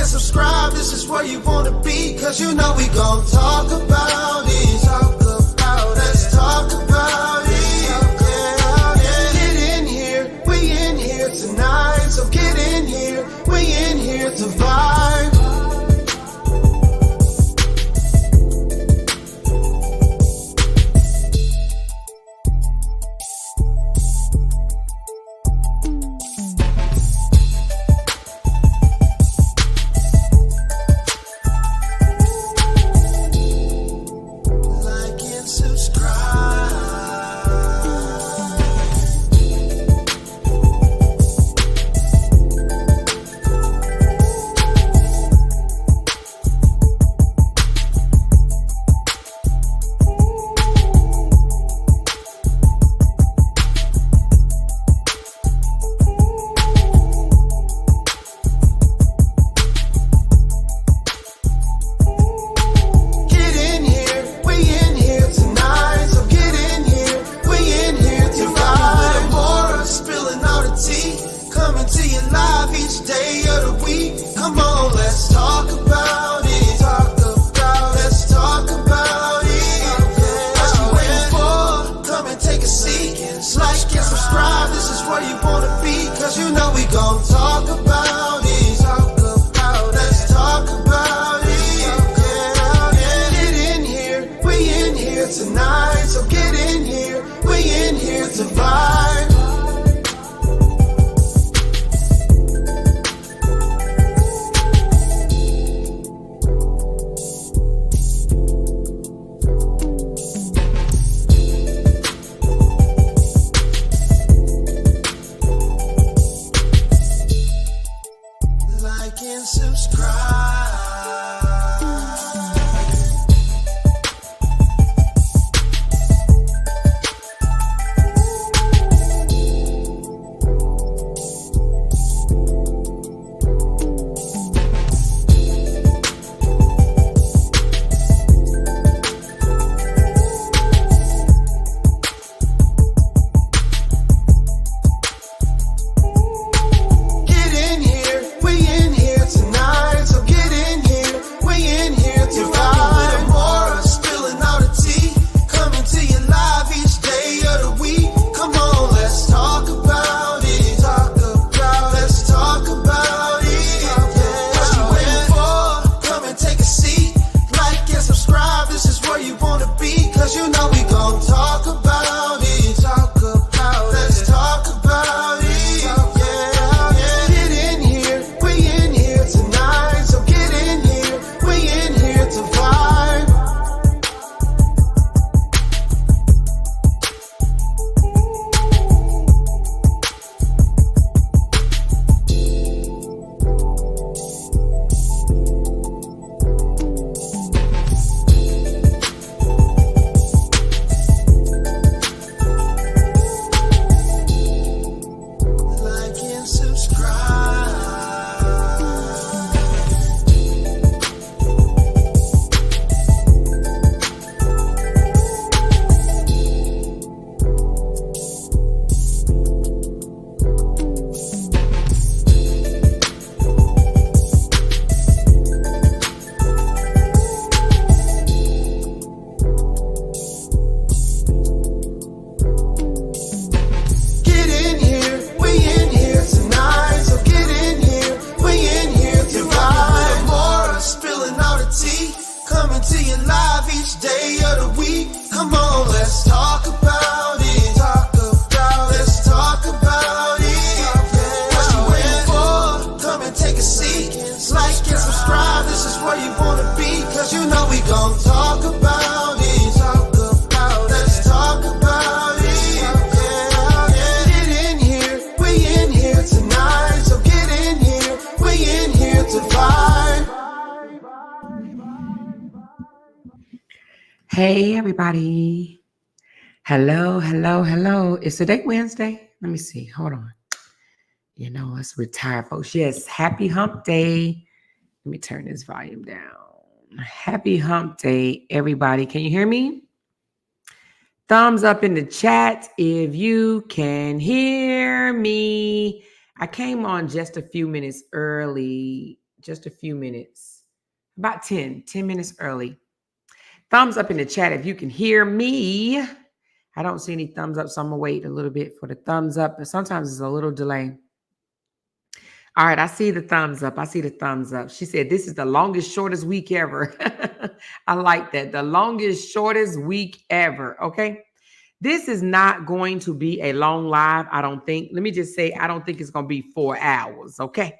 and subscribe, this is where you wanna be, cause you know we gon' talk about it. Talk about it. Let's talk about it. Get in here, we in here tonight. So get in here, we in here to vibe. Hey, everybody. Hello, hello, hello. Is today Wednesday? Let me see. Hold on. You know, us retired folks. Yes, happy hump day. Let me turn this volume down. Happy hump day, everybody. Can you hear me? Thumbs up in the chat if you can hear me. I came on just a few minutes early just a few minutes, about 10 minutes early. Thumbs up in the chat if you can hear me. I don't see any thumbs up, so I'm going to wait a little bit for the thumbs up. And sometimes it's a little delay. All right, I see the thumbs up. I see the thumbs up. She said, this is the longest, shortest week ever. I like that. The longest, shortest week ever. Okay. This is not going to be a long live, I don't think. Let me just say, I don't think it's going to be 4 hours. Okay.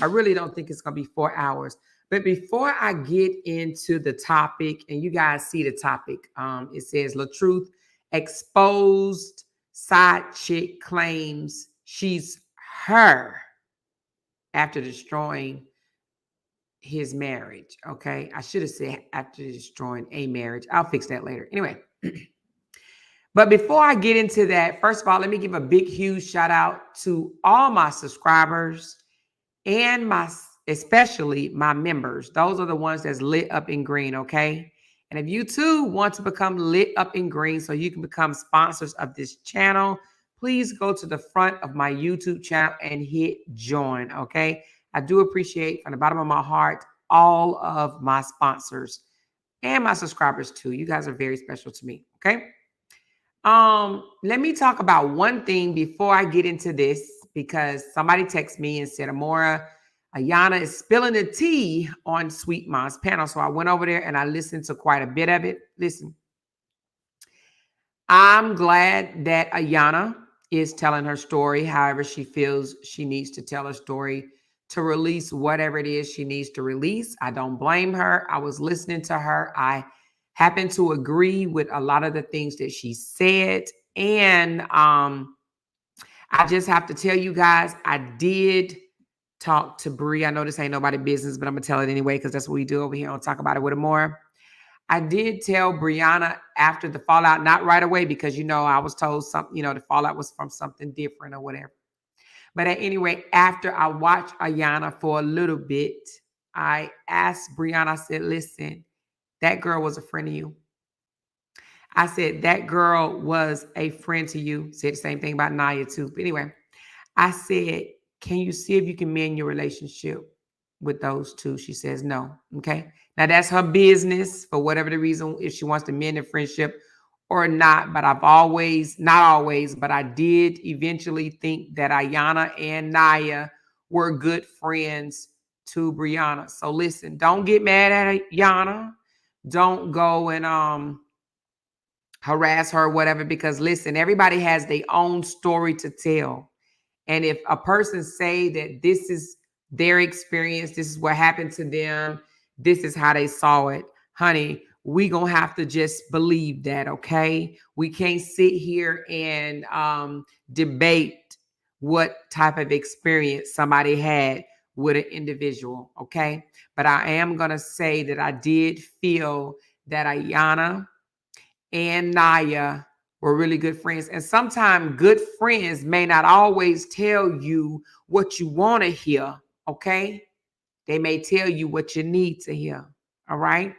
I really don't think it's going to be 4 hours. But before I get into the topic, and you guys see the topic, it says LaTruth exposed side chick claims she's her after destroying his marriage. Okay. I should have said after destroying a marriage. I'll fix that later. Anyway. But before I get into that, first of all, let me give a big, huge shout out to all my subscribers and especially my members. Those are the ones that's lit up in green. Okay. And if you too want to become lit up in green so you can become sponsors of this channel, please go to the front of my YouTube channel and hit join, okay? I do appreciate from the bottom of my heart all of my sponsors and my subscribers too. You guys are very special to me, okay? Let me talk about one thing before I get into this, because somebody texted me and said, Amora, Ayana is spilling the tea on Sweet Mom's panel. So I went over there and I listened to quite a bit of it. Listen, I'm glad that Ayana is telling her story. However, she feels she needs to tell her story to release whatever it is she needs to release. I don't blame her. I was listening to her. I happen to agree with a lot of the things that she said. And I just have to tell you guys, I did talk to Bree. I know this ain't nobody's business, but I'm going to tell it anyway because that's what we do over here. I'll talk about it with her more. I did tell Brianna after the fallout, not right away, because, I was told something, the fallout was from something different or whatever. But anyway, after I watched Ayana for a little bit, I asked Brianna, I said, listen, that girl was a friend of you. I said, that girl was a friend to you. Said the same thing about Naya too. But anyway, I said, can you see if you can mend your relationship with those two? She says no. Okay. Now that's her business for whatever the reason, if she wants to mend a friendship or not. But not always, but I did eventually think that Ayana and Naya were good friends to Brianna. So listen, don't get mad at Ayana. Don't go and harass her or whatever, because listen, everybody has their own story to tell. And if a person say that this is their experience, this is what happened to them, this is how they saw it, honey, we gonna have to just believe that, okay? We can't sit here and debate what type of experience somebody had with an individual, okay? But I am gonna say that I did feel that Ayana and Naya were really good friends. And sometimes good friends may not always tell you what you want to hear, okay? They may tell you what you need to hear, all right?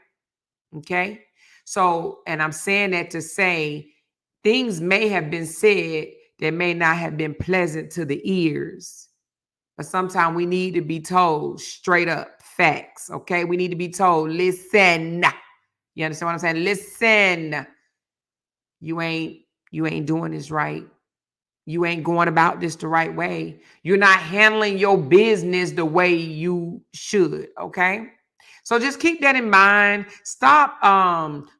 Okay? So, and I'm saying that to say things may have been said that may not have been pleasant to the ears. But sometimes we need to be told straight up facts, okay? We need to be told, listen. You understand what I'm saying? Listen. You ain't doing this right. You ain't going about this the right way. You're not handling your business the way you should, okay? So just keep that in mind. Stop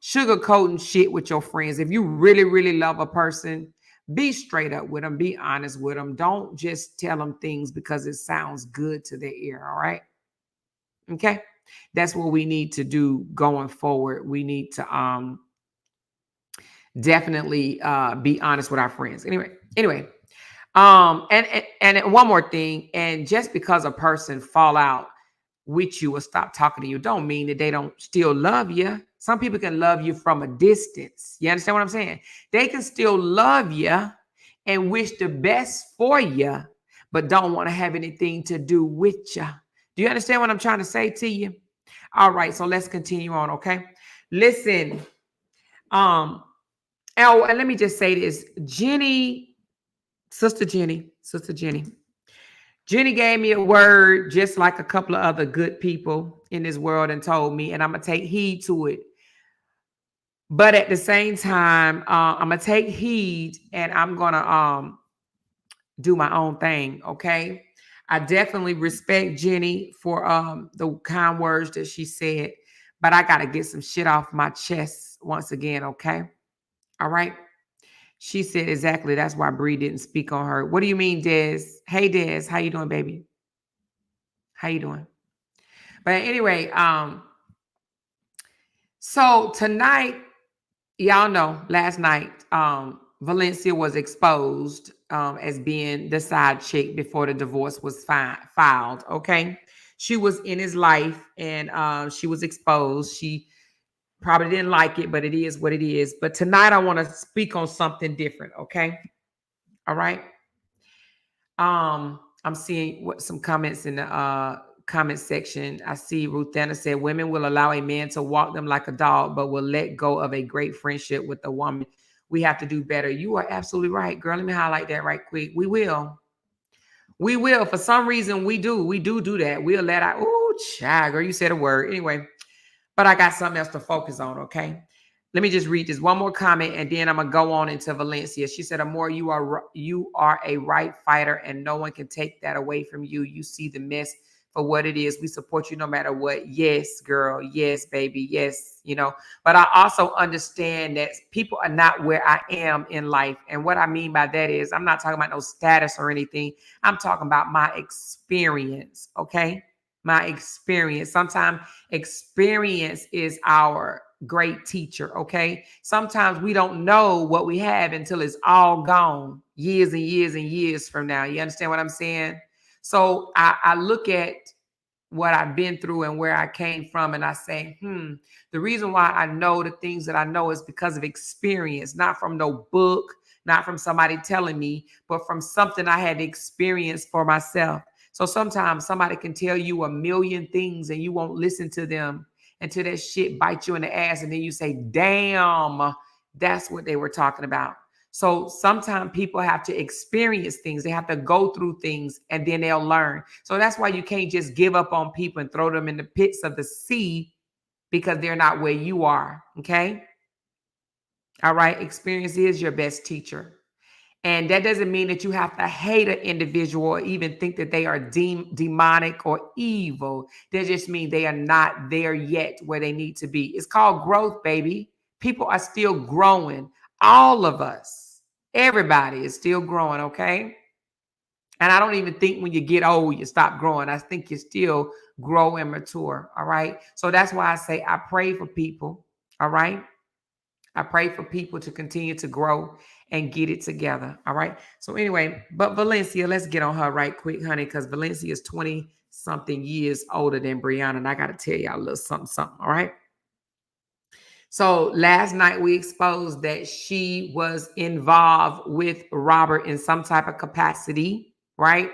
sugarcoating shit with your friends. If you really, really love a person, be straight up with them. Be honest with them. Don't just tell them things because it sounds good to their ear, all right? Okay? That's what we need to do going forward. We need to definitely be honest with our friends. Anyway, and one more thing, and just because a person fall out with you or stop talking to you don't mean that they don't still love you. Some people can love you from a distance. You understand what I'm saying? They can still love you and wish the best for you, but don't want to have anything to do with you. Do you understand what I'm trying to say to you? All right, so let's continue on, okay? Listen, and let me just say this. Sister Jenny Jenny gave me a word just like a couple of other good people in this world and told me, and I'm going to take heed to it. But at the same time, I'm going to take heed and I'm going to do my own thing, okay? I definitely respect Jenny for the kind words that she said, but I got to get some shit off my chest once again, okay? All right? She said exactly that's why Bree didn't speak on her. What do you mean, Des? Hey, Des, how you doing, baby? How you doing? But anyway, so tonight, y'all know last night, Valencia was exposed as being the side chick before the divorce was filed. Okay. She was in his life and she was exposed. She probably didn't like it, but it is what it is. But tonight I want to speak on something different. Okay. All right. I'm seeing what some comments in the comment section. I see Ruth Anna said women will allow a man to walk them like a dog, but will let go of a great friendship with a woman. We have to do better. You are absolutely right, girl. Let me highlight that right quick. We will. We will. For some reason, we do that. We'll let out. Oh, child, girl, you said a word. Anyway, but I got something else to focus on, okay? Let me just read this one more comment, and then I'm gonna go on into Valencia. She said, "Amor, you are a right fighter, and no one can take that away from you. You see the mess for what it is. We support you no matter what." Yes, girl. Yes, baby. Yes, you know. But I also understand that people are not where I am in life, and what I mean by that is I'm not talking about no status or anything. I'm talking about my experience. Okay, my experience. Sometimes experience is our great teacher. Okay. Sometimes we don't know what we have until it's all gone years and years and years from now. You understand what I'm saying? So I look at what I've been through and where I came from, and I say, the reason why I know the things that I know is because of experience, not from no book, not from somebody telling me, but from something I had experienced for myself. So sometimes somebody can tell you a million things and you won't listen to them until that shit bites you in the ass. And then you say, damn, that's what they were talking about. So sometimes people have to experience things. They have to go through things and then they'll learn. So that's why you can't just give up on people and throw them in the pits of the sea because they're not where you are. Okay. All right. Experience is your best teacher. And that doesn't mean that you have to hate an individual or even think that they are demonic or evil. That just means they are not there yet where they need to be. It's called growth, baby. People are still growing. All of us, everybody is still growing, okay? And I don't even think when you get old, you stop growing. I think you still grow and mature, all right? So that's why I say I pray for people, all right? I pray for people to continue to grow and get it together. All right. So anyway, but Valencia, let's get on her right quick, honey, because Valencia is 20 something years older than Brianna. And I got to tell y'all a little something. All right. So last night we exposed that she was involved with Robert in some type of capacity, right?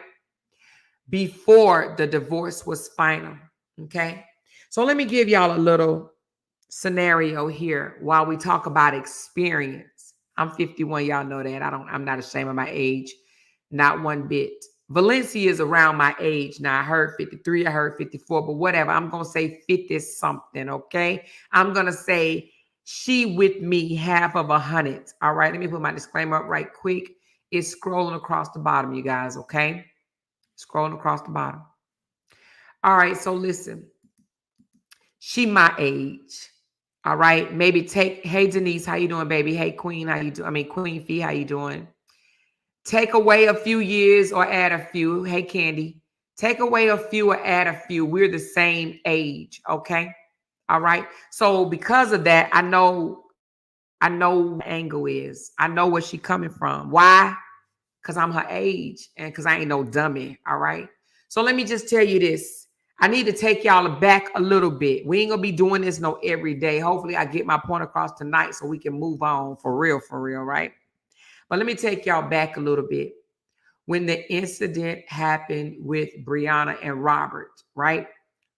Before the divorce was final. Okay. So let me give y'all a little scenario here while we talk about experience. I'm 51. Y'all know that. I'm not ashamed of my age. Not one bit. Valencia is around my age. Now I heard 53, I heard 54, but whatever. I'm going to say 50 something. Okay. I'm going to say she with me half of 100. All right. Let me put my disclaimer up right quick. It's scrolling across the bottom, you guys. Okay. Scrolling across the bottom. All right. So listen, she my age. All right. Maybe take, hey, Denise, how you doing, baby? Hey, Queen, how you doing? I mean, Queen Fee, how you doing? Take away a few years or add a few. Hey, Candy. Take away a few or add a few. We're the same age. Okay. All right. So because of that, I know what angle is. I know where she coming from. Why? Because I'm her age and because I ain't no dummy. All right. So let me just tell you this. I need to take y'all back a little bit. We ain't gonna be doing this no every day. Hopefully I get my point across tonight so we can move on for real, right? But let me take y'all back a little bit. When the incident happened with Brianna and Robert, right?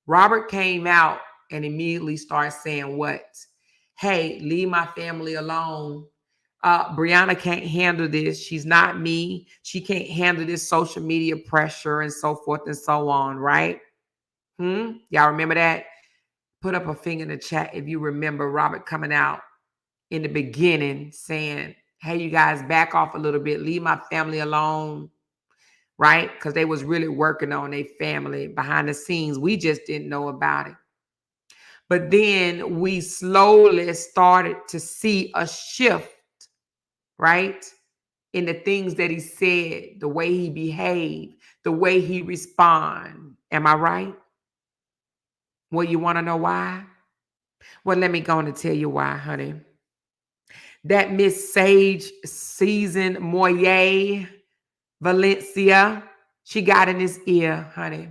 Robert came out and immediately started saying what? Hey, leave my family alone. Brianna can't handle this. She's not me. She can't handle this social media pressure and so forth and so on, right? Y'all remember that? Put up a finger in the chat if you remember Robert coming out in the beginning saying, hey, you guys, back off a little bit. Leave my family alone, right? Because they was really working on their family behind the scenes. We just didn't know about it. But then we slowly started to see a shift, right? In the things that he said, the way he behaved, the way he respond. Am I right? Well, you want to know why? Well, let me go on and tell you why, honey. That Miss Sage Season Moyer Valencia, she got in his ear, honey.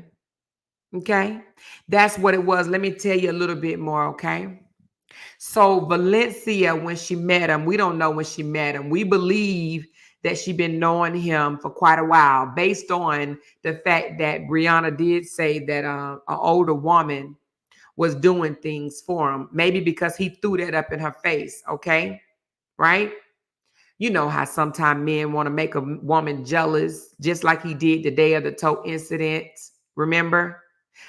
Okay? That's what it was. Let me tell you a little bit more, okay? So Valencia, when she met him, we don't know when she met him. We believe that she been knowing him for quite a while based on the fact that Brianna did say that an older woman was doing things for him. Maybe because he threw that up in her face, okay? Right? You know how sometimes men want to make a woman jealous, just like he did the day of the toe incident. Remember?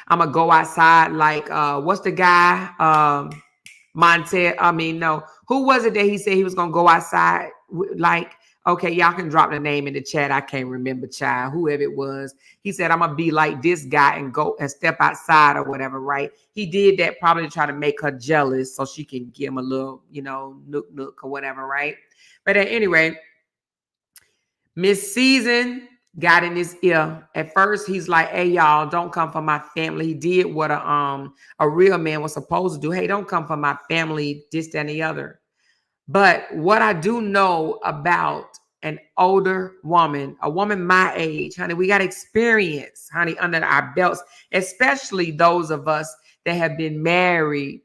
I'm going to go outside like, what's the guy? Who was it that he said he was going to go outside? Like, okay, y'all can drop the name in the chat. I can't remember, child, whoever it was. He said, I'm going to be like this guy and go and step outside or whatever, right? He did that probably to try to make her jealous so she can give him a little, nook or whatever, right? But anyway, Miss Season got in his ear. At first, he's like, hey, y'all, don't come for my family. He did what a real man was supposed to do. Hey, don't come for my family, this, that, and the other. But what I do know about an older woman, a woman my age, honey, we got experience, honey, under our belts, especially those of us that have been married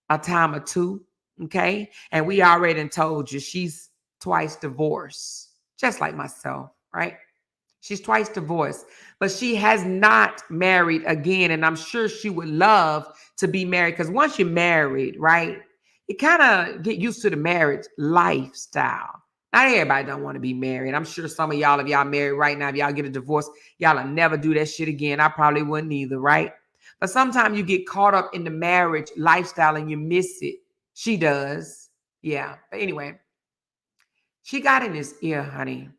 a time or two, okay? And we already told you she's twice divorced, just like myself, right? She's twice divorced, but she has not married again. And I'm sure she would love to be married because once you're married, right, you kind of get used to the marriage lifestyle. Not everybody don't want to be married. I'm sure some of y'all, if y'all married right now, if y'all get a divorce, y'all will never do that shit again. I probably wouldn't either, right? But sometimes you get caught up in the marriage lifestyle and you miss it. She does. Yeah. But anyway, she got in his ear, honey.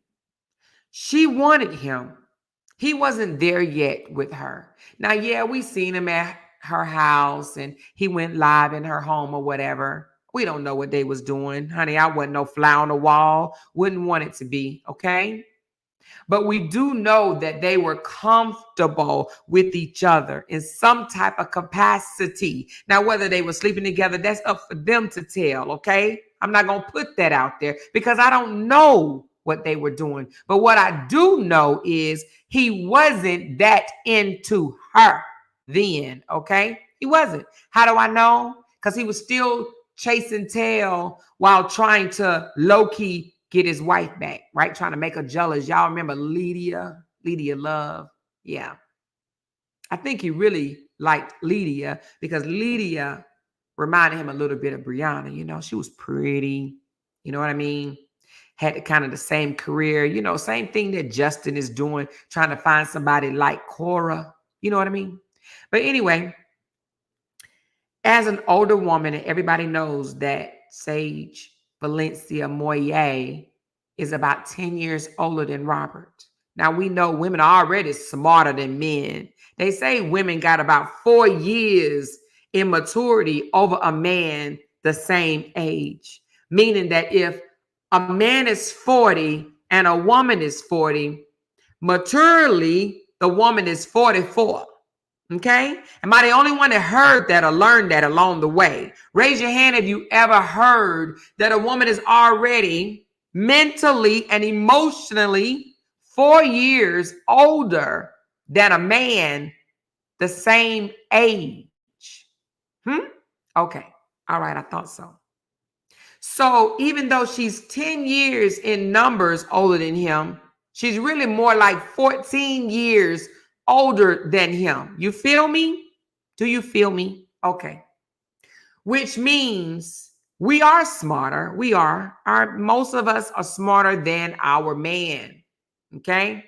She wanted him. He wasn't there yet with her. Now, yeah, we seen him at her house and he went live in her home or whatever. We don't know what they was doing. Honey, I wasn't no fly on the wall. Wouldn't want it to be, okay? But we do know that they were comfortable with each other in some type of capacity. Now, whether they were sleeping together, that's up for them to tell, okay? I'm not going to put that out there because I don't know what they were doing. But what I do know is he wasn't that into her then, okay? He wasn't. How do I know? Because he was still chasing tail while trying to low-key get his wife back, right? Trying to make her jealous. Y'all remember Lydia Love? Yeah. I think he really liked Lydia because Lydia reminded him a little bit of Brianna. She was pretty. You know what I mean? Had kind of the same career, same thing that Justin is doing, trying to find somebody like Cora. You know what I mean? But anyway, as an older woman, and everybody knows that Sage Valencia Moyer is about 10 years older than Robert. Now, we know women are already smarter than men. They say women got about 4 years in maturity over a man the same age, meaning that if a man is 40 and a woman is 40, maturely, the woman is 44. Okay? Am I the only one that heard that or learned that along the way? Raise your hand if you ever heard that a woman is already mentally and emotionally 4 years older than a man the same age. Okay. All right. I thought so. So even though she's 10 years in numbers older than him, she's really more like 14 years older than him. You feel me? Do you feel me? Okay. Which means We are smarter. We are. Most of us are smarter than our man. Okay.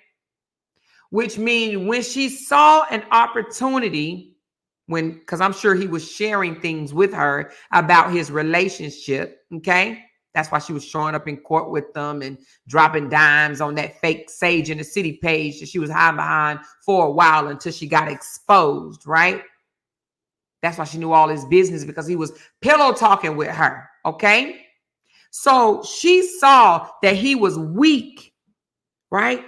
Which means when she saw an opportunity, because I'm sure he was sharing things with her about his relationship. Okay. That's why she was showing up in court with them and dropping dimes on that fake Sage in the City page that she was hiding behind for a while until she got exposed, right? That's why she knew all his business, because he was pillow talking with her, okay? So she saw that he was weak, right?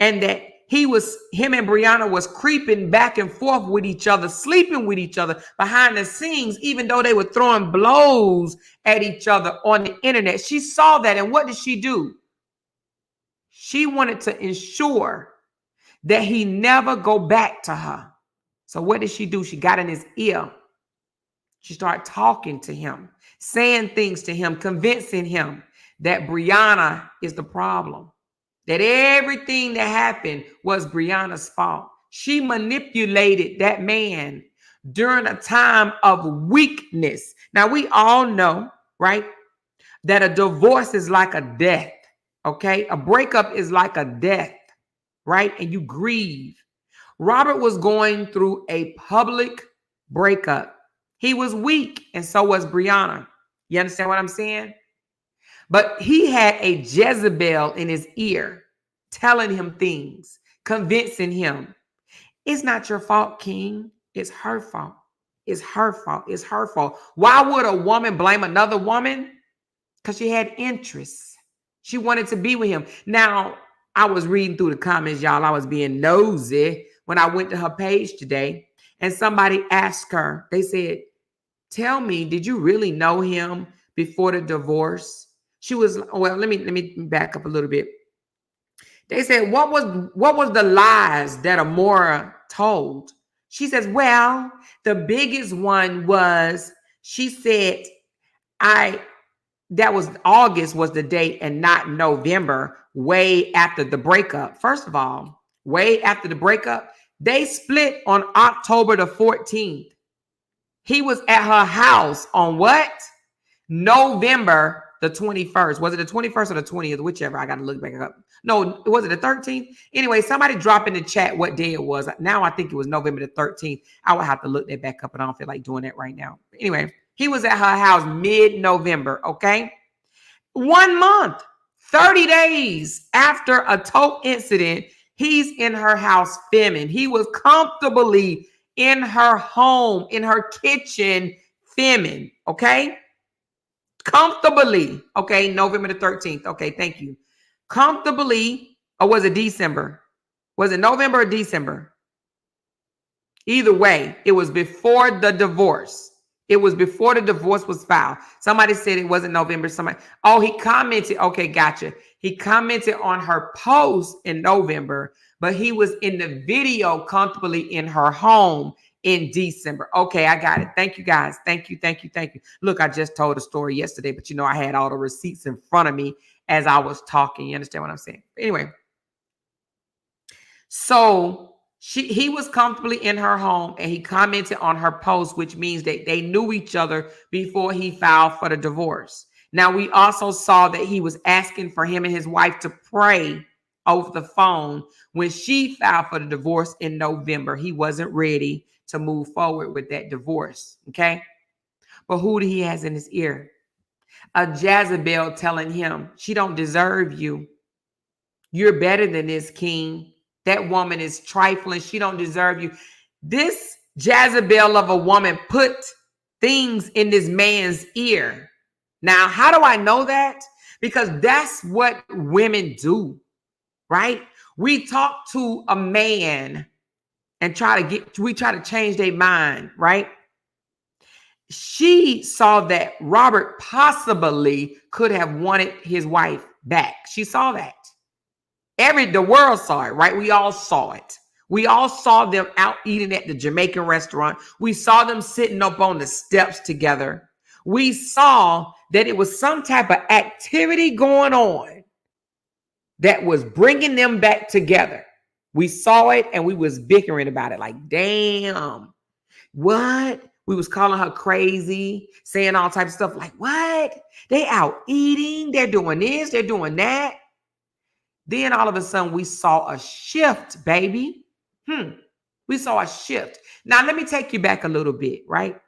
And that him and Brianna was creeping back and forth with each other, sleeping with each other behind the scenes, even though they were throwing blows at each other on the internet. She saw that, and what did she do? She wanted to ensure that he never go back to her. So what did she do? She got in his ear. She started talking to him, saying things to him, convincing him that Brianna is the problem, that everything that happened was Brianna's fault. She manipulated that man during a time of weakness. Now, we all know, right, that a divorce is like a death, okay? A breakup is like a death, right? And you grieve. Robert was going through a public breakup. He was weak, and so was Brianna. You understand what I'm saying? But he had a Jezebel in his ear telling him things, convincing him. It's not your fault, King. It's her fault. It's her fault. It's her fault. Why would a woman blame another woman? Because she had interests. She wanted to be with him. Now, I was reading through the comments, y'all. I was being nosy when I went to her page today, and somebody asked her, they said, tell me, did you really know him before the divorce? She was, well, let me back up a little bit. They said, what was the lies that Amora told? She says, well, the biggest one was, she said, that was August was the date and not November, way after the breakup. First of all, way after the breakup, they split on October the 14th. He was at her house on what? November the 21st. Was it the 21st or the 20th? Whichever. I got to look back up. No, was it the 13th? Anyway, somebody drop in the chat what day it was. Now I think it was November the 13th. I would have to look that back up, and I don't feel like doing that right now. But anyway, he was at her house mid-November, okay? 1 month, 30 days after a tote incident, he's in her house filming. He was comfortably in her home, in her kitchen, filming, okay? Comfortably, okay? November the 13th. Okay, thank you. Comfortably, or was it December? Was it November or December? Either way, it was before the divorce. It was before the divorce was filed. Somebody said it wasn't November. He commented. Okay, gotcha. He commented on her post in November, but he was in the video comfortably in her home in December. Okay, I got it. Thank you, guys. Thank you. Look, I just told a story yesterday, but I had all the receipts in front of me as I was talking. You understand what I'm saying? Anyway, so he was comfortably in her home, and he commented on her post, which means that they knew each other before he filed for the divorce. Now, we also saw that he was asking for him and his wife to pray over the phone when she filed for the divorce in November. He wasn't ready to move forward with that divorce, okay? But who he has in his ear? A Jezebel telling him, she don't deserve you. You're better than this, King. That woman is trifling. She don't deserve you. This Jezebel of a woman put things in this man's ear. Now, how do I know that? Because that's what women do, right? We talk to a man and try to change their mind, right? She saw that Robert possibly could have wanted his wife back. She saw that. The world saw it, right? We all saw it. We all saw them out eating at the Jamaican restaurant. We saw them sitting up on the steps together. We saw that it was some type of activity going on that was bringing them back together. We saw it, and we was bickering about it like, damn, what? We was calling her crazy, saying all types of stuff like, what? They out eating, they're doing this, they're doing that. Then all of a sudden we saw a shift, baby. We saw a shift. Now let me take you back a little bit, right?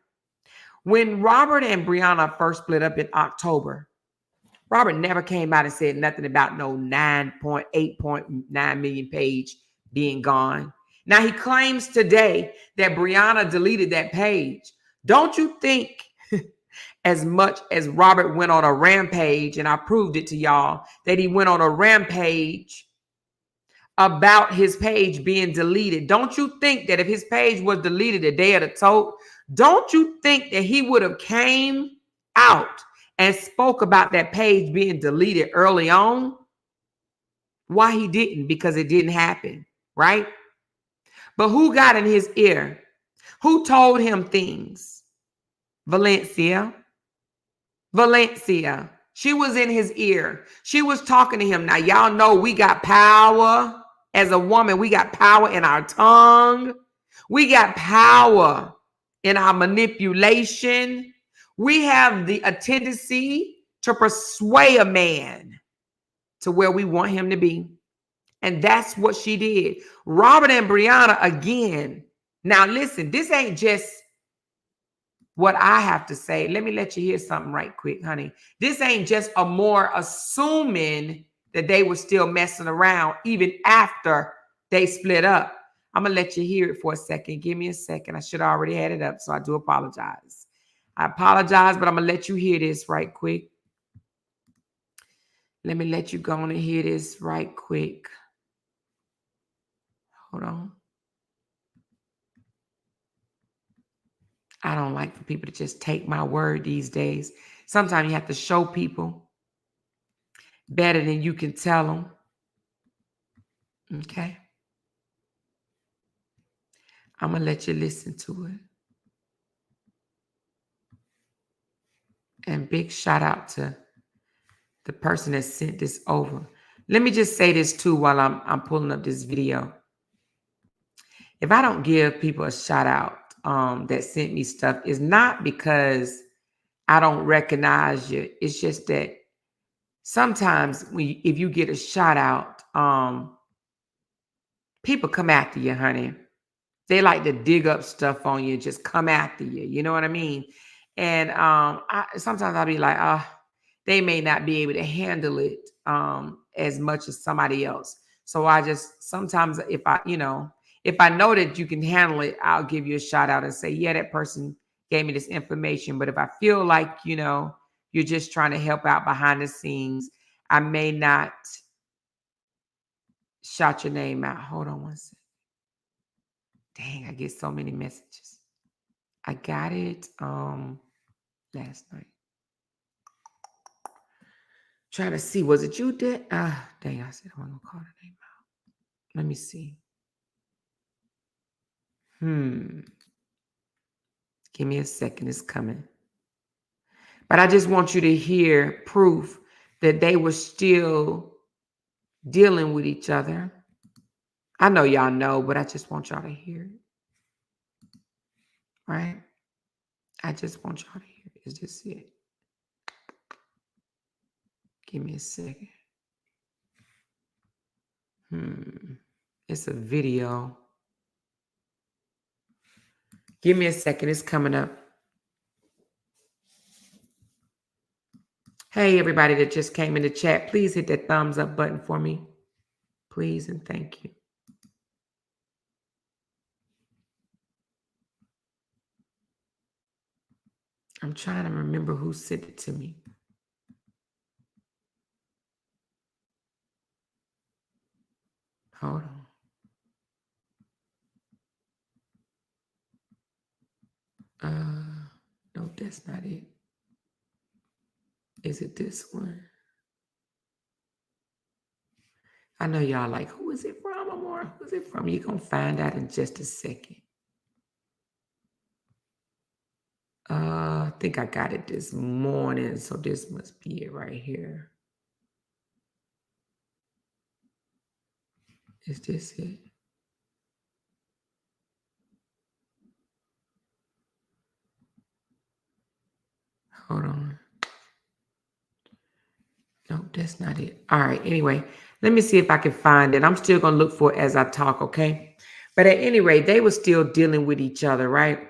When Robert and Brianna first split up in October, Robert never came out and said nothing about no 8.9 million page being gone. Now he claims today that Brianna deleted that page. Don't you think as much as Robert went on a rampage, and I proved it to y'all, that he went on a rampage about his page being deleted. Don't you think that if his page was deleted the day of the tote, don't you think that he would have came out and spoke about that page being deleted early on? Why he didn't? Because it didn't happen, right? But who got in his ear? Who told him things? Valencia. She was in his ear. She was talking to him. Now, y'all know we got power. As a woman, we got power in our tongue. We got power in our manipulation. We have the tendency to persuade a man to where we want him to be. And that's what she did. Robert and Brianna again. Now, listen, this ain't just what I have to say. Let me let you hear something right quick, honey. This ain't just a more assuming that they were still messing around even after they split up. I'm going to let you hear it for a second. Give me a second. I should have already had it up, so I do apologize. I apologize, but I'm going to let you hear this right quick. Let me let you go on and hear this right quick. Hold on. I don't like for people to just take my word these days. Sometimes you have to show people better than you can tell them. Okay. I'm going to let you listen to it. And big shout out to the person that sent this over. Let me just say this too while I'm pulling up this video. If I don't give people a shout out that sent me stuff, it's not because I don't recognize you. It's just that sometimes if you get a shout out, people come after you, honey. They like to dig up stuff on you, just come after you. You know what I mean? And sometimes I'll be like, they may not be able to handle it as much as somebody else. So I just, sometimes if I know that you can handle it, I'll give you a shout out and say, yeah, that person gave me this information. But if I feel like, you're just trying to help out behind the scenes, I may not shout your name out. Hold on one second. Dang, I get so many messages. I got it last night. Trying to see, was it you that? Dang, I said I wasn't gonna call the name out. Let me see. Give me a second, it's coming. But I just want you to hear proof that they were still dealing with each other. I know y'all know, but I just want y'all to hear it. Right? I just want y'all to hear it. Is this it? Give me a second. It's a video. Give me a second. It's coming up. Hey, everybody that just came in the chat, please hit that thumbs up button for me. Please and thank you. I'm trying to remember who sent it to me. Hold on. No, that's not it. Is it this one? I know y'all like, who is it from, Amor? Who is it from? You're going to find out in just a second. I think I got it this morning, so this must be it right here. Is this it? Hold on. No, that's not it. All right. Anyway, let me see if I can find it. I'm still going to look for it as I talk, okay? But at any rate, they were still dealing with each other, right?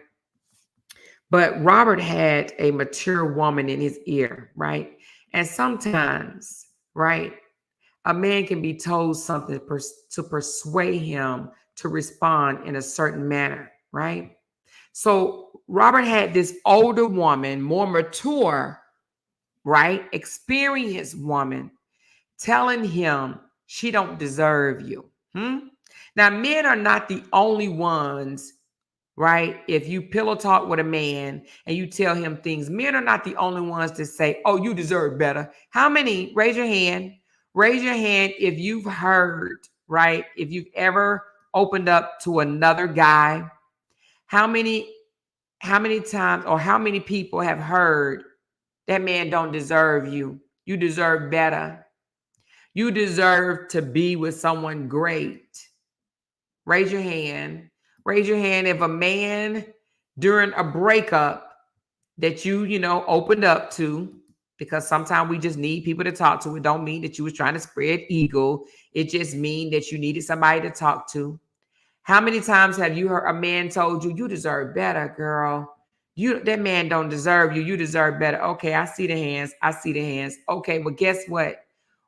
But Robert had a mature woman in his ear, right? And sometimes, right, a man can be told something to persuade him to respond in a certain manner, right? So Robert had this older woman, more mature, right, experienced woman telling him she don't deserve you. Now, men are not the only ones, right? If you pillow talk with a man and you tell him things, men are not the only ones to say, oh, you deserve better. How many? Raise your hand. Raise your hand if you've heard, right? If you've ever opened up to another guy. How many times or how many people have heard that man don't deserve you? You deserve better. You deserve to be with someone great. Raise your hand. Raise your hand if a man during a breakup that you opened up to, because sometimes we just need people to talk to. It don't mean that you was trying to spread ego. It just means that you needed somebody to talk to. How many times have you heard a man told you, you deserve better, girl? That man don't deserve you. You deserve better. Okay, I see the hands. I see the hands. Okay, well, guess what?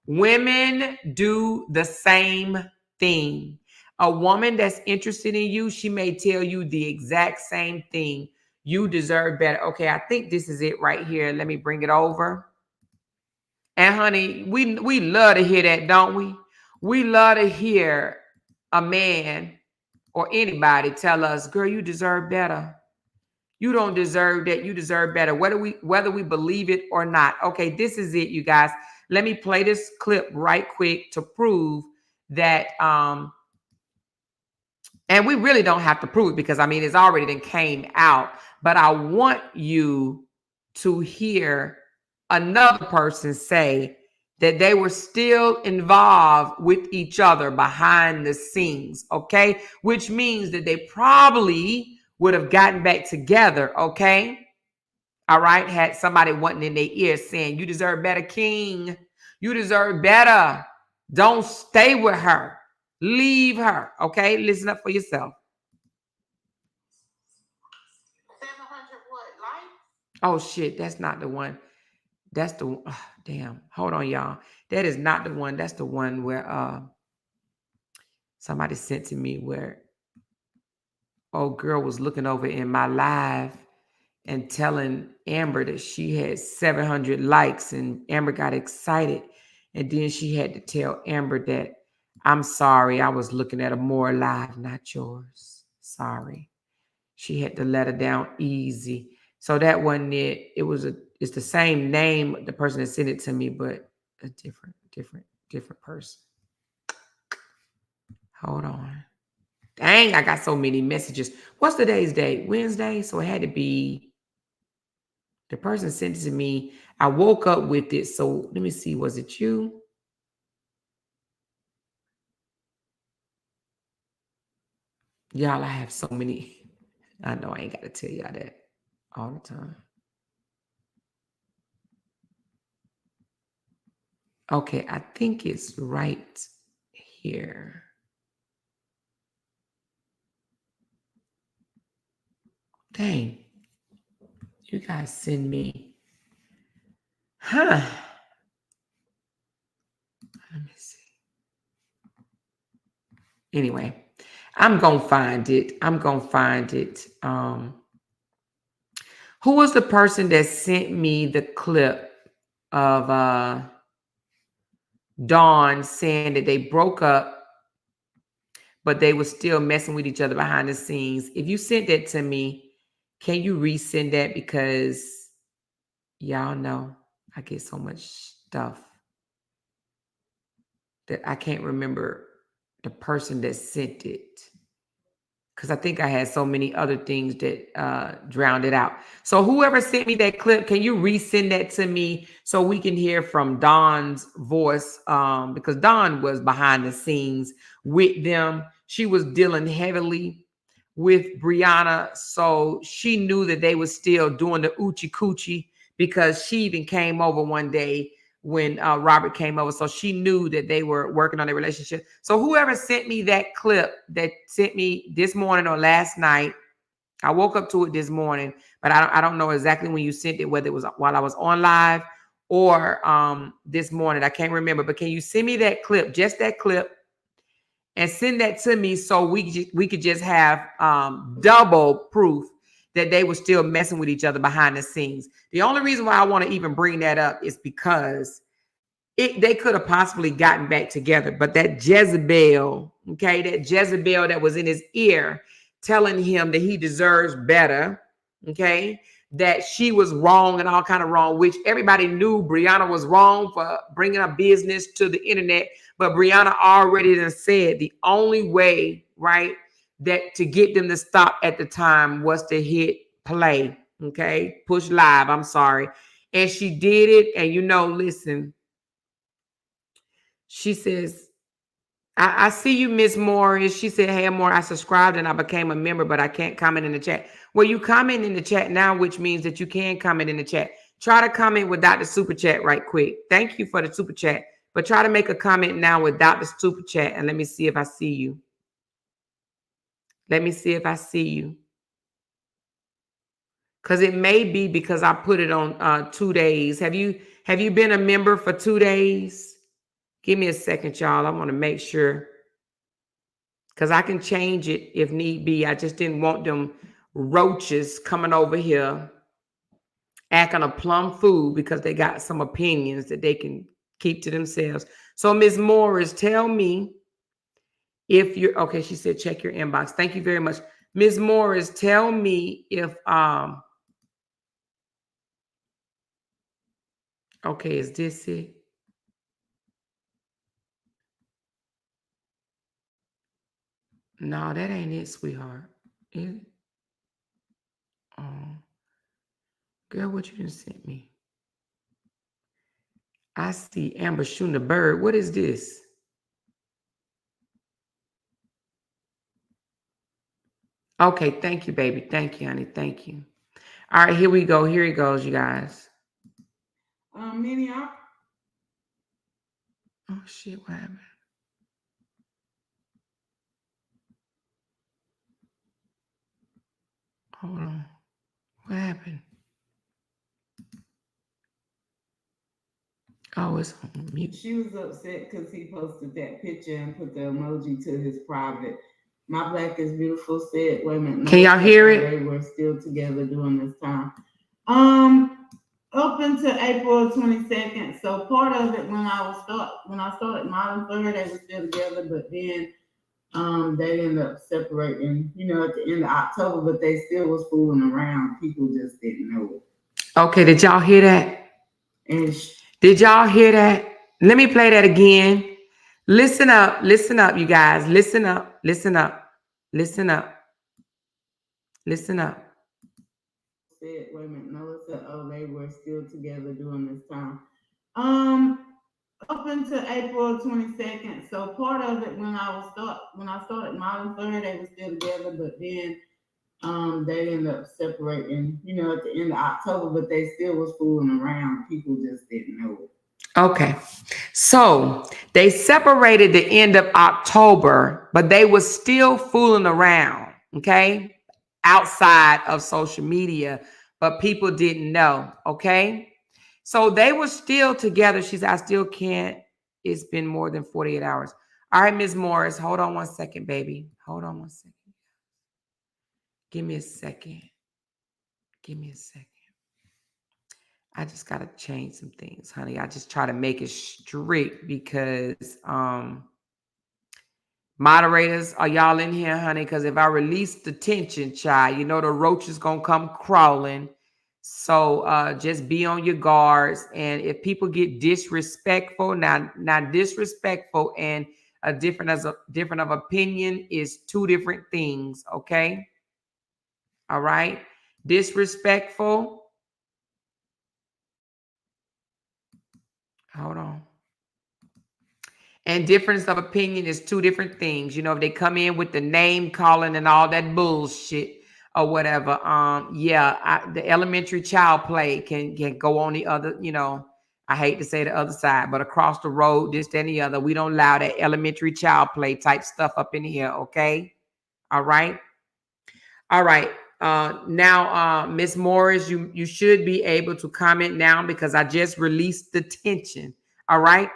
Women do the same thing. A woman that's interested in you, she may tell you the exact same thing. You deserve better. Okay, I think this is it right here. Let me bring it over. And honey, we love to hear that, don't we? We love to hear a man or anybody tell us, girl, you deserve better. You don't deserve that. You deserve better, whether we believe it or not. Okay, this is it, you guys. Let me play this clip right quick to prove that. And we really don't have to prove it because, I mean, it's already then came out. But I want you to hear another person say that they were still involved with each other behind the scenes, okay? Which means that they probably would have gotten back together, okay? All right, had somebody wanting in their ear saying, you deserve better, king. You deserve better. Don't stay with her. Leave her, okay? Listen up for yourself. 700 what, likes? Oh, shit, that's not the one. That's the one. Oh, damn. Hold on, y'all. That is not the one. That's the one where somebody sent to me where old girl was looking over in my live and telling Amber that she had 700 likes, and Amber got excited. And then she had to tell Amber that, I'm sorry, I was looking at a more live, not yours. Sorry. She had to let her down easy. So that wasn't it. It's the same name, the person that sent it to me, but a different person. Hold on. Dang, I got so many messages. What's today's date? Wednesday? So it had to be, the person sent it to me. I woke up with it. So let me see. Was it you? Y'all, I have so many. I know I ain't got to tell y'all that all the time. Okay, I think it's right here. Dang. You guys send me. Huh. Let me see. Anyway, I'm going to find it. Who was the person that sent me the clip of Dawn saying that they broke up, but they were still messing with each other behind the scenes? If you sent that to me, can you resend that? Because y'all know I get so much stuff that I can't remember the person that sent it. Because I think I had so many other things that drowned it out. So whoever sent me that clip, can you resend that to me so we can hear from Dawn's voice? Because Dawn was behind the scenes with them. She was dealing heavily with Brianna. So she knew that they were still doing the oochie coochie because she even came over one day when Robert came over. So she knew that they were working on their relationship. So whoever sent me that clip that sent me this morning or last night, I woke up to it this morning, but I don't know exactly when you sent it, whether it was while I was on live or this morning. I can't remember, but can you send me that clip, just that clip, and send that to me so we could just have double proof that they were still messing with each other behind the scenes. The only reason why I want to even bring that up is because they could have possibly gotten back together, but that Jezebel, okay, that Jezebel that was in his ear telling him that he deserves better, okay, that she was wrong and all kind of wrong, which everybody knew Brianna was wrong for bringing her business to the internet. But Brianna already done said the only way, right, that to get them to stop at the time was to hit play, okay, push live. I'm sorry. And she did it. And, listen, she says, I see you, Miss Morris. She said, hey, Amor, I subscribed and I became a member, but I can't comment in the chat. Well, you comment in the chat now, which means that you can comment in the chat. Try to comment without the super chat right quick. Thank you for the super chat. But try to make a comment now without the super chat. And let me see if I see you. Let me see if I see you. Because it may be because I put it on 2 days. Have you been a member for 2 days? Give me a second, y'all. I want to make sure. Because I can change it if need be. I just didn't want them roaches coming over here acting a plum fool because they got some opinions that they can keep to themselves. So Ms. Morris, tell me if you're okay. She said, check your inbox. Thank you very much. Ms. Morris, tell me if okay, is this it? No, that ain't it, sweetheart. Is it? Girl, what you done sent me? I see Amber shooting a bird. What is this? Okay, thank you, baby. Thank you, honey. Thank you. All right, here we go. Here it goes, you guys. Minnie, oh shit, what happened? Hold on. What happened? Oh, it's on mute. She was upset because he posted that picture and put the emoji to his private. My Black is Beautiful said, wait a minute. Can y'all hear it? They were still together during this time. Up until April 22nd. So part of it when I started Modern Third, they were still together, but then they ended up separating, at the end of October, but they still was fooling around. People just didn't know it. Okay, did y'all hear that? Did y'all hear that? Let me play that again. Listen up, you guys. Listen up. Said, wait a minute, Melissa, they were still together during this time. Up until April 22nd. So part of it when I started Modern Third, they were still together, but then they ended up separating, at the end of October, but they still was fooling around. People just didn't know it. Okay. So they separated the end of October, but they were still fooling around, okay? Outside of social media, but people didn't know, okay? So they were still together. She said, I still can't. It's been more than 48 hours. All right, Ms. Morris, hold on 1 second, baby. Hold on 1 second. Give me a second. I just got to change some things, honey. I just try to make it strict because moderators, are y'all in here, honey? Because if I release the tension, child, the roach is going to come crawling. So just be on your guards. And if people get disrespectful, now disrespectful and a different of opinion is two different things, okay? All right? Disrespectful. Hold on. And difference of opinion is two different things. If they come in with the name calling and all that bullshit, or whatever. The elementary child play can go on the other, I hate to say the other side, but across the road, this, that, and the other. We don't allow that elementary child play type stuff up in here, okay? All right. Now, Miss Morris, you should be able to comment now because I just released the tension. All right.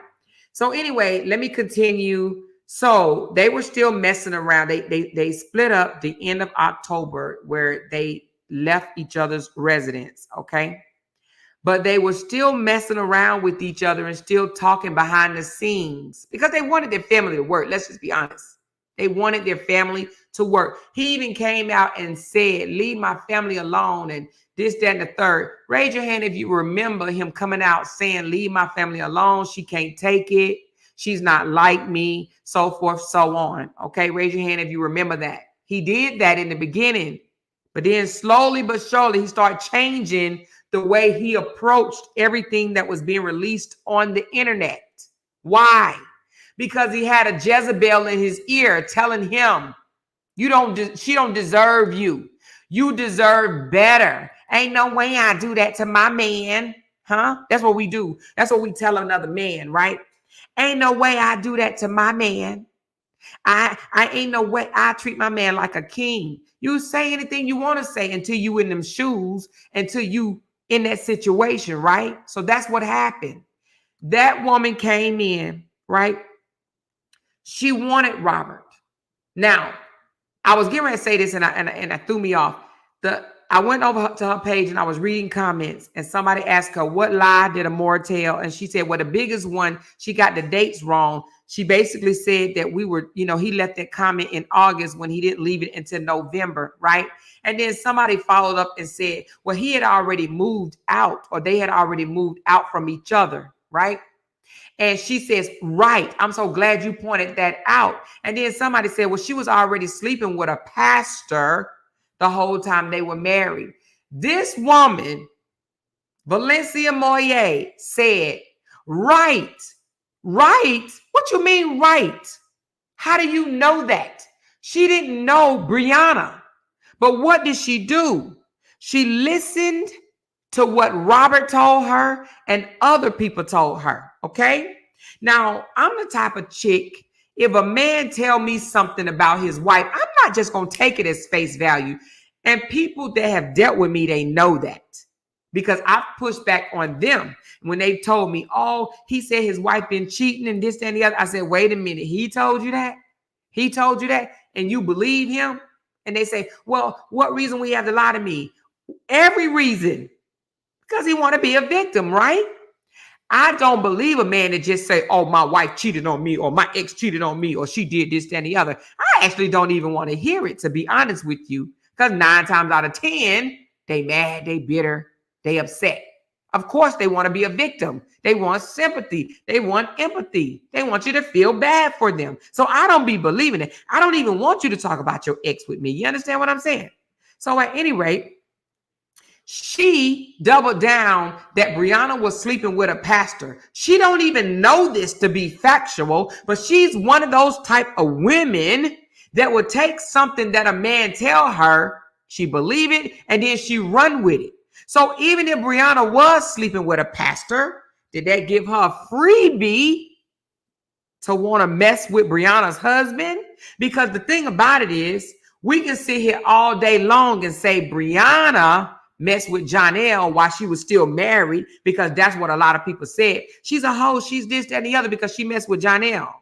So anyway, let me continue. So they were still messing around. They split up the end of October where they left each other's residence. Okay. But they were still messing around with each other and still talking behind the scenes because they wanted their family to work. Let's just be honest. They wanted their family to work. He even came out and said, leave my family alone and this, that, and the third. Raise your hand if you remember him coming out saying, leave my family alone. She can't take it. She's not like me, so forth, so on. Okay, raise your hand if you remember that. He did that in the beginning, but then slowly but surely he started changing the way he approached everything that was being released on the internet. Why? Because he had a Jezebel in his ear telling him, she don't deserve you. You deserve better. Ain't no way I do that to my man. Huh? That's what we do. That's what we tell another man, right? Ain't no way I do that to my man. I ain't no way I treat my man like a king. You say anything you want to say until you in them shoes, until you in that situation, right? So that's what happened. That woman came in, right? She wanted Robert. Now, I was getting ready to say this and I threw me off. I went over to her page and I was reading comments and somebody asked her, what lie did Amore tell? And she said, well, the biggest one, she got the dates wrong. She basically said that he left that comment in August when he didn't leave it until November, right? And then somebody followed up and said, well, he had already moved out or they had already moved out from each other, right? And she says, right, I'm so glad you pointed that out. And then somebody said, well, she was already sleeping with a pastor the whole time they were married. This woman, Valencia Moyer, said, right. What you mean, right? How do you know that? She didn't know Brianna. But what did she do? She listened to what Robert told her and other people told her. Okay. Now, I'm the type of chick, if a man tell me something about his wife, I'm not just going to take it as face value. And people that have dealt with me, they know that because I've pushed back on them when they told me, oh, he said his wife been cheating and this, that, and the other. I said, wait a minute. He told you that? He told you that? And you believe him? And they say, well, what reason we have to lie to me? Every reason. Because he want to be a victim, right? I don't believe a man that just say, oh, my wife cheated on me or my ex cheated on me or she did this, that, and the other. I actually don't even want to hear it, to be honest with you, because 9 times out of 10, they mad, they bitter, they upset. Of course, they want to be a victim. They want sympathy. They want empathy. They want you to feel bad for them. So I don't be believing it. I don't even want you to talk about your ex with me. You understand what I'm saying? So at any rate, she doubled down that Brianna was sleeping with a pastor. She don't even know this to be factual, but she's one of those type of women that would take something that a man tell her, she believe it, and then she run with it. So even if Brianna was sleeping with a pastor, did that give her a freebie to want to mess with Brianna's husband? Because the thing about it is, we can sit here all day long and say Brianna messed with Janelle while she was still married, because that's what a lot of people said. She's a hoe, she's this, that, and the other because she messed with Janelle.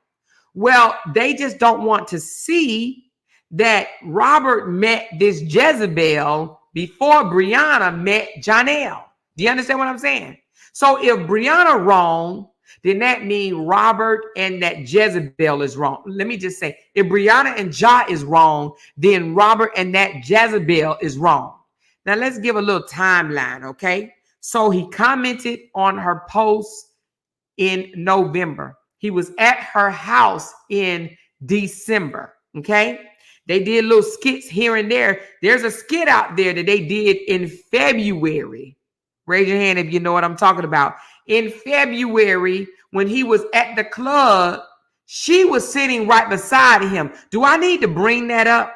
Well, they just don't want to see that Robert met this Jezebel before Brianna met Janelle. Do you understand what I'm saying? So if Brianna wrong, then that means Robert and that Jezebel is wrong. Let me just say, if Brianna and Ja is wrong, then Robert and that Jezebel is wrong. Now let's give a little timeline, okay? So he commented on her post in November. He was at her house in December, okay? They did little skits here and there. There's a skit out there that they did in February. Raise your hand if you know what I'm talking about. In February, when he was at the club, she was sitting right beside him. Do I need to bring that up?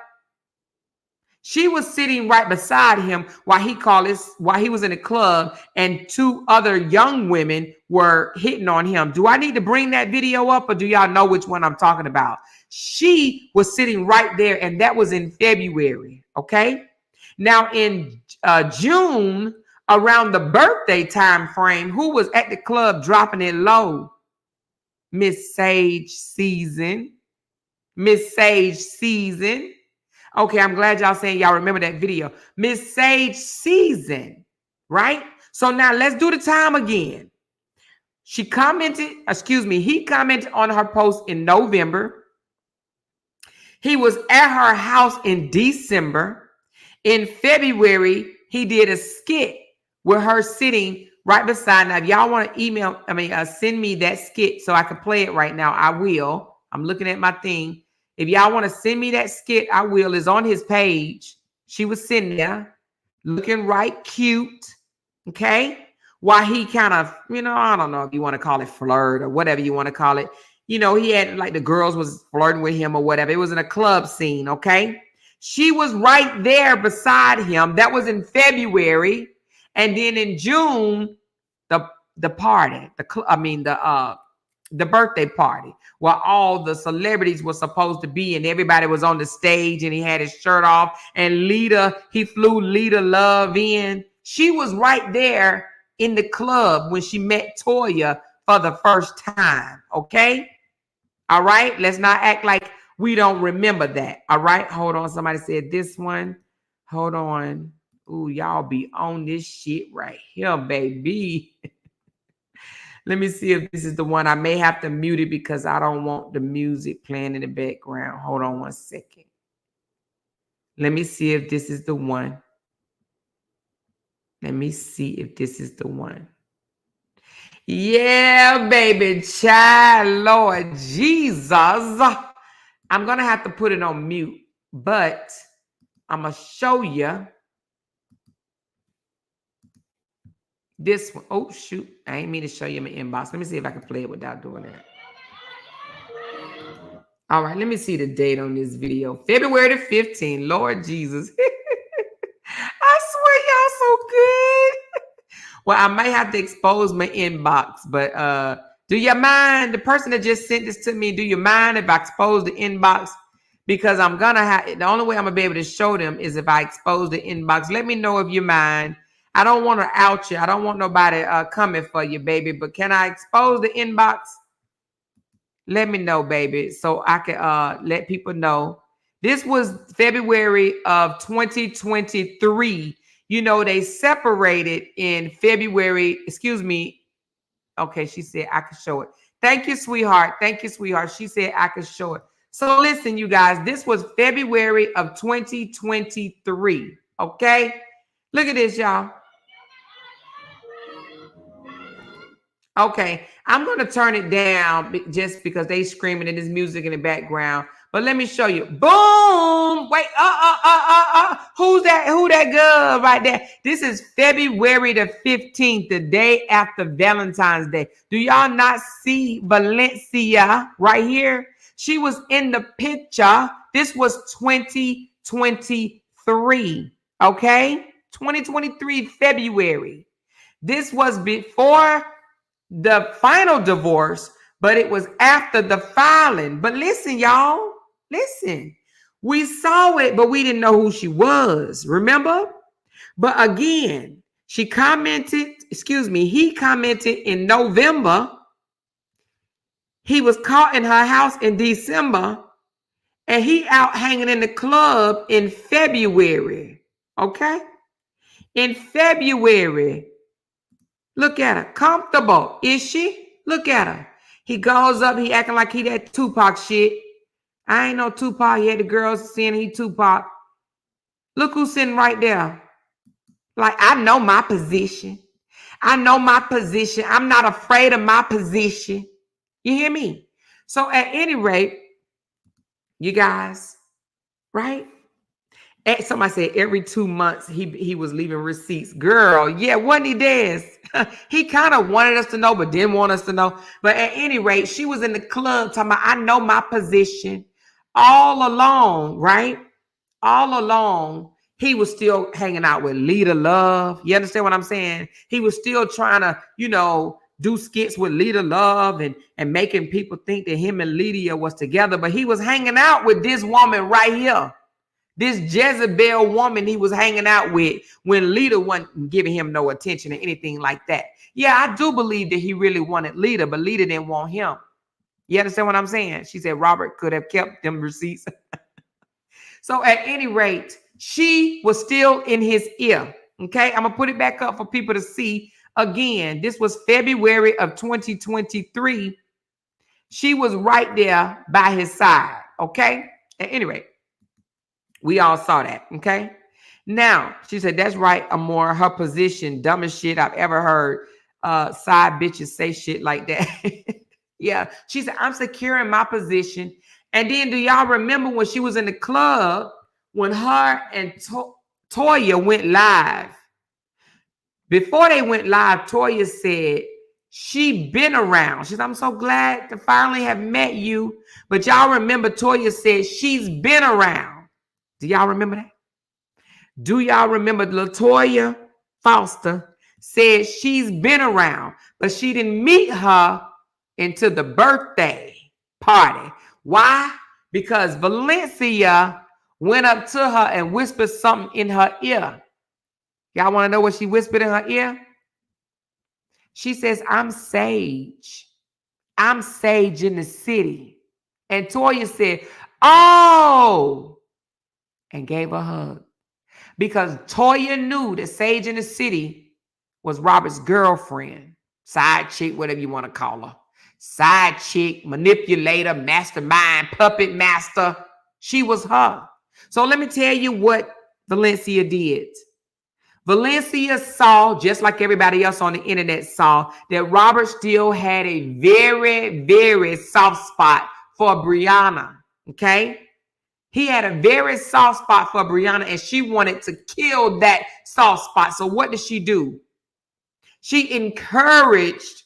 She was sitting right beside him while he was in the club, and two other young women were hitting on him. Do I need to bring that video up, or do y'all know which one I'm talking about? She was sitting right there, and that was in February. Okay. Now in June, around the birthday time frame, who was at the club dropping it low? Miss Sage Season. Miss Sage Season. Okay, I'm glad y'all saying y'all remember that video. Miss Sage Season, right? So now let's do the time again. He commented on her post in November. He was at her house in December. In February, he did a skit with her sitting right beside. Now, if y'all want to send me that skit so I can play it right now, I will. I'm looking at my thing. If y'all want to send me that skit, I will. It's on his page. She was sitting there looking right cute. Okay. While he kind of, I don't know if you want to call it flirt or whatever you want to call it. He had like the girls was flirting with him or whatever. It was in a club scene. Okay. She was right there beside him. That was in February. And then in June, the party, the birthday party where all the celebrities were supposed to be and everybody was on the stage and he had his shirt off and he flew Lita Love in. She was right there in the club when she met Toya for the first time. Okay. All right. Let's not act like we don't remember that. All right. Hold on. Somebody said this one. Hold on. Ooh, y'all be on this shit right here, baby. Let me see if this is the one. I may have to mute it because I don't want the music playing in the background. Hold on one second. Let me see if this is the one. Let me see if this is the one. Yeah, baby, child, Lord Jesus. I'm going to have to put it on mute, but I'm going to show you this one. Oh, shoot. I ain't mean to show you my inbox. Let me see if I can play it without doing that. All right, let me see the date on this video. February the 15th. Lord Jesus. I swear y'all so good. Well, I might have to expose my inbox, but do you mind, the person that just sent this to me, do you mind if I expose the inbox? Because I'm going to have, the only way I'm going to be able to show them is if I expose the inbox. Let me know if you mind. I don't want to out you. I don't want nobody coming for you, baby. But can I expose the inbox? Let me know, baby, so I can let people know. This was February of 2023. They separated in February. Excuse me. Okay, she said I could show it. Thank you, sweetheart. Thank you, sweetheart. She said I could show it. So listen, you guys, this was February of 2023. Okay? Look at this, y'all. Okay, I'm going to turn it down just because they screaming and there's music in the background. But let me show you. Boom! Wait, who's that? Who that girl right there? This is February the 15th, the day after Valentine's Day. Do y'all not see Valencia right here? She was in the picture. This was 2023. Okay? 2023 February. This was before the final divorce, but it was after the filing. But listen, y'all, listen. We saw it, but we didn't know who she was. Remember? But again, he commented in November. He was caught in her house in December, and he out hanging in the club in February. Okay? In February. Look at her. Comfortable. Is she? Look at her. He goes up. He acting like he that Tupac shit. I ain't no Tupac. He had the girls saying he Tupac. Look who's sitting right there. Like, I know my position. I know my position. I'm not afraid of my position. You hear me? So at any rate, you guys, right? Somebody said every 2 months he was leaving receipts. Girl, yeah, wasn't he, Des? He kind of wanted us to know, but didn't want us to know. But at any rate, she was in the club talking about, I know my position all along, right? All along, he was still hanging out with Lita Love. You understand what I'm saying? He was still trying to, do skits with Lita Love and making people think that him and Lydia was together. But he was hanging out with this woman right here. This Jezebel woman he was hanging out with when Lita wasn't giving him no attention or anything like that. Yeah, I do believe that he really wanted Lita, but Lita didn't want him. You understand what I'm saying? She said Robert could have kept them receipts. So at any rate, she was still in his ear. Okay, I'm going to put it back up for people to see. Again, this was February of 2023. She was right there by his side. Okay, at any rate, we all saw that. Okay, now she said, that's right, Amor. Her position, dumbest shit I've ever heard. Side bitches say shit like that. Yeah, she said, I'm securing my position. And then do y'all remember when she was in the club when her and Toya went live? Before they went live, Toya said she been around. She said, I'm so glad to finally have met you. But y'all remember Toya said she's been around. Do y'all remember that? Do y'all remember LaToya Foster said she's been around, but she didn't meet her until the birthday party. Why? Because Valencia went up to her and whispered something in her ear. Y'all want to know what she whispered in her ear? She says, I'm Sage. I'm Sage in the city. And Toya said, oh, and gave her a hug. Because Toya knew that Sage in the city was Robert's girlfriend, side chick, whatever you want to call her. Side chick, manipulator, mastermind, puppet master. She was her. So let me tell you what Valencia did. Valencia saw, just like everybody else on the internet saw, that Robert still had a very, very soft spot for Brianna. Okay? He had a very soft spot for Brianna, and she wanted to kill that soft spot. So what did she do? She encouraged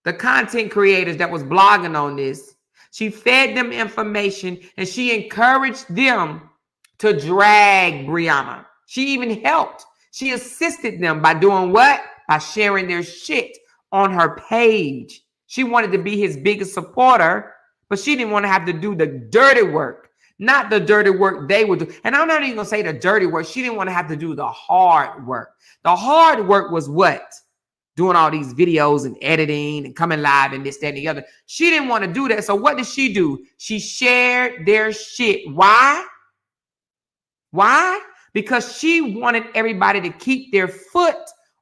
the content creators that was blogging on this. She fed them information, and she encouraged them to drag Brianna. She even helped. She assisted them by doing what? By sharing their shit on her page. She wanted to be his biggest supporter, but she didn't want to have to do the dirty work. Not the dirty work they would do. And I'm not even going to say the dirty work. She didn't want to have to do the hard work. The hard work was what? Doing all these videos and editing and coming live and this, that, and the other. She didn't want to do that. So what did she do? She shared their shit. Why? Why? Because she wanted everybody to keep their foot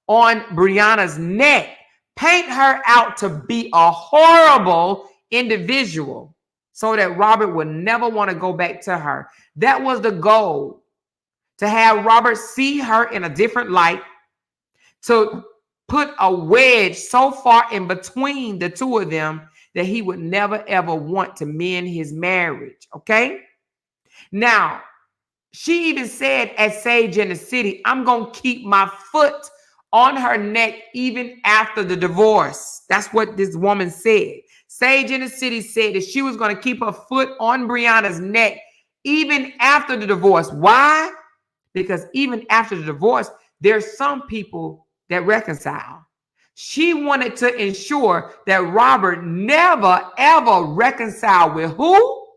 on Brianna's neck. Paint her out to be a horrible individual so that Robert would never want to go back to her. That was the goal. To have Robert see her in a different light. To put a wedge so far in between the two of them that he would never, ever want to mend his marriage. Okay? Now, she even said at Sage in the City, I'm going to keep my foot on her neck even after the divorce. That's what this woman said. Sage in the City said that she was going to keep her foot on Brianna's neck even after the divorce. Why? Because even after the divorce, there's some people that reconcile. She wanted to ensure that Robert never, ever reconciled with who?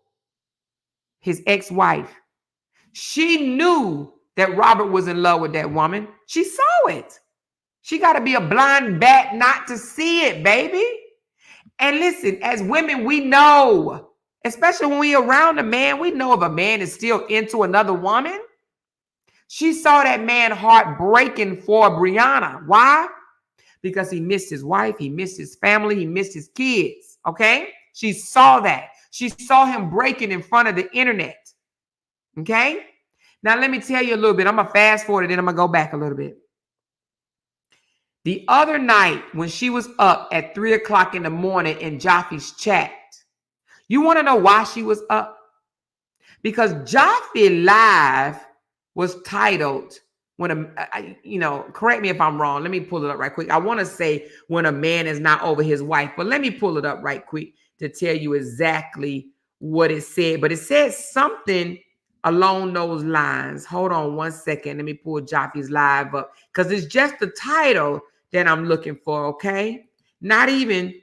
His ex-wife. She knew that Robert was in love with that woman. She saw it. She got to be a blind bat not to see it, baby. And listen, as women, we know, especially when we around a man, we know if a man is still into another woman. She saw that man heart breaking for Brianna. Why? Because he missed his wife, he missed his family, he missed his kids. Okay? She saw that. She saw him breaking in front of the internet. Okay? Now, let me tell you a little bit. I'm going to fast forward and then I'm going to go back a little bit. The other night when she was up at 3 o'clock in the morning in Jaffe's chat, you want to know why she was up? Because Jaffe Live was titled, correct me if I'm wrong. Let me pull it up right quick. I want to say when a man is not over his wife, but let me pull it up right quick to tell you exactly what it said. But it said something along those lines. Hold on one second. Let me pull Joffy's live up because it's just the title that I'm looking for, okay? Not even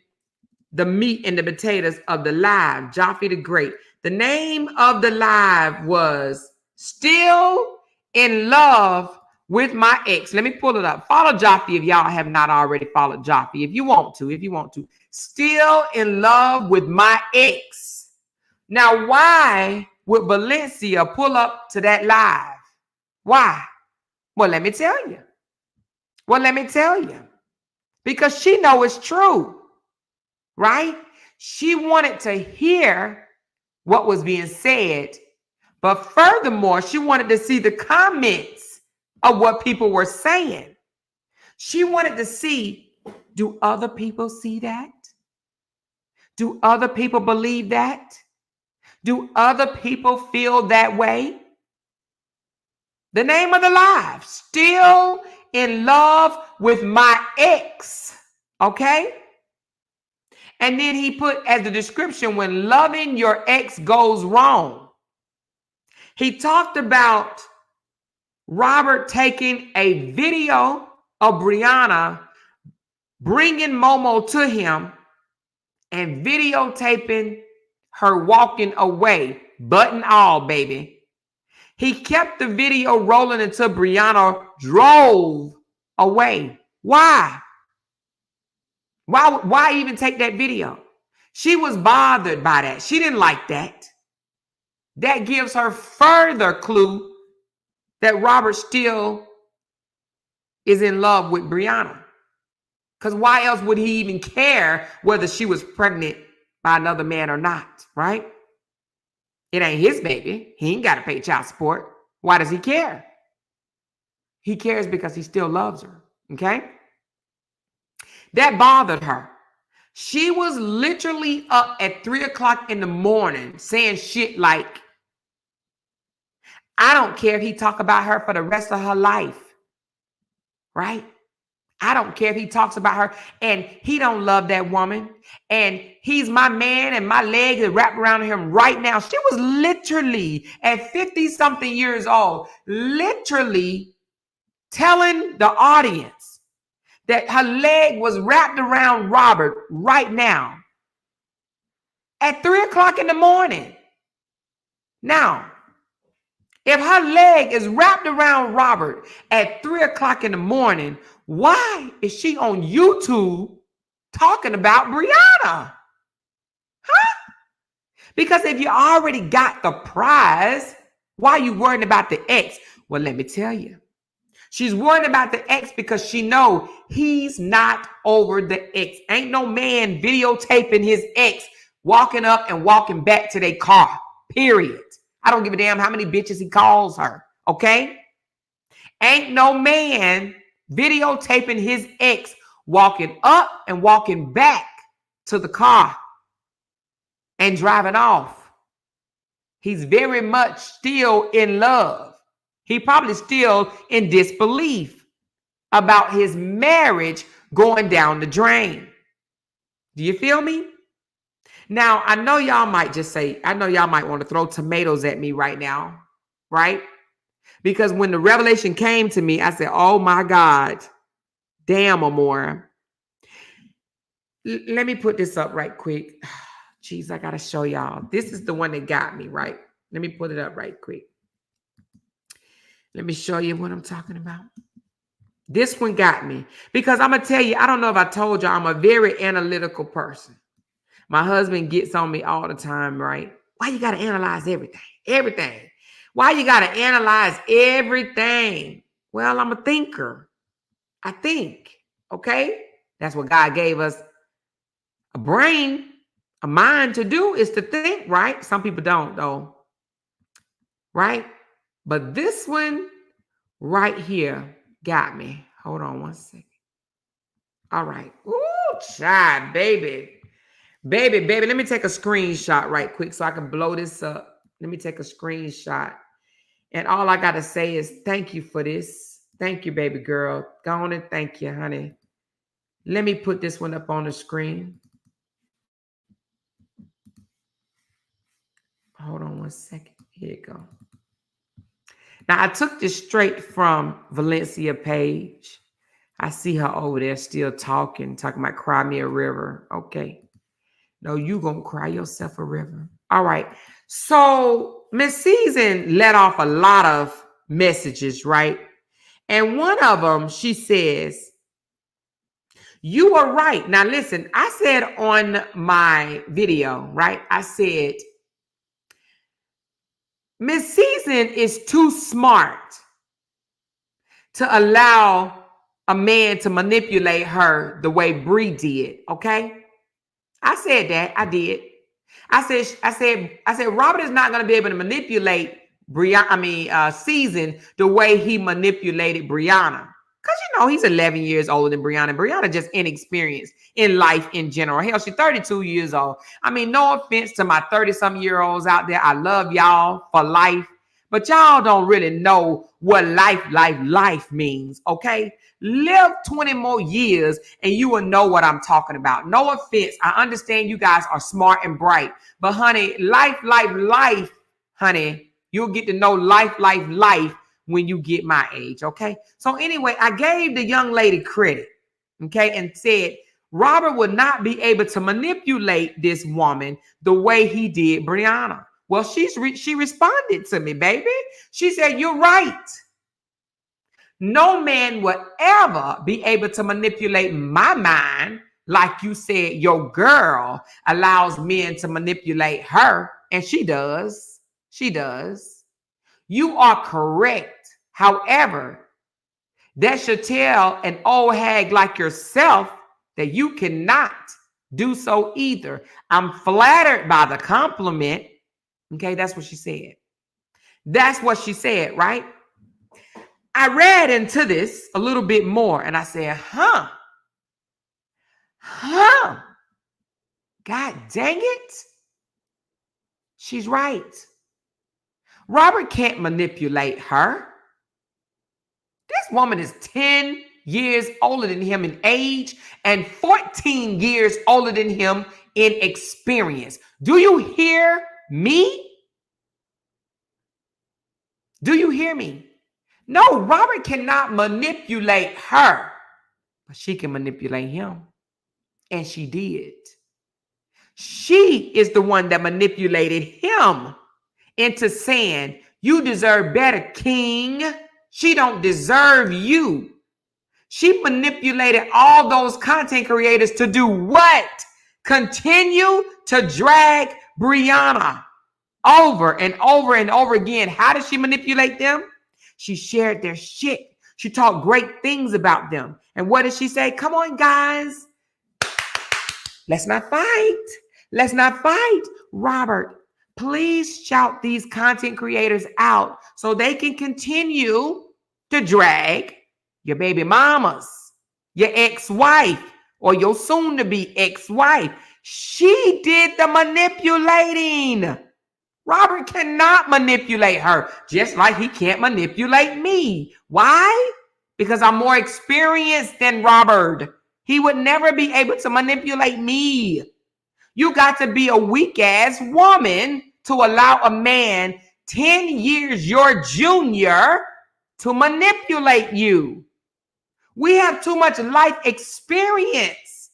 the meat and the potatoes of the live. Joffy the Great. The name of the live was Still in Love with My Ex. Let me pull it up. Follow Joffy if y'all have not already followed Joffy. If you want to. Still in Love with My Ex. Now, why would Valencia pull up to that live? Why? Well, let me tell you. Because she know it's true, right? She wanted to hear what was being said, but furthermore, she wanted to see the comments of what people were saying. She wanted to see, do other people see that? Do other people believe that? Do other people feel that way? The name of the live, Still in Love with My Ex, okay? And then he put as the description, when loving your ex goes wrong. He talked about Robert taking a video of Brianna bringing Momo to him and videotaping her walking away, butt and all, baby. He kept the video rolling until Brianna drove away. Why? Why even take that video? She was bothered by that. She didn't like that. That gives her further clue that Robert still is in love with Brianna. Because why else would he even care whether she was pregnant by another man or not, right? It ain't his baby. He ain't got to pay child support. Why does he care? He cares because he still loves her, okay? That bothered her. She was literally up at 3 o'clock in the morning saying shit like, I don't care if he talk about her for the rest of her life, right? I don't care if he talks about her and he don't love that woman and he's my man and my legs are wrapped around him right now. She was literally at 50-something years old, literally telling the audience that her leg was wrapped around Robert right now at 3 o'clock in the morning. Now, if her leg is wrapped around Robert at 3 o'clock in the morning, why is she on YouTube talking about Brianna? Huh? Because if you already got the prize, why are you worrying about the ex? Well, let me tell you. She's worried about the ex because she know he's not over the ex. Ain't no man videotaping his ex walking up and walking back to their car, period. I don't give a damn how many bitches he calls her, okay? Ain't no man videotaping his ex walking up and walking back to the car and driving off. He's very much still in love. He probably still in disbelief about his marriage going down the drain. Do you feel me? Now, I know y'all might just say, I know y'all might want to throw tomatoes at me right now, right? Because when the revelation came to me, I said, oh my God, damn, Amora. Let me put this up right quick. Jeez, I got to show y'all. This is the one that got me, right? Let me put it up right quick. Let me show you what I'm talking about. This one got me because I'm going to tell you, I don't know if I told you, I'm a very analytical person. My husband gets on me all the time, right? Why you got to analyze everything? Everything. Why you got to analyze everything? Well, I'm a thinker. I think, okay? That's what God gave us a brain, a mind to do is to think, right? Some people don't, though, right? But this one right here got me. Hold on one second. All right. Ooh, child, baby. Baby. Let me take a screenshot right quick so I can blow this up. Let me take a screenshot. And all I got to say is thank you for this. Thank you, baby girl. Go on and thank you, honey. Let me put this one up on the screen. Hold on one second. Here you go. Now, I took this straight from Valencia Page. I see her over there still talking about cry me a river. Okay. No, you gonna cry yourself a river. All right. So Miss Season let off a lot of messages, right? And one of them, she says, you are right. Now, listen, I said on my video, right? I said, Miss Season is too smart to allow a man to manipulate her the way Bree did. Okay. I said that. I did. I said, Robert is not going to be able to manipulate Season the way he manipulated Brianna. Because, you know, he's 11 years older than Brianna. Brianna just inexperienced in life in general. Hell, she's 32 years old. I mean, no offense to my 30-some-year-olds out there. I love y'all for life. But y'all don't really know what life means, okay? Live 20 more years and you will know what I'm talking about. No offense. I understand you guys are smart and bright. But, honey, life, honey, you'll get to know life when you get my age, okay? So anyway, I gave the young lady credit, okay, and said Robert would not be able to manipulate this woman the way he did Brianna. Well, she responded to me, baby. She said, you're right. No man would ever be able to manipulate my mind like you said your girl allows men to manipulate her, and she does. She does. You are correct. However, that should tell an old hag like yourself that you cannot do so either. I'm flattered by the compliment. Okay, that's what she said. That's what she said, right? I read into this a little bit more and I said, God dang it. She's right. Robert can't manipulate her. This woman is 10 years older than him in age and 14 years older than him in experience. Do you hear me? Do you hear me? No, Robert cannot manipulate her, but she can manipulate him. And she did. She is the one that manipulated him into saying, you deserve better, king. She don't deserve you. She manipulated all those content creators to do what? Continue to drag Brianna over and over and over again. How did she manipulate them? She shared their shit. She talked great things about them. And what did she say? Come on, guys. Let's not fight. Let's not fight. Robert, please shout these content creators out so they can continue to drag your baby mamas, your ex-wife, or your soon-to-be ex-wife. She did the manipulating. Robert cannot manipulate her, just like he can't manipulate me. Why? Because I'm more experienced than Robert. He would never be able to manipulate me. You got to be a weak-ass woman to allow a man 10 years your junior to manipulate you. We have too much life experience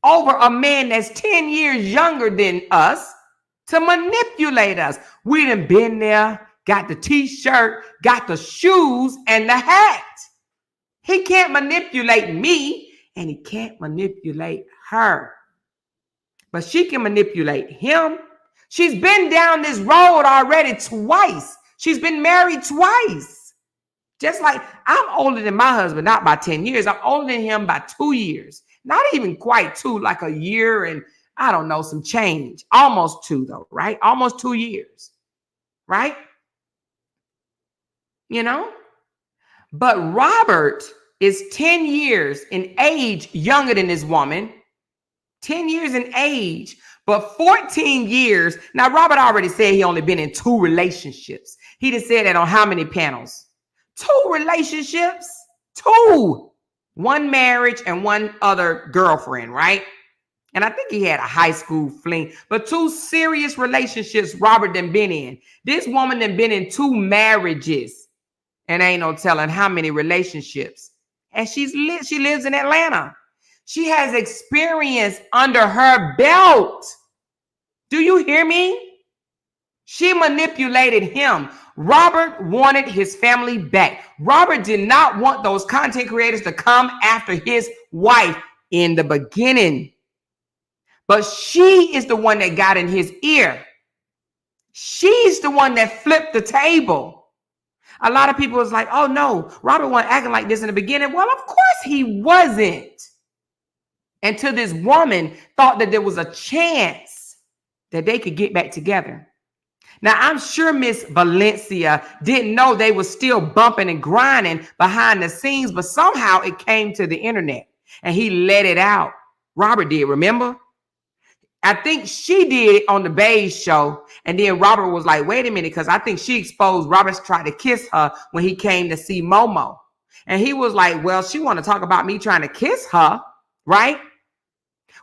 over a man that's 10 years younger than us to manipulate us. We done been there, got the t-shirt, got the shoes, and the hat. He can't manipulate me, and he can't manipulate her. But she can manipulate him. She's been down this road already twice. She's been married twice. Just like I'm older than my husband, not by 10 years. I'm older than him by 2 years. Not even quite 2, like a year and I don't know, some change. Almost 2 though, right? Almost 2 years, right? You know? But Robert is 10 years in age younger than this woman. 10 years in age, but 14 years. Now, Robert already said he only been in 2 relationships. He just said that on how many panels? 2 relationships. 2. 1 marriage and 1 other girlfriend, right? And I think he had a high school fling, but 2 serious relationships Robert done been in. This woman done been in 2 marriages and ain't no telling how many relationships. And she lives in Atlanta. She has experience under her belt. Do you hear me? She manipulated him. Robert wanted his family back. Robert did not want those content creators to come after his wife in the beginning. But she is the one that got in his ear. She's the one that flipped the table. A lot of people was like, oh no, Robert wasn't acting like this in the beginning. Well, of course he wasn't. Until this woman thought that there was a chance that they could get back together. Now, I'm sure Miss Valencia didn't know they were still bumping and grinding behind the scenes, but somehow it came to the internet and he let it out. Robert did, remember? I think she did it on the Beige show. And then Robert was like, wait a minute, because I think she exposed Robert's tried to kiss her when he came to see Momo. And he was like, well, she want to talk about me trying to kiss her, right?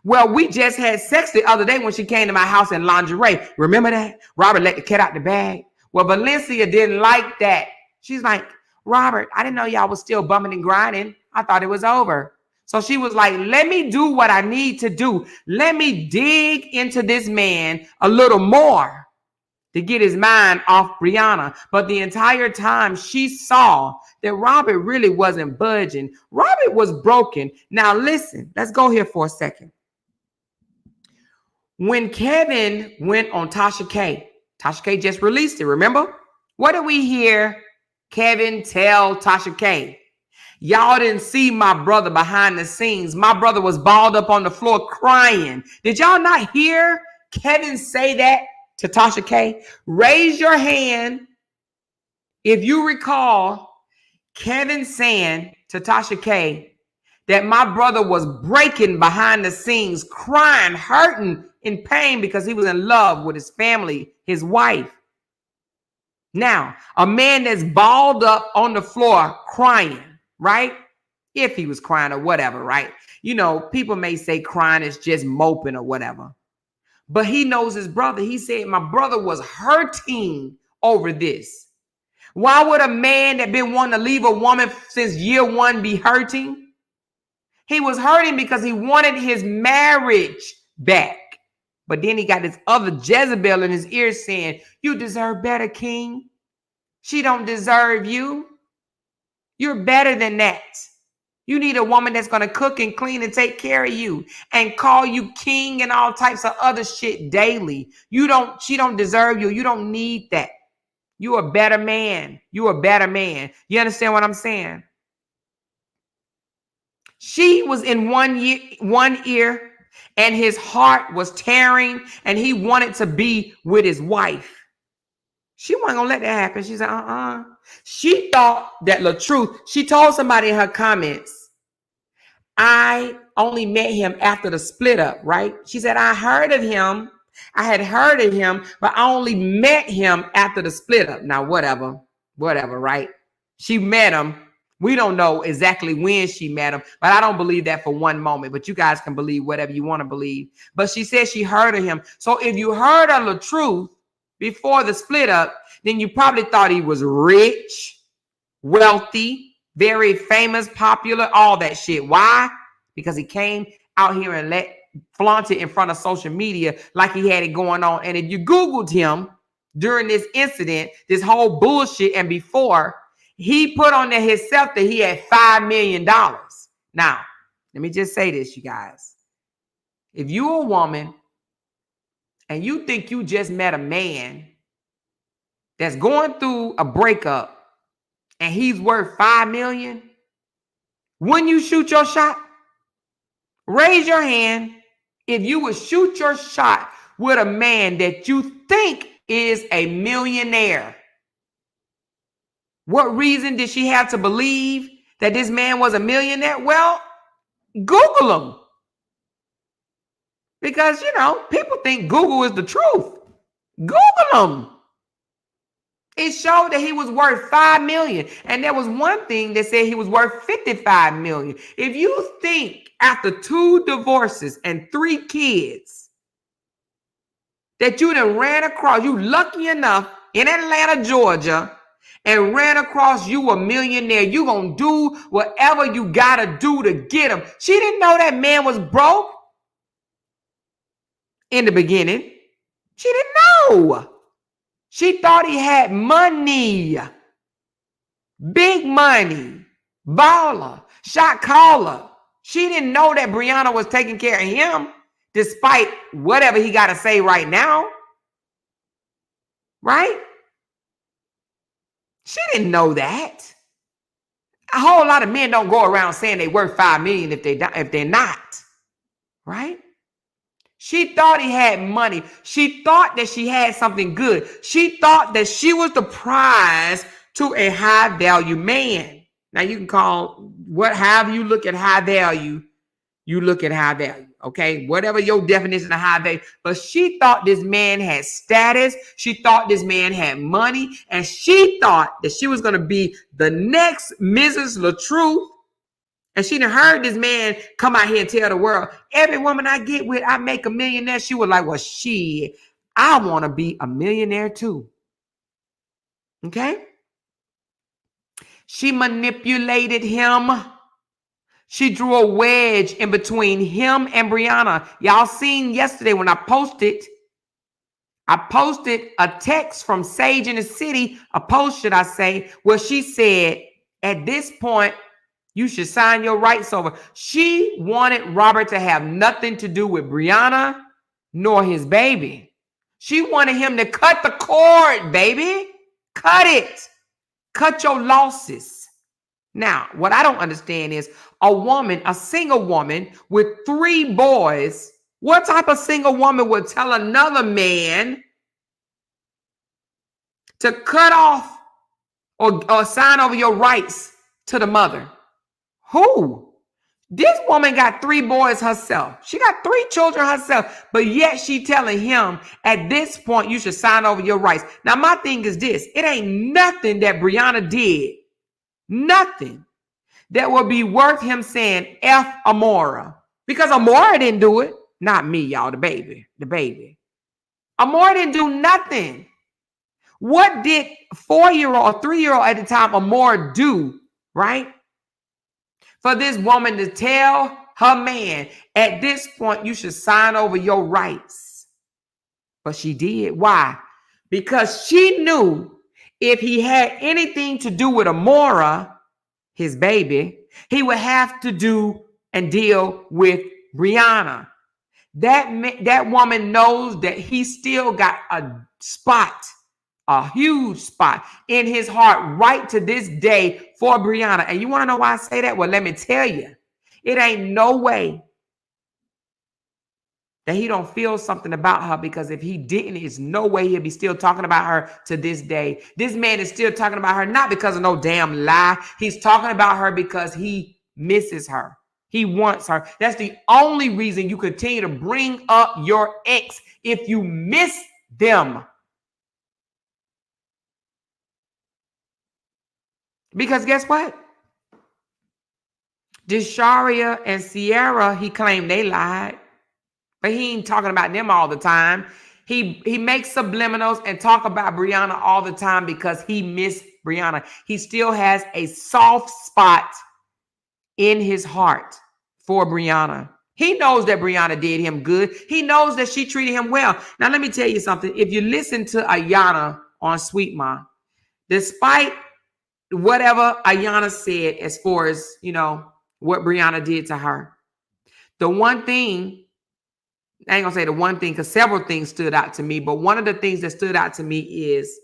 Well, we just had sex the other day when she came to my house in lingerie. Remember that? Robert let the cat out the bag. Well, Valencia didn't like that. She's like, Robert, I didn't know y'all was still bumming and grinding. I thought it was over. So she was like, let me do what I need to do. Let me dig into this man a little more to get his mind off Brianna. But the entire time she saw that Robert really wasn't budging. Robert was broken. Now listen, let's go here for a second. When Kevin went on Tasha K just released it, remember? What did we hear Kevin tell Tasha K? Y'all didn't see my brother behind the scenes. My brother was balled up on the floor crying. Did y'all not hear Kevin say that to Tasha K? Raise your hand if you recall Kevin saying to Tasha K that my brother was breaking behind the scenes, crying, hurting, in pain because he was in love with his family, his wife. Now, a man that's balled up on the floor crying, right? If he was crying or whatever, right? You know, people may say crying is just moping or whatever. But he knows his brother. He said, my brother was hurting over this. Why would a man that been wanting to leave a woman since year 1 be hurting? He was hurting because he wanted his marriage back. But then he got this other Jezebel in his ear saying, you deserve better, King. She don't deserve you. You're better than that. You need a woman that's going to cook and clean and take care of you and call you king and all types of other shit daily. She don't deserve you. You don't need that. You're a better man. You're a better man. You understand what I'm saying? She was in one ear and his heart was tearing and he wanted to be with his wife. She wasn't going to let that happen. She said, She thought that LaTruth, she told somebody in her comments, I only met him after the split up, right? She said, I had heard of him, but I only met him after the split up. Now, whatever, right? She met him. We don't know exactly when she met him, but I don't believe that for one moment. But you guys can believe whatever you want to believe. But she said she heard of him. So if you heard of LaTruth before the split up, then you probably thought he was rich, wealthy, very famous, popular, all that shit. Why? Because he came out here and flaunt it in front of social media like he had it going on. And if you Googled him during this incident, this whole bullshit and before, he put on there himself that he had $5 million. Now, let me just say this, you guys. If you're a woman and you think you just met a man that's going through a breakup and he's worth $5 million, wouldn't you shoot your shot? Raise your hand if you would shoot your shot with a man that you think is a millionaire. What reason did she have to believe that this man was a millionaire? Well, Google him. Because, people think Google is the truth. Google him. It showed that he was worth $5 million. And there was one thing that said he was worth $55 million. If you think after 2 divorces and 3 kids that you done ran across, you lucky enough in Atlanta, Georgia, and ran across you a millionaire, you gonna do whatever you gotta do to get him. She didn't know that man was broke in the beginning. She didn't know. She thought he had money, big money, baller, shot caller. She didn't know that Brianna was taking care of him, despite whatever he got to say right now. Right? She didn't know that. A whole lot of men don't go around saying they worth $5 million if they're not. Right? She thought he had money. She thought that she had something good. She thought that she was the prize to a high value man. Now you can call however you look at high value, you look at high value. Okay, whatever your definition of high value. But she thought this man had status. She thought this man had money, and she thought that she was going to be the next Mrs. LaTruth. And she done heard this man come out here and tell the world, every woman I get with, I make $1 millionaire. She was like, well, shit, I want to be a millionaire too. Okay? She manipulated him. She drew a wedge in between him and Brianna. Y'all seen yesterday when I posted a text from Sage in the City, a post, should I say, where she said, at this point, you should sign your rights over. She wanted Robert to have nothing to do with Brianna nor his baby. She wanted him to cut the cord, baby. Cut it. Cut your losses. Now, what I don't understand is a single woman with 3 boys. What type of single woman would tell another man to cut off or sign over your rights to the mother? Who? This woman got 3 boys herself. She got 3 children herself, but yet she telling him at this point, you should sign over your rights. Now, my thing is this. It ain't nothing that Brianna did. Nothing that would be worth him saying F Amora. Because Amora didn't do it. Not me, y'all, the baby. Amora didn't do nothing. What did 4-year-old or 3-year-old at the time Amora do, right? For this woman to tell her man, at this point, you should sign over your rights. But she did. Why? Because she knew if he had anything to do with Amora, his baby, he would have to do and deal with Brianna. That woman knows that he still got a huge spot in his heart right to this day for Brianna. And you want to know why I say that? Well, let me tell you, it ain't no way that he don't feel something about her, because if he didn't, there's no way he'll be still talking about her to this day. This man is still talking about her, not because of no damn lie. He's talking about her because he misses her. He wants her. That's the only reason you continue to bring up your ex, if you miss them. Because guess what? Desharia and Sierra, he claimed they lied. But he ain't talking about them all the time. He makes subliminals and talk about Brianna all the time because he missed Brianna. He still has a soft spot in his heart for Brianna. He knows that Brianna did him good. He knows that she treated him well. Now, let me tell you something. If you listen to Ayana on Sweet Ma, despite whatever Ayana said as far as, what Brianna did to her, the one thing, I ain't gonna say the one thing because several things stood out to me, but one of the things that stood out to me is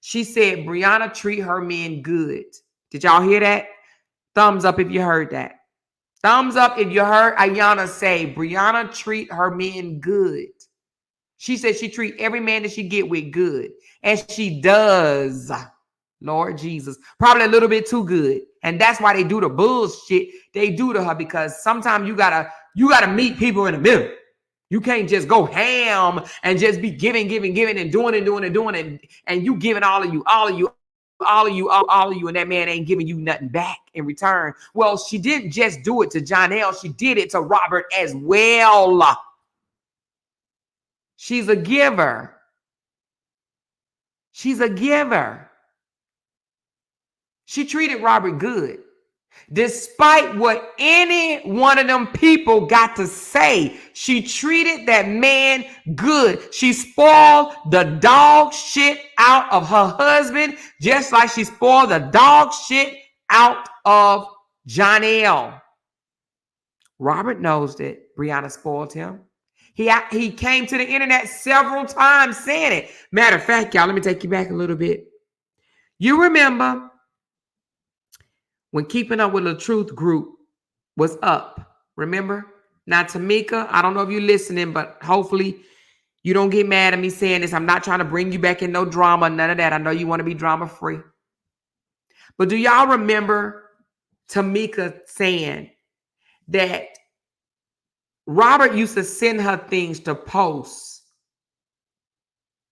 she said Brianna treat her men good. Did y'all hear that? Thumbs up if you heard that. Thumbs up if you heard Ayana say Brianna treat her men good. She said she treat every man that she get with good. And she does. Lord Jesus. Probably a little bit too good. And that's why they do the bullshit they do to her, because sometimes you gotta meet people in the middle. You can't just go ham and just be giving and doing, and you giving all of you, and that man ain't giving you nothing back in return. Well, she didn't just do it to Jonell, she did it to Robert as well. She's a giver. She's a giver. She treated Robert good. Despite what any one of them people got to say, she treated that man good. She spoiled the dog shit out of her husband, just like she spoiled the dog shit out of Jonell. Robert knows that Brianna spoiled him. He came to the internet several times saying it. Matter of fact, y'all, let me take you back a little bit. You remember when Keeping Up with the Truth group was up, remember? Now, Tamika, I don't know if you're listening, but hopefully you don't get mad at me saying this. I'm not trying to bring you back in no drama, none of that. I know you want to be drama free. But do y'all remember Tamika saying that Robert used to send her things to post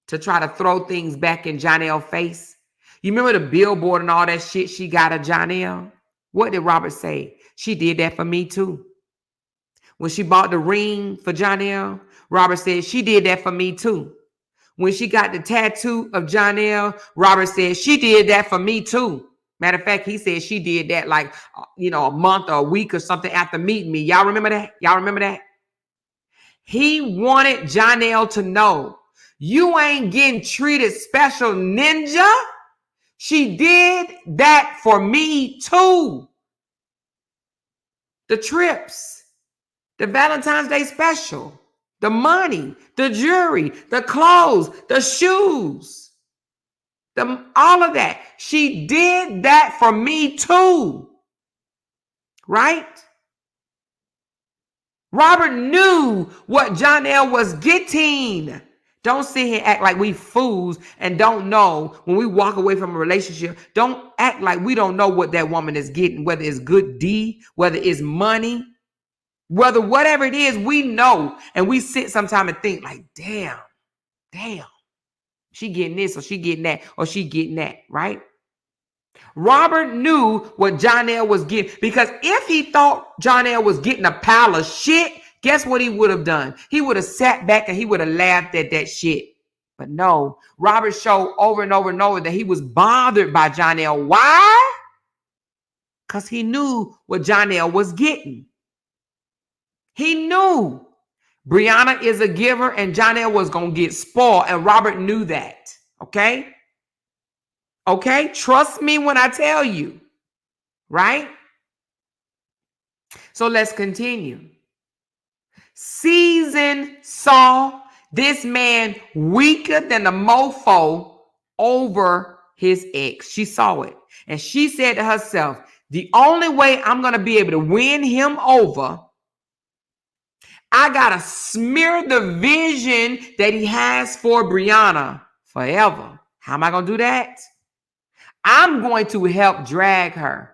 to try to throw things back in Jonell's face? You remember the billboard and all that shit she got of Jonell? What did Robert say? She did that for me too. When she bought the ring for Jonell, Robert said, she did that for me too. When she got the tattoo of Jonell, Robert said, she did that for me too. Matter of fact, he said she did that like, a month or a week or something after meeting me. Y'all remember that? Y'all remember that? He wanted Jonell to know, you ain't getting treated special, ninja. She did that for me too. The trips, the Valentine's Day special, the money, the jewelry, the clothes, the shoes, all of that. She did that for me too. Right? Robert knew what Jonell was getting. Don't sit here and act like we fools and don't know when we walk away from a relationship. Don't act like we don't know what that woman is getting, whether it's good deed, whether it's money, whether whatever it is, we know. And we sit sometime and think like, damn, she getting this or she getting that or she getting that, right? Robert knew what Jonell was getting, because if he thought Jonell was getting a pile of shit, guess what he would have done? He would have sat back and he would have laughed at that shit. But no, Robert showed over and over and over that he was bothered by Jonell. Why? Because he knew what Jonell was getting. He knew Brianna is a giver and Jonell was going to get spoiled, and Robert knew that. Okay? Okay? Trust me when I tell you. Right? So let's continue. Season saw this man weaker than the mofo over his ex. She saw it. And she said to herself, the only way I'm going to be able to win him over, I got to smear the vision that he has for Brianna forever. How am I going to do that? I'm going to help drag her.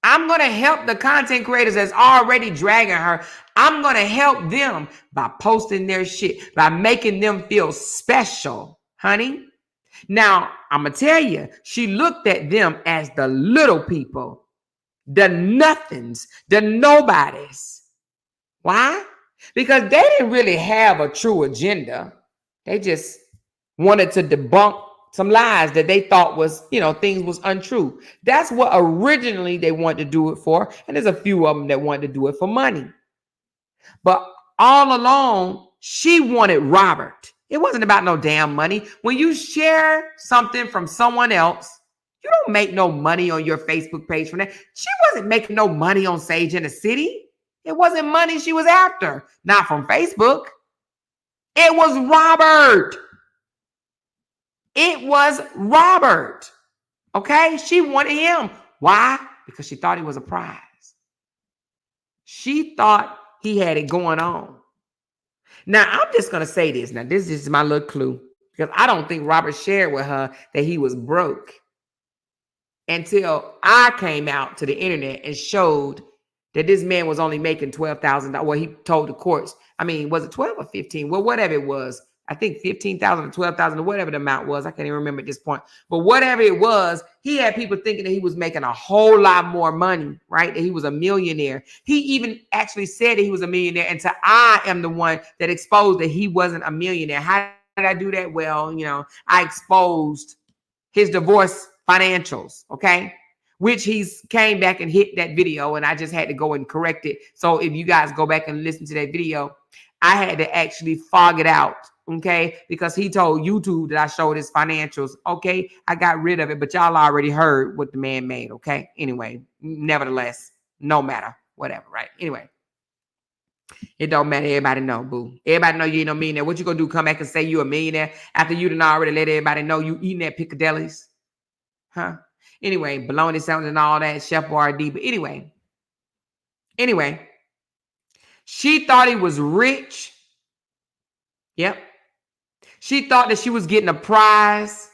I'm going to help the content creators that's already dragging her. I'm going to help them by posting their shit, by making them feel special, honey. Now, I'm going to tell you, she looked at them as the little people, the nothings, the nobodies. Why? Because they didn't really have a true agenda. They just wanted to debunk some lies that they thought was, things was untrue. That's what originally they wanted to do it for. And there's a few of them that wanted to do it for money. But all along, she wanted Robert. It wasn't about no damn money. When you share something from someone else, you don't make no money on your Facebook page from that. She wasn't making no money on Sage in the City. It wasn't money she was after. Not from Facebook. It was Robert. It was Robert. Okay? She wanted him. Why? Because she thought he was a prize. She thought he had it going on. Now, I'm just going to say this. Now, this is my little clue. Because I don't think Robert shared with her that he was broke until I came out to the internet and showed that this man was only making $12,000. Well, he told the courts I mean, was it 12 or 15? Well, whatever it was. I think 15,000 or 12,000 or whatever the amount was. I can't even remember at this point. But whatever it was, he had people thinking that he was making a whole lot more money, right? That he was a millionaire. He even actually said that he was a millionaire. And so I am the one that exposed that he wasn't a millionaire. How did I do that? Well, I exposed his divorce financials, okay? Which he's came back and hit that video, and I just had to go and correct it. So if you guys go back and listen to that video, I had to actually fog it out, okay? Because he told YouTube that I showed his financials, okay? I got rid of it, but y'all already heard what the man made, okay? Anyway, nevertheless, no matter, whatever, right? Anyway, it don't matter. Everybody know, boo. Everybody know you ain't no millionaire. What you gonna do? Come back and say you a millionaire after you done already let everybody know you eating at Piccadilly's? Huh? Anyway, bologna sandwich and all that, Chef Boyardee. But anyway, she thought he was rich. Yep. She thought that she was getting a prize.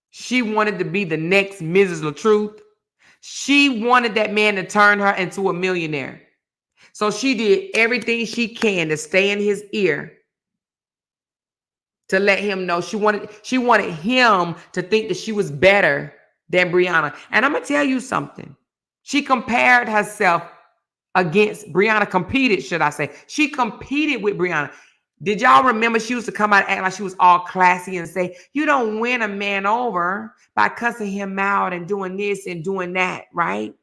She wanted to be the next Mrs. LaTruth. She wanted that man to turn her into a millionaire. So she did everything she can to stay in his ear to let him know she wanted him to think that she was better than Brianna. And I'm going to tell you something. She compared herself against Brianna, competed, should I say. She competed with Brianna. Did y'all remember she used to come out and act like she was all classy and say, you don't win a man over by cussing him out and doing this and doing that, right?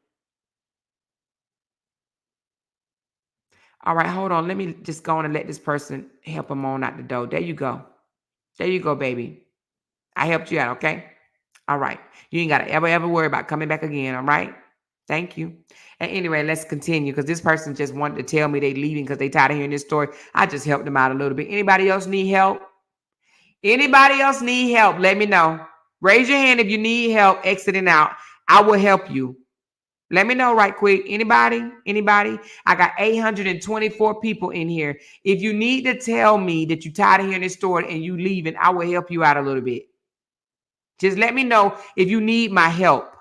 All right, hold on. Let me just go on and let this person help him on out the door. There you go. There you go, baby. I helped you out, okay? All right. You ain't got to ever worry about coming back again, all right? Thank you. And anyway, let's continue because this person just wanted to tell me they leaving because they tired of hearing this story. I just helped them out a little bit. Anybody else need help? Anybody else need help? Let me know. Raise your hand if you need help exiting out. I will help you. Let me know right quick. Anybody? I got 824 people in here. If you need to tell me that you're tired of hearing this story and you leaving, I will help you out a little bit. Just let me know if you need my help.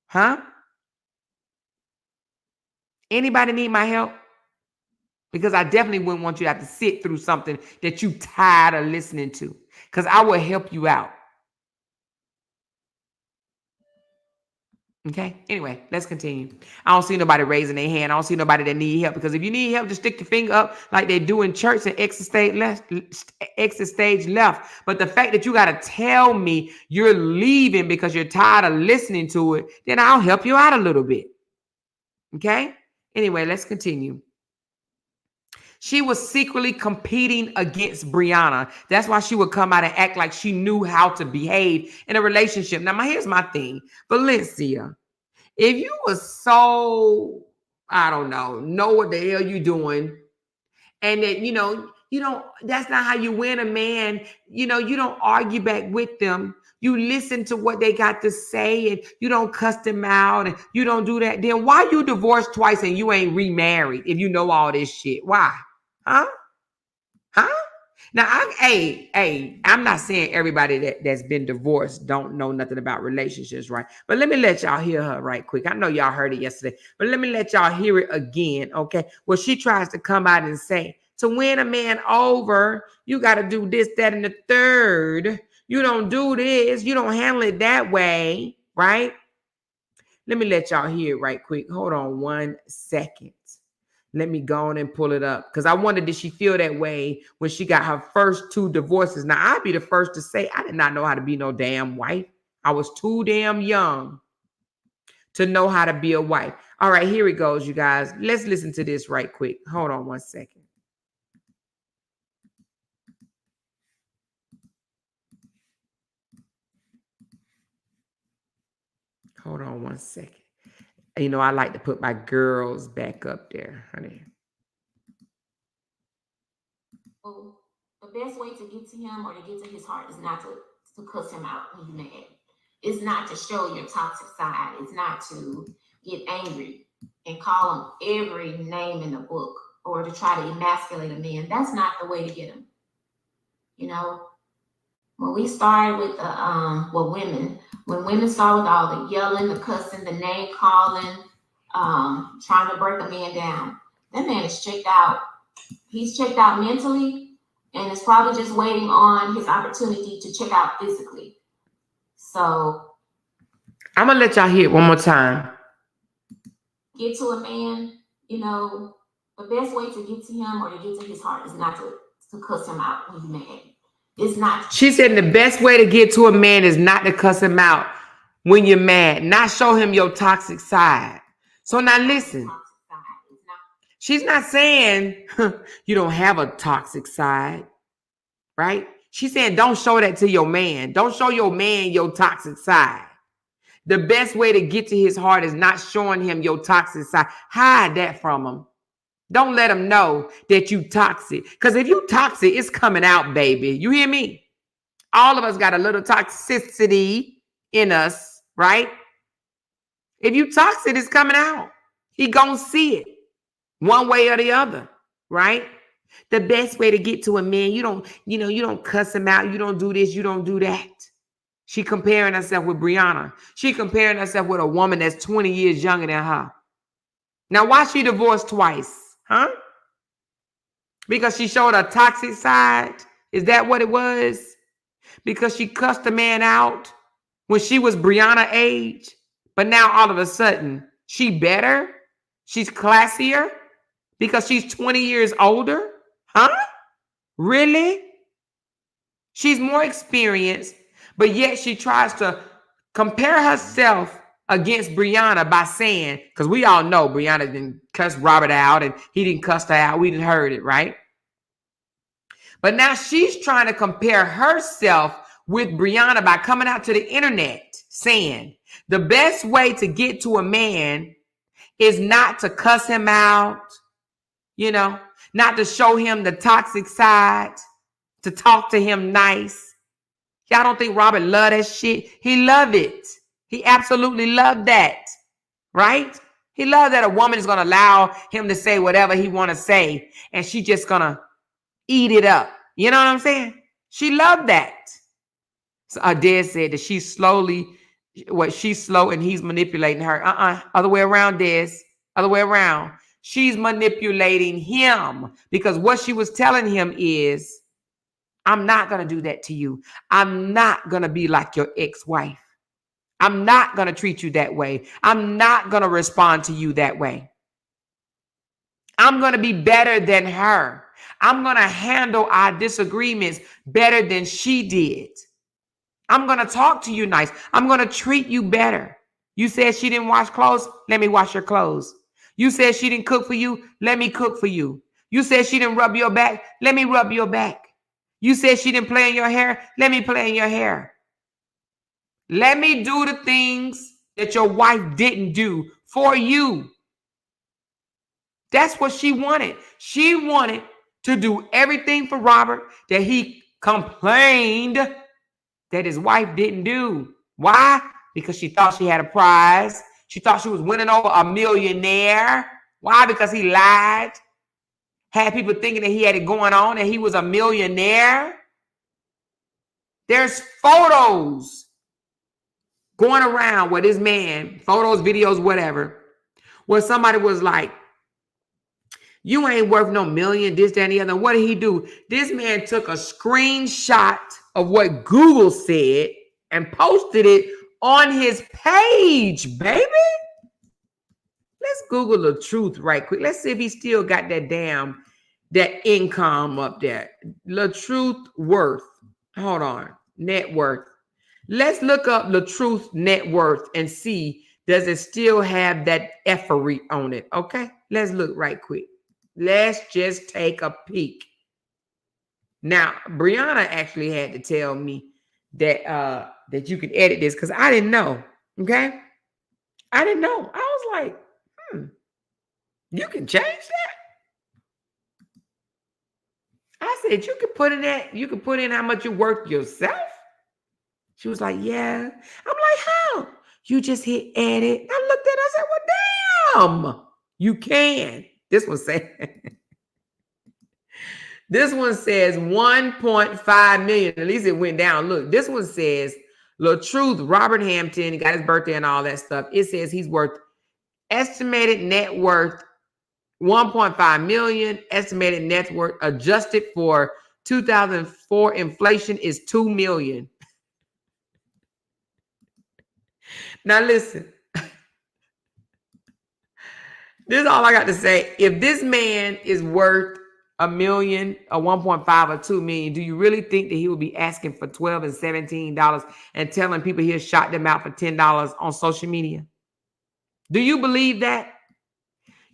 Huh? Anybody need my help? Because I definitely wouldn't want you to have to sit through something that you tired of listening to. Because I will help you out. Okay. Anyway, let's continue. I don't see nobody raising their hand. I don't see nobody that need help. Because if you need help, just stick your finger up like they do in church and exit stage left. But the fact that you got to tell me you're leaving because you're tired of listening to it, then I'll help you out a little bit. Okay. Anyway, let's continue. She was secretly competing against Brianna. That's why she would come out and act like she knew how to behave in a relationship. Now, here's my thing. Valencia, if you were so, I don't know what the hell you doing, and that, you don't, that's not how you win a man. You don't argue back with them. You listen to what they got to say and you don't cuss them out and you don't do that. Then why you divorced twice and you ain't remarried if you know all this shit? Why? Huh? Now, I'm not saying everybody that's been divorced don't know nothing about relationships, right? But let me let y'all hear her right quick. I know y'all heard it yesterday, but let me let y'all hear it again, okay? Well, she tries to come out and say, to win a man over, you got to do this, that, and the third. You don't do this. You don't handle it that way, right? Let me let y'all hear it right quick. Hold on 1 second. Let me go on and pull it up. Because I wondered, did she feel that way when she got her first 2 divorces? Now, I'd be the first to say I did not know how to be no damn wife. I was too damn young to know how to be a wife. All right, here it goes, you guys. Let's listen to this right quick. Hold on 1 second. Hold on 1 second. I like to put my girls back up there, honey. Well, the best way to get to him or to get to his heart is not to cuss him out when you're mad. It's not to show your toxic side. It's not to get angry and call him every name in the book or to try to emasculate a man. That's not the way to get him. When we started with when women start with all the yelling, the cussing, the name calling, trying to break a man down, that man is checked out He's checked out mentally and is probably just waiting on his opportunity to check out physically. So I'm gonna let y'all hear it one more time. get to a man, you know, the best way to get to him or to get to his heart is not to cuss him out when you're mad. It's not. She said the best way to get to a man is not to cuss him out when you're mad, not show him your toxic side. So now listen, she's not saying you don't have a toxic side, right? She's saying don't show that to your man. Don't show your man your toxic side. The best way to get to his heart is not showing him your toxic side. Hide that from him. Don't let him know that you toxic. Because if you toxic, it's coming out, baby. You hear me? All of us got a little toxicity in us, right? If you toxic, it's coming out. He gonna see it one way or the other, right? The best way to get to a man, you don't cuss him out. You don't do this. You don't do that. She comparing herself with Brianna. She comparing herself with a woman that's 20 years younger than her. Now, why she divorced twice? Huh? Because she showed a toxic side? Is that what it was? Because she cussed the man out when she was Brianna age? But now all of a sudden, she better? She's classier? Because she's 20 years older? Huh? Really? She's more experienced, but yet she tries to compare herself against Brianna by saying, because we all know Brianna didn't cuss Robert out and he didn't cuss her out. We didn't heard it, right? But now she's trying to compare herself with Brianna by coming out to the internet saying the best way to get to a man is not to cuss him out, not to show him the toxic side, to talk to him nice. Y'all don't think Robert loved that shit? He loved it. He absolutely loved that, right? He loved that a woman is going to allow him to say whatever he want to say, and she just going to eat it up. You know what I'm saying? She loved that. So Adele said that she's slow and he's manipulating her. Other way around, Des. Other way around. She's manipulating him because what she was telling him is, I'm not going to do that to you. I'm not going to be like your ex-wife. I'm not going to treat you that way. I'm not going to respond to you that way. I'm going to be better than her. I'm going to handle our disagreements better than she did. I'm going to talk to you nice. I'm going to treat you better. You said she didn't wash clothes? Let me wash your clothes. You said she didn't cook for you? Let me cook for you. You said she didn't rub your back? Let me rub your back. You said she didn't play in your hair? Let me play in your hair. Let me do the things that your wife didn't do for you. That's what she wanted. She wanted to do everything for Robert that he complained that his wife didn't do. Why? Because she thought she had a prize. She thought she was winning over a millionaire. Why? Because he lied. Had people thinking that he had it going on and he was a millionaire. There's photos going around with this man, photos, videos, whatever, where somebody was like, you ain't worth no million, this, that, and the other. What did he do? This man took a screenshot of what Google said and posted it on his page, baby. Let's Google the truth right quick. Let's see if he still got that income up there. LaTruth worth. Hold on. Net worth. Let's look up LaTruth net worth and see, does it still have that effery on it? Okay, let's look right quick. Let's just take a peek. Now, Brianna actually had to tell me that that you can edit this because I didn't know. Okay, I didn't know. I was like, you can change that. I said you can put in that. You can put in how much you're worth yourself. She was like, yeah. I'm like, how? You just hit edit. I looked at it. I said, well, damn. You can. This one says 1.5 million. At least it went down. Look, this one says, LaTruth, Robert Hampton, he got his birthday and all that stuff. It says he's worth estimated net worth 1.5 million. Estimated net worth adjusted for 2004 inflation is 2 million. Now listen. This is all I got to say. If this man is worth $1 million or 1.5 or 2 million, do you really think that he would be asking for $12 and $17 and telling people he'll shot them out for $10 on social media? Do you believe that?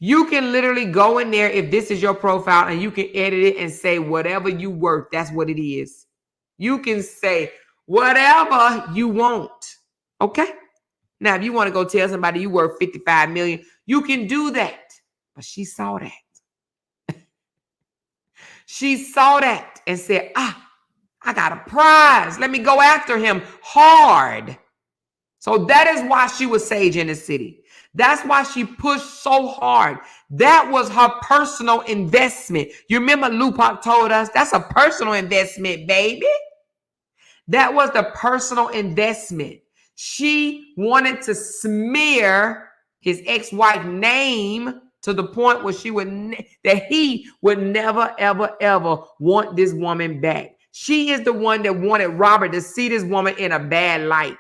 You can literally go in there if this is your profile and you can edit it and say whatever you worth. That's what it is. You can say whatever you want. Okay? Now, if you want to go tell somebody you worth 55 million, you can do that. But she saw that. She saw that and said, I got a prize. Let me go after him hard. So that is why she was Sage in the City. That's why she pushed so hard. That was her personal investment. You remember Lupac told us that's a personal investment, baby. That was the personal investment. She wanted to smear his ex-wife's name to the point where that he would never, ever, ever want this woman back. She is the one that wanted Robert to see this woman in a bad light.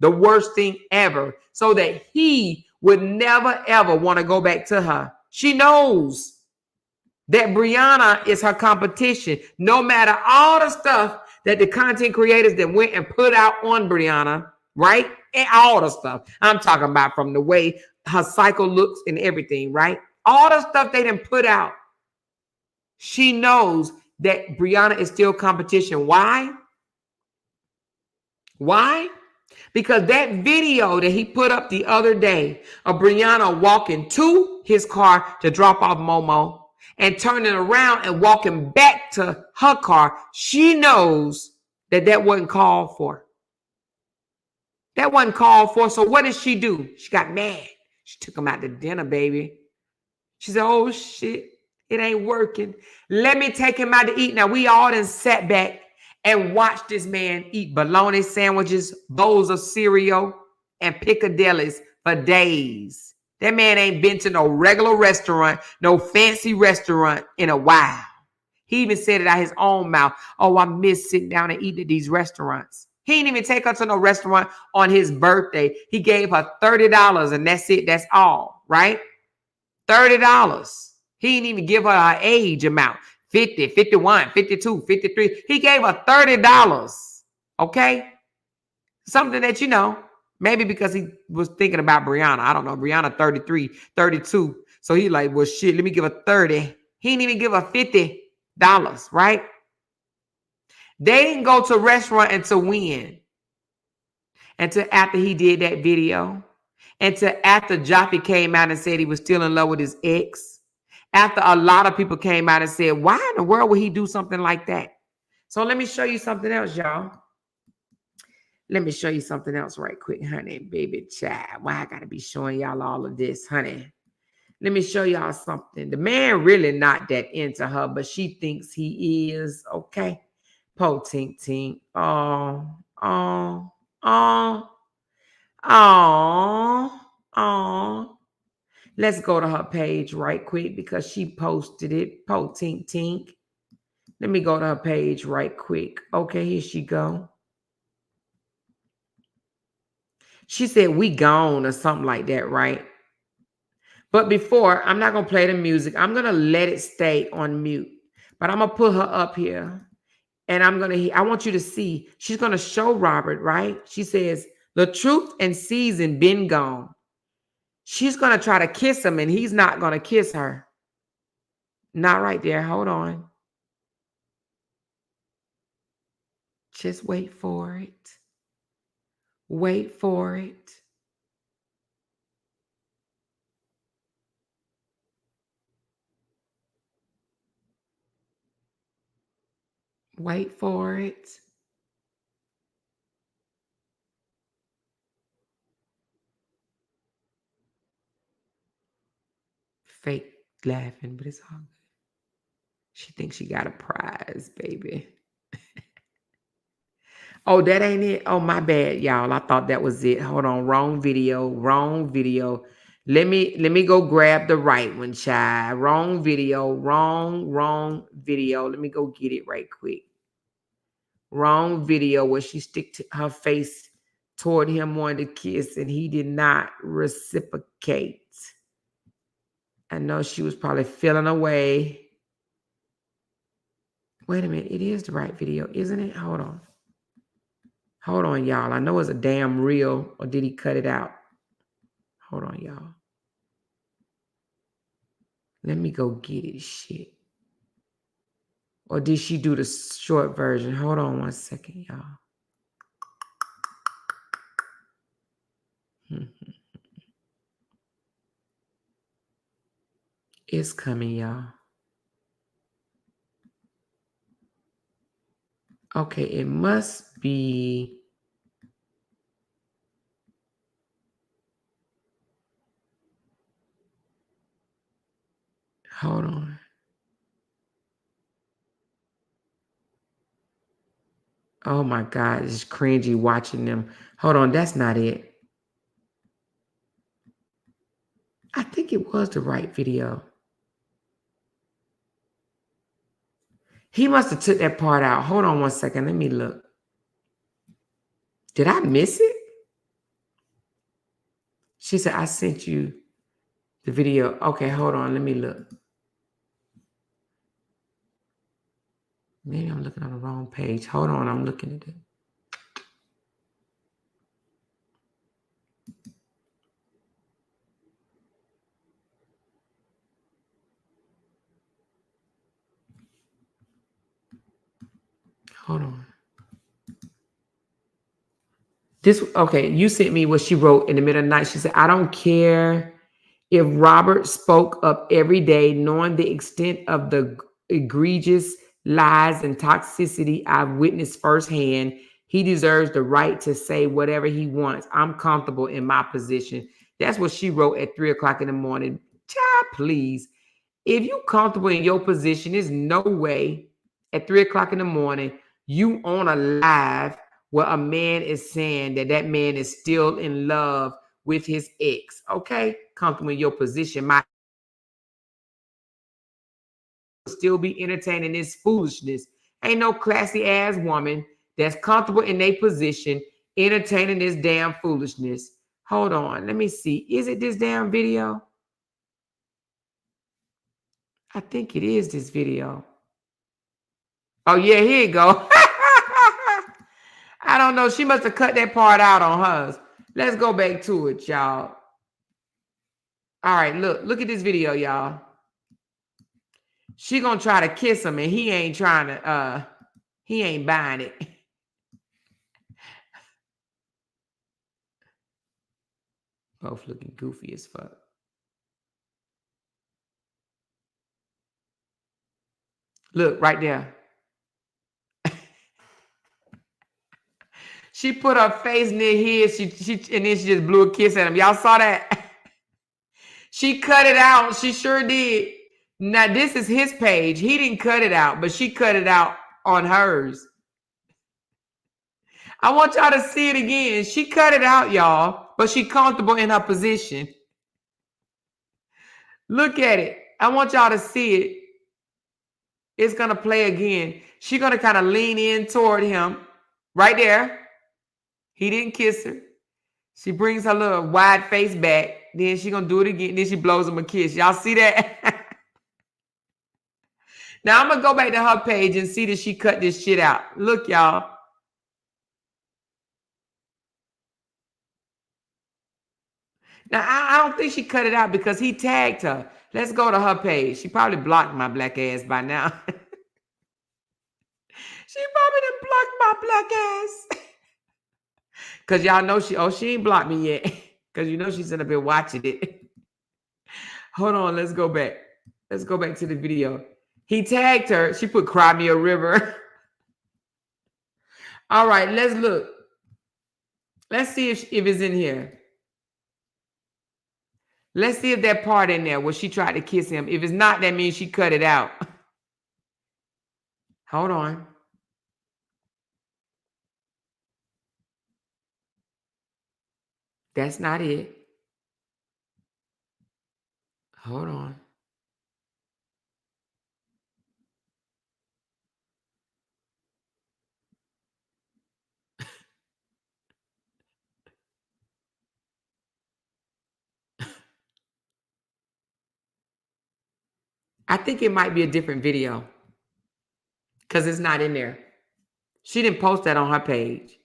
The worst thing ever. So that he would never, ever want to go back to her. She knows that Brianna is her competition. No matter all the stuff that the content creators that went and put out on Brianna, right? And all the stuff. I'm talking about from the way her cycle looks and everything, right? All the stuff they didn't put out. She knows that Brianna is still competition. Why? Why? Because that video that he put up the other day of Brianna walking to his car to drop off Momo and turning around and walking back to her car, she knows that that wasn't called for. That wasn't called for. So what did she do? She got mad. She took him out to dinner, baby. She said, oh, shit, it ain't working. Let me take him out to eat. Now, we all done sat back and watched this man eat bologna sandwiches, bowls of cereal, and picadillos for days. That man ain't been to no regular restaurant, no fancy restaurant in a while. He even said it out his own mouth. Oh, I miss sitting down and eating at these restaurants. He didn't even take her to no restaurant on his birthday. He gave her $30 and that's it. That's all, right? $30. He didn't even give her her age amount. 50, 51, 52, 53. He gave her $30. Okay? Something that, you know, maybe because he was thinking about Brianna. I don't know. Brianna 33, 32. So he like, well, shit, let me give her 30. He didn't even give her $50, right? They didn't go to a restaurant until when? Until after he did that video. Until after Jaffe came out and said he was still in love with his ex. After a lot of people came out and said, why in the world would he do something like that? So let me show you something else, y'all. Let me show you something else right quick, honey, baby child. Why I got to be showing y'all all of this, honey? Let me show y'all something. The man really not that into her, but she thinks he is, okay? Po tink tink. Oh. Let's go to her page right quick because she posted it. Po tink tink. Let me go to her page right quick. Okay, here she go. She said, we gone or something like that, right? But before, I'm not going to play the music. I'm going to let it stay on mute. But I'm going to put her up here. And I want you to see, she's going to show Robert, right? She says, the truth and season been gone. She's going to try to kiss him and he's not going to kiss her. Not right there. Hold on. Just wait for it. Wait for it. Wait for it. Fake laughing, but it's all good. She thinks she got a prize, baby. Oh, that ain't it? Oh, my bad, y'all. I thought that was it. Hold on. Wrong video. Wrong video. Let me go grab the right one, child. Wrong video. Wrong video. Let me go get it right quick. Wrong video where she stick her face toward him, wanted to kiss, and he did not reciprocate. I know she was probably feeling away. Wait a minute. It is the right video, isn't it? Hold on. Hold on, y'all. I know it's a damn reel, or did he cut it out? Hold on, y'all. Let me go get it, shit. Or did she do the short version? Hold on 1 second, y'all. It's coming, y'all. Okay, it must be. Hold on. Oh my God, it's cringy watching them. Hold on, that's not it. I think it was the right video. He must have took that part out. Hold on 1 second. Let me look. Did I miss it? She said, I sent you the video. Okay, hold on. Let me look. Maybe I'm looking on the wrong page. Hold on. I'm looking at it. Hold on. Okay, you sent me what she wrote in the middle of the night. She said, I don't care if Robert spoke up every day, knowing the extent of the egregious lies and toxicity I've witnessed firsthand. He deserves the right to say whatever he wants. I'm comfortable in my position. That's what she wrote at 3 o'clock in the morning. Child, please. If you comfortable in your position, there's no way at 3 o'clock in the morning you on a live where a man is saying that man is still in love with his ex. Okay, comfortable in your position. My still be entertaining this foolishness. Ain't no classy ass woman that's comfortable in their position entertaining this damn foolishness. Hold on, let me see. Is it this damn video? I think it is this video. Oh yeah, here you go. I don't know. She must have cut that part out on hers. Let's go back to it, y'all. All right, look at this video, y'all. She gonna try to kiss him, and he ain't trying to. He ain't buying it. Both looking goofy as fuck. Look right there. She put her face near his. And then she just blew a kiss at him. Y'all saw that? She cut it out. She sure did. Now this is his page. He didn't cut it out, but she cut it out on hers. I want y'all to see it again. She cut it out, y'all, but she comfortable in her position. Look at it. I want y'all to see it. It's going to play again. She's going to kind of lean in toward him right there. He didn't kiss her. She brings her little wide face back. Then she's going to do it again. Then she blows him a kiss. Y'all see that? Now I'm going to go back to her page and see that she cut this shit out. Look, y'all. Now, I don't think she cut it out because he tagged her. Let's go to her page. She probably blocked my black ass by now. She probably done blocked my black ass. Because y'all know she ain't blocked me yet. Because you know she's up here watching it. Hold on, let's go back. Let's go back to the video. He tagged her. She put Cry Me a River. All right, let's look. Let's see if it's in here. Let's see if that part in there where she tried to kiss him. If it's not, that means she cut it out. Hold on. That's not it. Hold on. I think it might be a different video because it's not in there. She didn't post that on her page.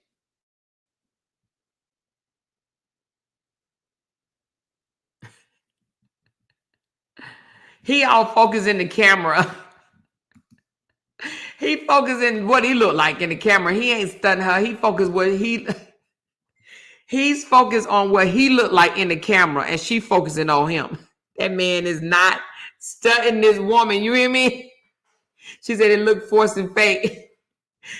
He all focused in the camera. He focused in what he looked like in the camera. He ain't stunning her. He focused what he's focused on what he looked like in the camera, and she focusing on him. That man is not stunting this woman. You hear me? She said it looked forced and fake.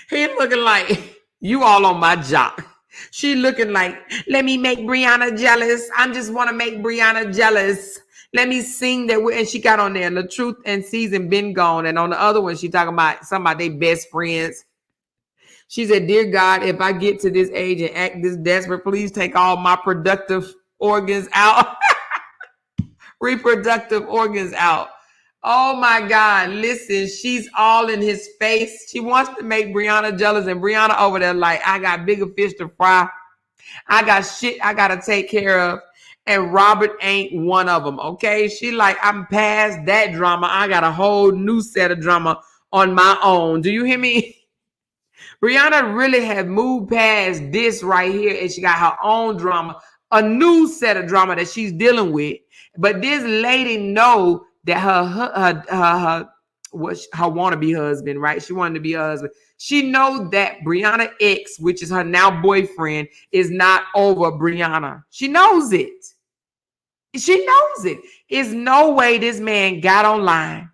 He looking like you all on my job. She looking like, let me make Brianna jealous. I just want to make Brianna jealous. Let me sing that. And she got on there, The Truth and Season been gone. And on the other one, she talking about somebody they best friends. She said, dear God, if I get to this age and act this desperate, please take all my productive organs out. Reproductive organs out. Oh my God. Listen, she's all in his face. She wants to make Brianna jealous, and Brianna over there like, I got bigger fish to fry. I got shit I got to take care of. And Robert ain't one of them, okay? She like, I'm past that drama. I got a whole new set of drama on my own. Do you hear me? Brianna really has moved past this right here, and she got her own drama, a new set of drama that she's dealing with. But this lady know that her wannabe husband, right? She wanted to be a husband. She knows that Brianna X, which is her now boyfriend, is not over Brianna. She knows it. She knows it. There's no way this man got online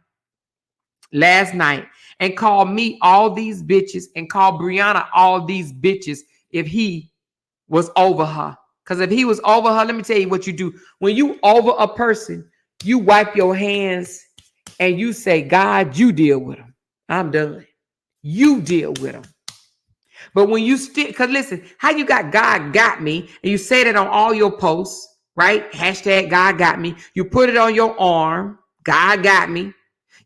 last night and called me all these bitches and called Brianna all these bitches if he was over her. Because if he was over her, let me tell you what you do. When you over a person, you wipe your hands and you say, God, you deal with him. I'm done. You deal with him. But when you still, because listen, how you got God got me, and you say that on all your posts, right? Hashtag God got me. You put it on your arm, God got me.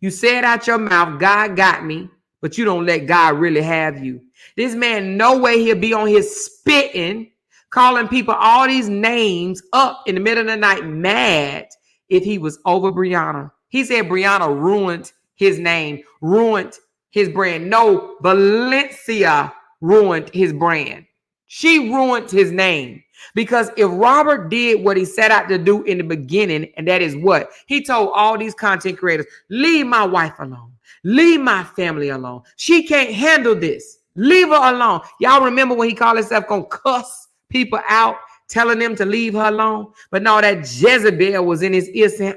You say it out your mouth, God got me, but you don't let God really have you. This man, no way he'll be on his spitting, calling people all these names up in the middle of the night mad if he was over Brianna. He said Brianna ruined his name, ruined his brand. No, Valencia ruined his brand. She ruined his name. Because if Robert did what he set out to do in the beginning, and that is what? He told all these content creators, leave my wife alone. Leave my family alone. She can't handle this. Leave her alone. Y'all remember when he called himself going to cuss people out, telling them to leave her alone? But no, that Jezebel was in his ear saying,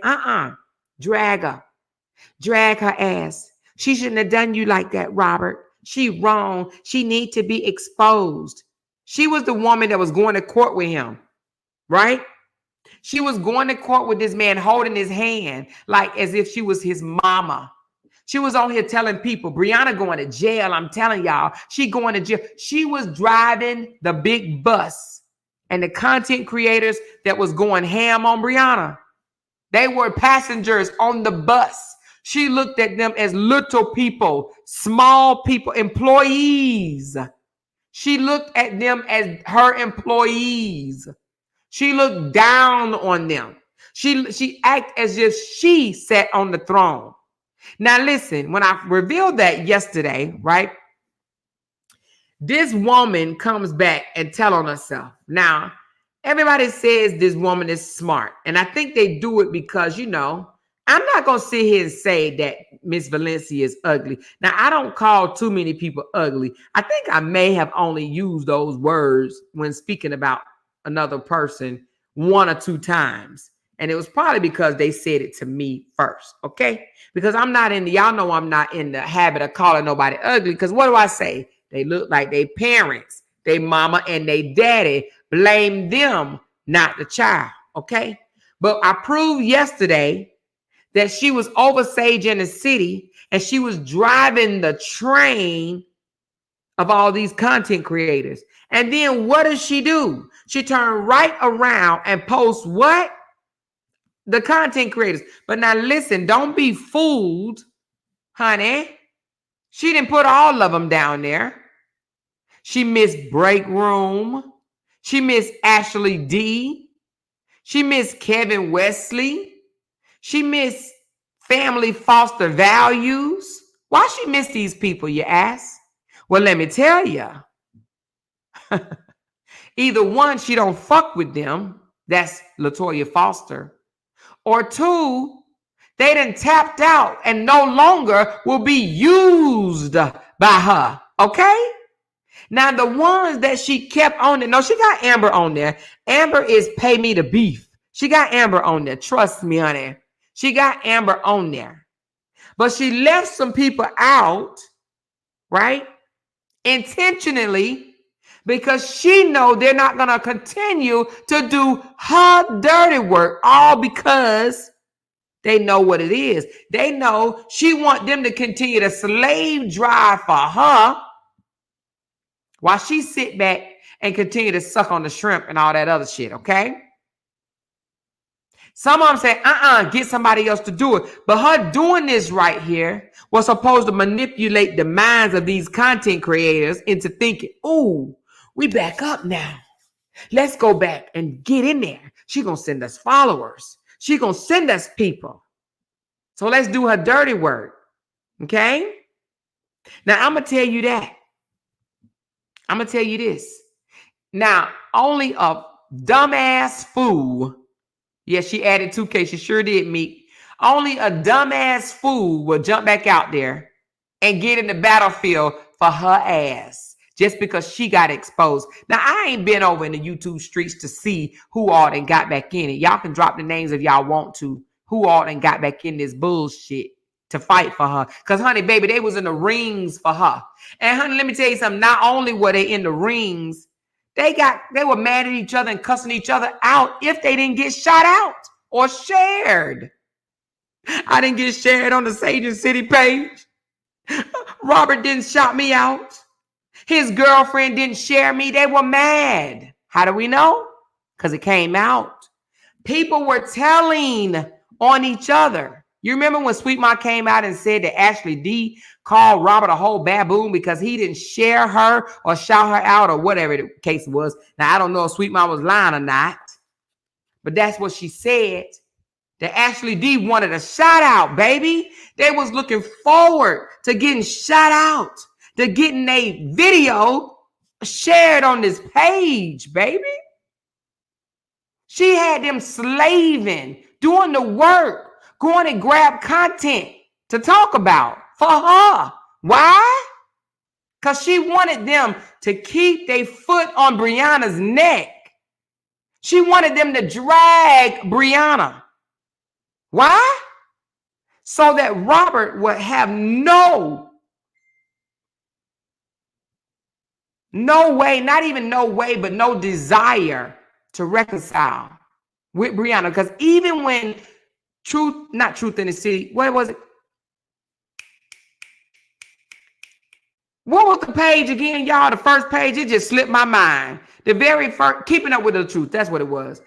drag her. Drag her ass. She shouldn't have done you like that, Robert. She wrong. She need to be exposed. She was the woman that was going to court with him, right? She was going to court with this man holding his hand like as if she was his mama. She was on here telling people, Brianna going to jail. I'm telling y'all, she going to jail. She was driving the big bus, and the content creators that was going ham on Brianna, they were passengers on the bus. She looked at them as little people, small people, employees. She looked at them as her employees. She looked down on them. She acted as if she sat on the throne. Now listen, when I revealed that yesterday, right? This woman comes back and telling herself. Now, everybody says this woman is smart. And I think they do it because, you know, I'm not going to sit here and say that Miss Valencia is ugly. Now, I don't call too many people ugly. I think I may have only used those words when speaking about another person 1 or 2 times. And it was probably because they said it to me first, okay? Because I'm not in the, y'all know I'm not in the habit of calling nobody ugly. Because what do I say? They look like they parents, they mama and they daddy. Blame them, not the child, okay? But I proved yesterday that she was over Sage in the city and she was driving the train of all these content creators. And then what does she do? She turned right around and posts what? The content creators. But now listen, don't be fooled, honey. She didn't put all of them down there. She missed Break Room. She missed Ashley D. She missed Kevin Wesley. She missed Family Foster Values. Why she miss these people, you ask? Well, let me tell you. Either one, she don't fuck with them. That's LaToya Foster. Or two, they done tapped out and no longer will be used by her. Okay? Now, the ones that she kept on there, no, she got Amber on there. Amber is Pay Me the Beef. She got Amber on there. Trust me, honey. She got Amber on there. But she left some people out, right? Intentionally, because she know they're not going to continue to do her dirty work, all because they know what it is. They know she want them to continue to slave drive for her while she sit back and continue to suck on the shrimp and all that other shit, okay? Some of them say, get somebody else to do it. But her doing this right here was supposed to manipulate the minds of these content creators into thinking, ooh, we back up now. Let's go back and get in there. She gonna send us followers. She gonna send us people. So let's do her dirty work, okay? Now, I'm gonna tell you that. I'm gonna tell you this. Now, only a dumbass fool. Yes, she added 2K. She sure did, Meek. Only a dumbass fool will jump back out there and get in the battlefield for her ass just because she got exposed. Now, I ain't been over in the YouTube streets to see who all done got back in it. Y'all can drop the names if y'all want to. Who all done got back in this bullshit to fight for her. Because, honey, baby, they was in the rings for her. And, honey, let me tell you something. Not only were they in the rings, they were mad at each other and cussing each other out if they didn't get shot out or shared. I didn't get shared on the Sage City page. Robert didn't shout me out. His girlfriend didn't share me. They were mad. How do we know? Because it came out. People were telling on each other. You remember when Sweet Ma came out and said that Ashley D called Robert a whole baboon because he didn't share her or shout her out or whatever the case was. Now, I don't know if Sweet Ma was lying or not, but that's what she said. That Ashley D wanted a shout out, baby. They was looking forward to getting shout out, to getting a video shared on this page, baby. She had them slaving, doing the work, going and grab content to talk about for her. Why? Because she wanted them to keep their foot on Brianna's neck. She wanted them to drag Brianna. Why? So that Robert would have no way, not even no way, but no desire to reconcile with Brianna. Because even when not Truth in the City, what was it? What was the page again, y'all? The first page, it just slipped my mind. The very first, Keeping Up with the Truth, that's what it was.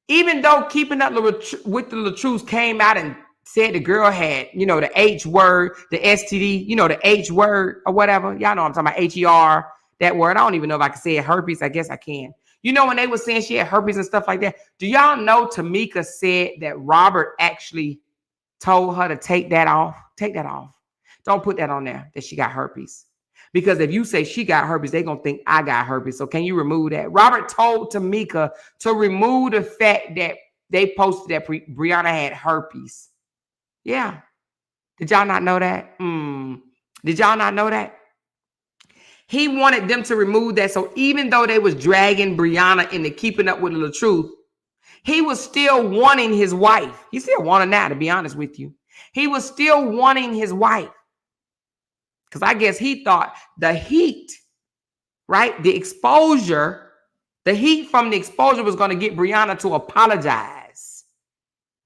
Even though Keeping Up with the Truth came out and said the girl had, the H word, the STD, the H word or whatever. Y'all know I'm talking about HER, that word. I don't even know if I can say it, herpes. I guess I can. When they were saying she had herpes and stuff like that, do y'all know Tamika said that Robert actually told her to take that off? Take that off. Don't put that on there, that she got herpes. Because if you say she got herpes, they're going to think I got herpes. So can you remove that? Robert told Tamika to remove the fact that they posted that Brianna had herpes. Yeah. Did y'all not know that? Did y'all not know that? He wanted them to remove that. So even though they was dragging Brianna into Keeping Up with the Truth, he was still wanting his wife. He still wanted that, to be honest with you. He was still wanting his wife. Because I guess he thought the heat, right? The exposure, the heat from the exposure was going to get Brianna to apologize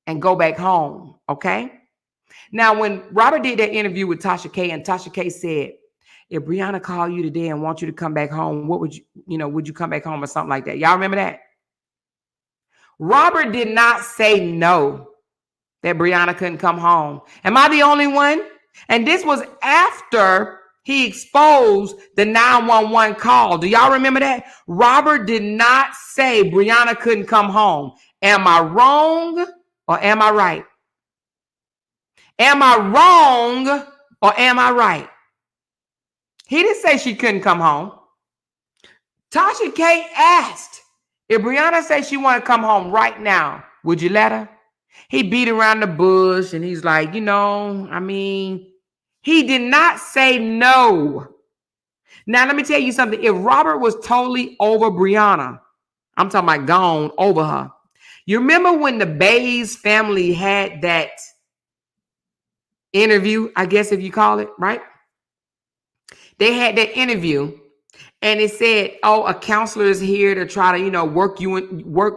and go back home. Okay. Now, when Robert did that interview with Tasha K, and Tasha K said, if Brianna called you today and want you to come back home, what would would you come back home or something like that? Y'all remember that? Robert did not say no. that Brianna couldn't come home. Am I the only one? And this was after he exposed the 911 call. Do y'all remember that? Robert did not say Brianna couldn't come home. Am I wrong or am I right? Am I wrong or am I right? He didn't say she couldn't come home. Tasha K asked, if Brianna said she wanted to come home right now, would you let her? He beat around the bush and he's like, he did not say no. Now, let me tell you something. If Robert was totally over Brianna, I'm talking about gone over her. You remember when the Bays family had that interview, I guess if you call it, right? They had that interview and it said, oh, a counselor is here to try to, work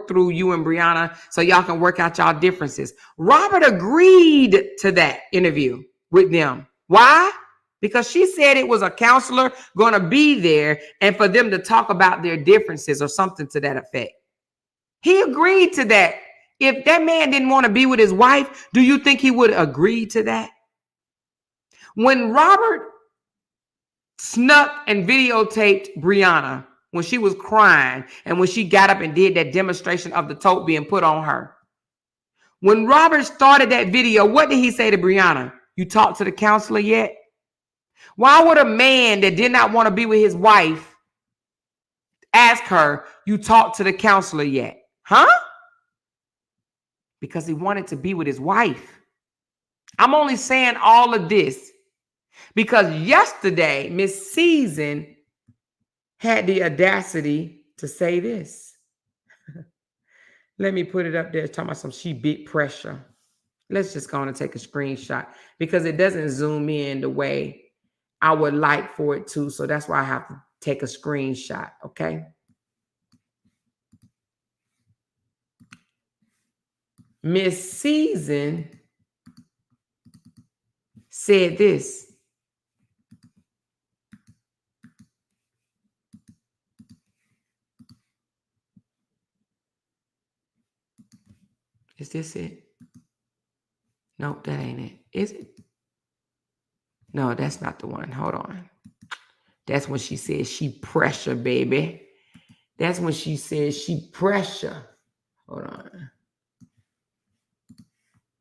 through you and Brianna so y'all can work out y'all differences. Robert agreed to that interview with them. Why? Because she said it was a counselor going to be there and for them to talk about their differences or something to that effect. He agreed to that. If that man didn't want to be with his wife, do you think he would agree to that? When Robert snuck and videotaped Brianna when she was crying and when she got up and did that demonstration of the tote being put on her. When Robert started that video, what did he say to Brianna? You talked to the counselor yet? Why would a man that did not want to be with his wife ask her, you talked to the counselor yet? Huh? Because he wanted to be with his wife. I'm only saying all of this because yesterday, Miss Season had the audacity to say this. Let me put it up there. Talking about some she bit pressure. Let's just go on and take a screenshot because it doesn't zoom in the way I would like for it to. So that's why I have to take a screenshot. Okay. Miss Season said this. Is this it? Nope, that ain't it. Is it? No, that's not the one. Hold on. That's when she said she pressure, baby. That's when she said she pressure. Hold on.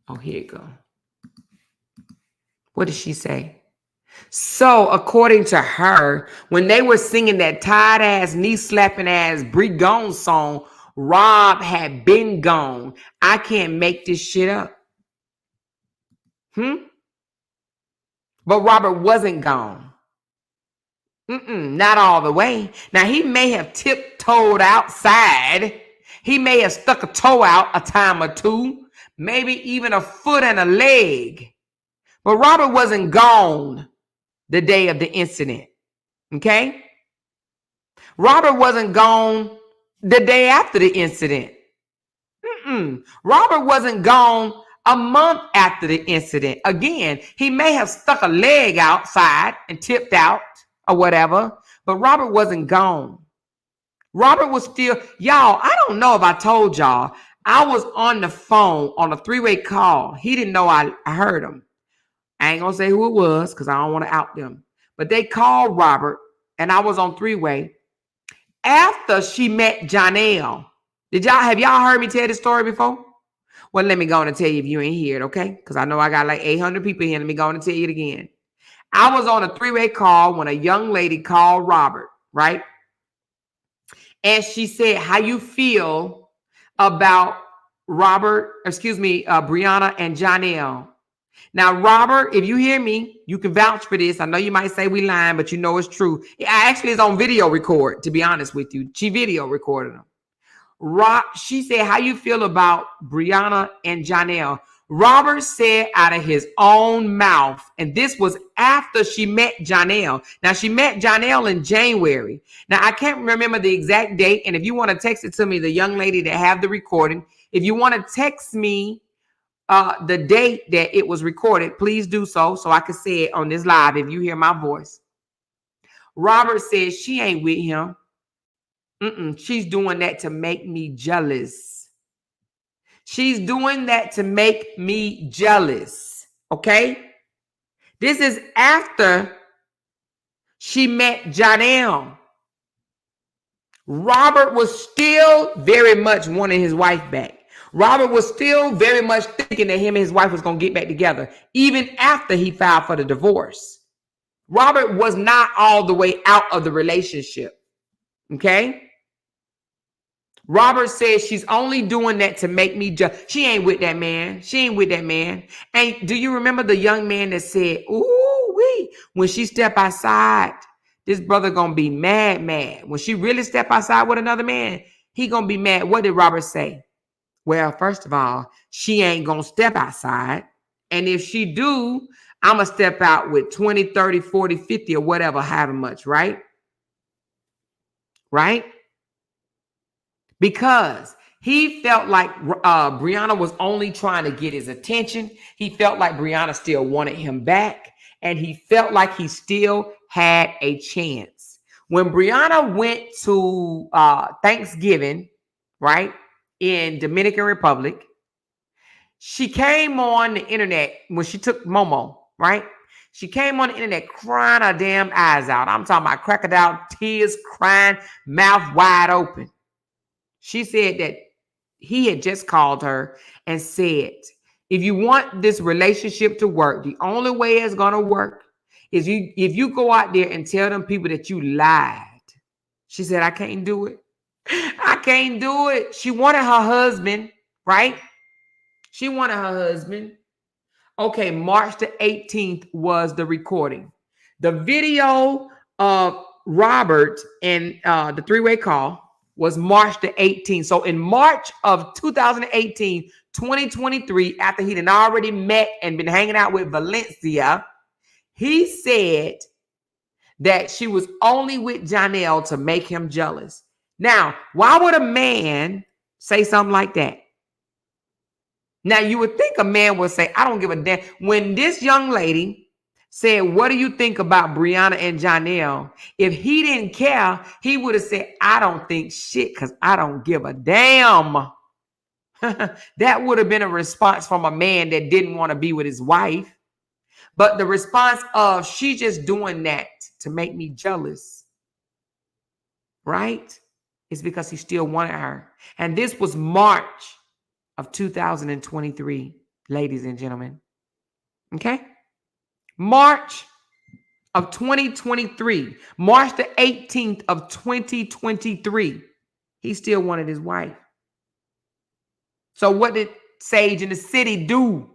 Oh, here you go. What did she say? So, according to her, when they were singing that tired ass, knee slapping ass Brie Gone song, Rob had been gone. I can't make this shit up. But Robert wasn't gone. Not all the way. Now, he may have tiptoed outside. He may have stuck a toe out a time or two, maybe even a foot and a leg. But Robert wasn't gone the day of the incident. Okay? Robert wasn't gone the day after the incident. Robert wasn't gone a month after the incident. Again, he may have stuck a leg outside and tipped out or whatever, but Robert wasn't gone. Robert was still, y'all, I don't know if I told y'all, I was on the phone on a three-way call. He didn't know I heard him. I ain't gonna say who it was because I don't want to out them. But they called Robert and I was on three-way after she met Janelle. Have y'all heard me tell this story before? Well, let me go on and tell you if you ain't hear it, okay? Because I know I got like 800 people here. Let me go on and tell you it again. I was on a three-way call when a young lady called Robert, right? And she said, how you feel about Brianna and Janelle? Now, Robert, if you hear me, you can vouch for this. I know you might say we lying, but you know it's true. It actually is on video record, to be honest with you. She video recorded them. She said, how you feel about Brianna and Janelle? Robert said out of his own mouth, and this was after she met Janelle. Now, she met Janelle in January. Now, I can't remember the exact date, and if you want to text it to me, the young lady that have the recording, if you want to text me the date that it was recorded, please do so I can say it on this live if you hear my voice. Robert says she ain't with him. She's doing that to make me jealous. She's doing that to make me jealous. Okay? This is after she met Janelle. Robert was still very much wanting his wife back. Robert was still very much thinking that him and his wife was going to get back together, even after he filed for the divorce. Robert was not all the way out of the relationship. Okay? Robert says she's only doing that to make me jealous. She ain't with that man. She ain't with that man. And do you remember the young man that said, ooh, wee, when she step outside, this brother gonna be mad. When she really step outside with another man, he gonna be mad. What did Robert say? Well, first of all, she ain't gonna step outside. And if she do, I'm gonna step out with 20, 30, 40, 50 or whatever, however much, right? Right? Because he felt like Brianna was only trying to get his attention. He felt like Brianna still wanted him back. And he felt like he still had a chance. When Brianna went to Thanksgiving, right, in Dominican Republic, she came on the internet when she took Momo, right? She came on the internet crying her damn eyes out. I'm talking about crocodile tears, crying, mouth wide open. She said that he had just called her and said, if you want this relationship to work, the only way it's going to work is if you go out there and tell them people that you lied. She said, I can't do it. I can't do it. She wanted her husband, right? She wanted her husband. Okay, March the 18th was the recording. The video of Robert and the three-way call was March the 18th. So in March of 2018, 2023, after he'd already met and been hanging out with Valencia, he said that she was only with Janelle to make him jealous. Now, why would a man say something like that? Now, you would think a man would say, I don't give a damn. When this young lady said, what do you think about Brianna and Janelle? If he didn't care, he would have said, I don't think shit because I don't give a damn. That would have been a response from a man that didn't want to be with his wife. But the response of, she just doing that to make me jealous, right? Is because he still wanted her. And this was March of 2023, ladies and gentlemen. Okay? March of 2023, March the 18th of 2023, he still wanted his wife. So what did Sage in the City do?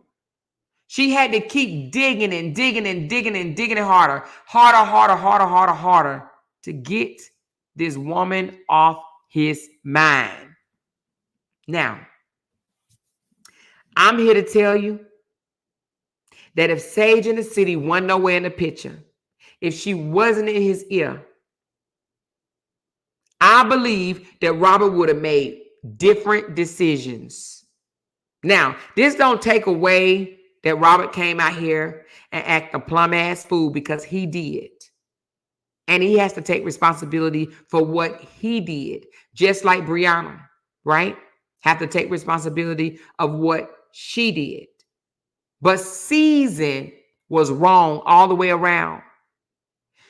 She had to keep digging and digging and digging and digging it harder to get this woman off his mind. Now, I'm here to tell you that if Sage in the City wasn't nowhere in the picture, if she wasn't in his ear, I believe that Robert would have made different decisions. Now, this don't take away that Robert came out here and act a plum ass fool, because he did. And he has to take responsibility for what he did. Just like Brianna, right? Have to take responsibility of what she did. But Season was wrong all the way around.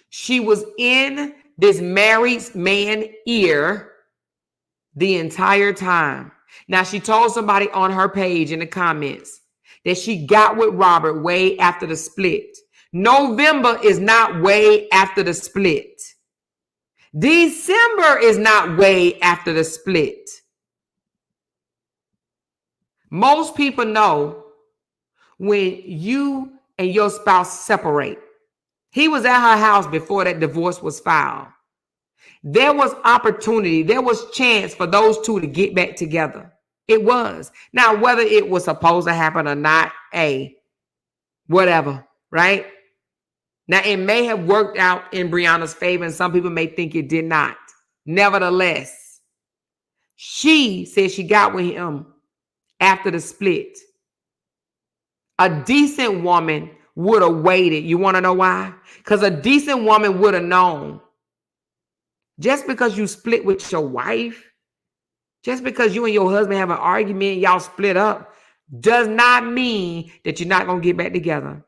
She was in this married man's ear the entire time. Now, she told somebody on her page in the comments that she got with Robert way after the split. November is not way after the split. December is not way after the split. Most people know when you and your spouse separate. He was at her house before that divorce was filed. There was opportunity. There was chance for those two to get back together. It was. Now, whether it was supposed to happen or not, whatever, right? Now, it may have worked out in Brianna's favor, and some people may think it did not. Nevertheless, she said she got with him after the split. A decent woman would have waited. You want to know why? Because a decent woman would have known. Just because you split with your wife Just because you and your husband have an argument, y'all split up, does not mean that you're not going to get back together.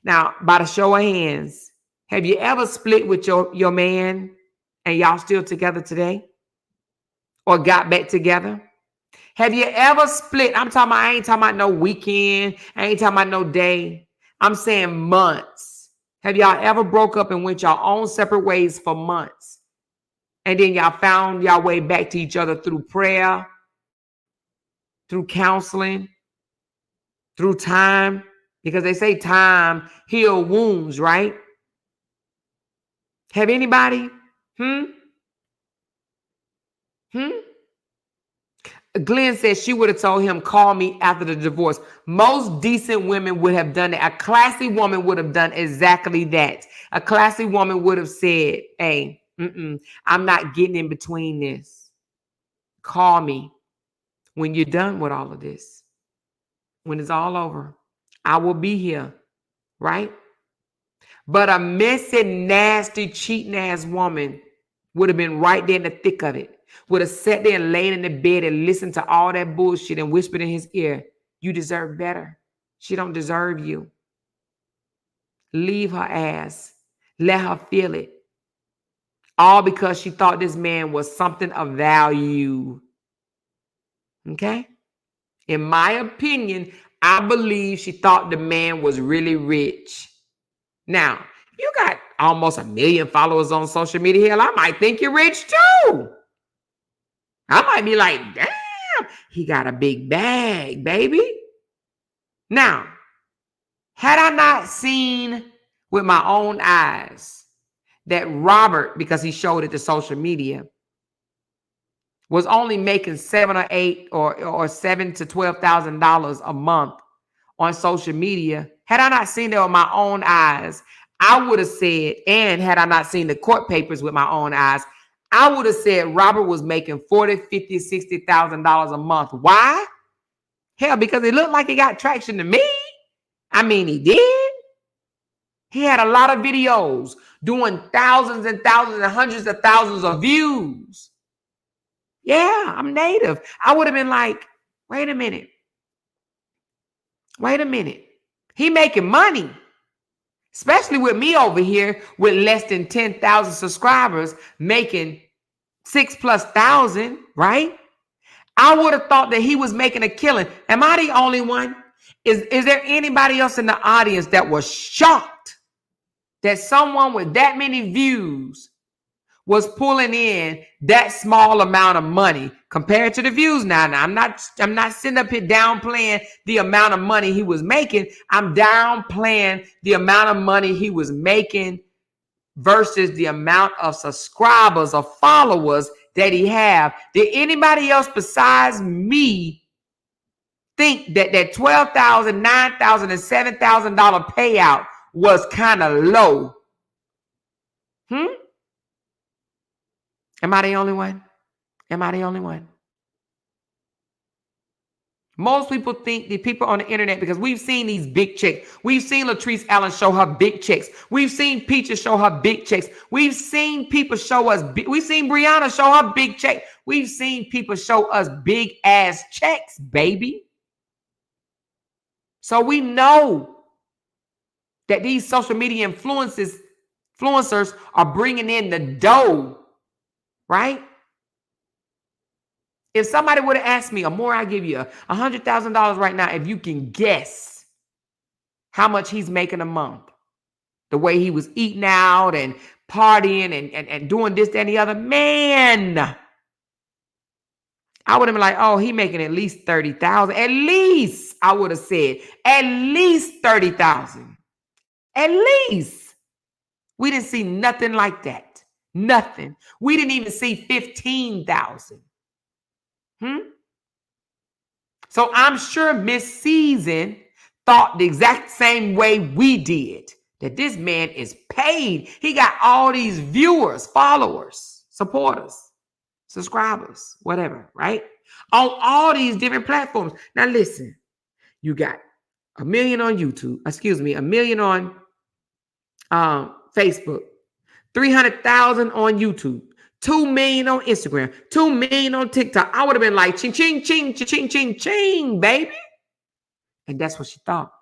Now, by the show of hands, have you ever split with your man and y'all still together today? Or got back together? Have you ever split? I ain't talking about no weekend. I ain't talking about no day. I'm saying months. Have y'all ever broke up and went your own separate ways for months? And then y'all found y'all way back to each other through prayer, through counseling, through time? Because they say time heal wounds, right? Have anybody? Glenn said she would have told him, call me after the divorce. Most decent women would have done it. A classy woman would have done exactly that. A classy woman would have said, hey, I'm not getting in between this. Call me when you're done with all of this. When it's all over, I will be here, right? But a messy, nasty, cheating ass woman would have been right there in the thick of it. Would have sat there and laid in the bed and listened to all that bullshit and whispered in his ear, you deserve better. She don't deserve you. Leave her ass. Let her feel it. All because she thought this man was something of value. Okay? In my opinion, I believe she thought the man was really rich. Now, you got almost 1 million followers on social media. Hell, I might think you're rich too. I might be like, damn, he got a big bag, baby. Now, had I not seen with my own eyes that Robert, because he showed it to social media, was only making $7,000 or $8,000 or $7,000 to $12,000 a month on social media, had I not seen that with my own eyes, I would have said, and had I not seen the court papers with my own eyes, I would have said Robert was making $40,000, $50,000, $60,000 a month. Why? Hell, because it looked like he got traction to me. I mean, he did. He had a lot of videos doing thousands and thousands and hundreds of thousands of views. Yeah, I'm native. I would have been like, wait a minute. He making money. Especially with me over here with less than 10,000 subscribers making 6,000+, right? I would have thought that he was making a killing. Am I the only one? Is there anybody else in the audience that was shocked that someone with that many views was pulling in that small amount of money compared to the views? Now I'm not sitting up here downplaying the amount of money he was making. I'm downplaying the amount of money he was making versus the amount of subscribers or followers that he have. Did anybody else besides me think that $12,000, $9,000, and $7,000 payout was kind of low? Am I the only one? Most people think the people on the internet, because we've seen these big checks. We've seen Latrice Allen show her big checks. We've seen Peaches show her big checks. We've seen people show us, we've seen Brianna show her big check. We've seen people show us big ass checks, baby. So we know that these social media influencers are bringing in the dough, right? If somebody would have asked me, Amore, I give you $100,000 right now if you can guess how much he's making a month, the way he was eating out and partying and doing this, that, and the other, man, I would have been like, oh, he making at least 30,000. At least, I would have said, at least 30,000. At least. We didn't see nothing like that. Nothing. We didn't even see 15,000. So I'm sure Miss Season thought the exact same way we did, that this man is paid. He got all these viewers, followers, supporters, subscribers, whatever, right? On all these different platforms. Now listen, you got 1 million on YouTube, 1 million on Facebook, 300,000 on YouTube, 2 million on Instagram, 2 million on TikTok. I would have been like, ching, ching, ching, ching, ching, ching, ching, baby. And that's what she thought.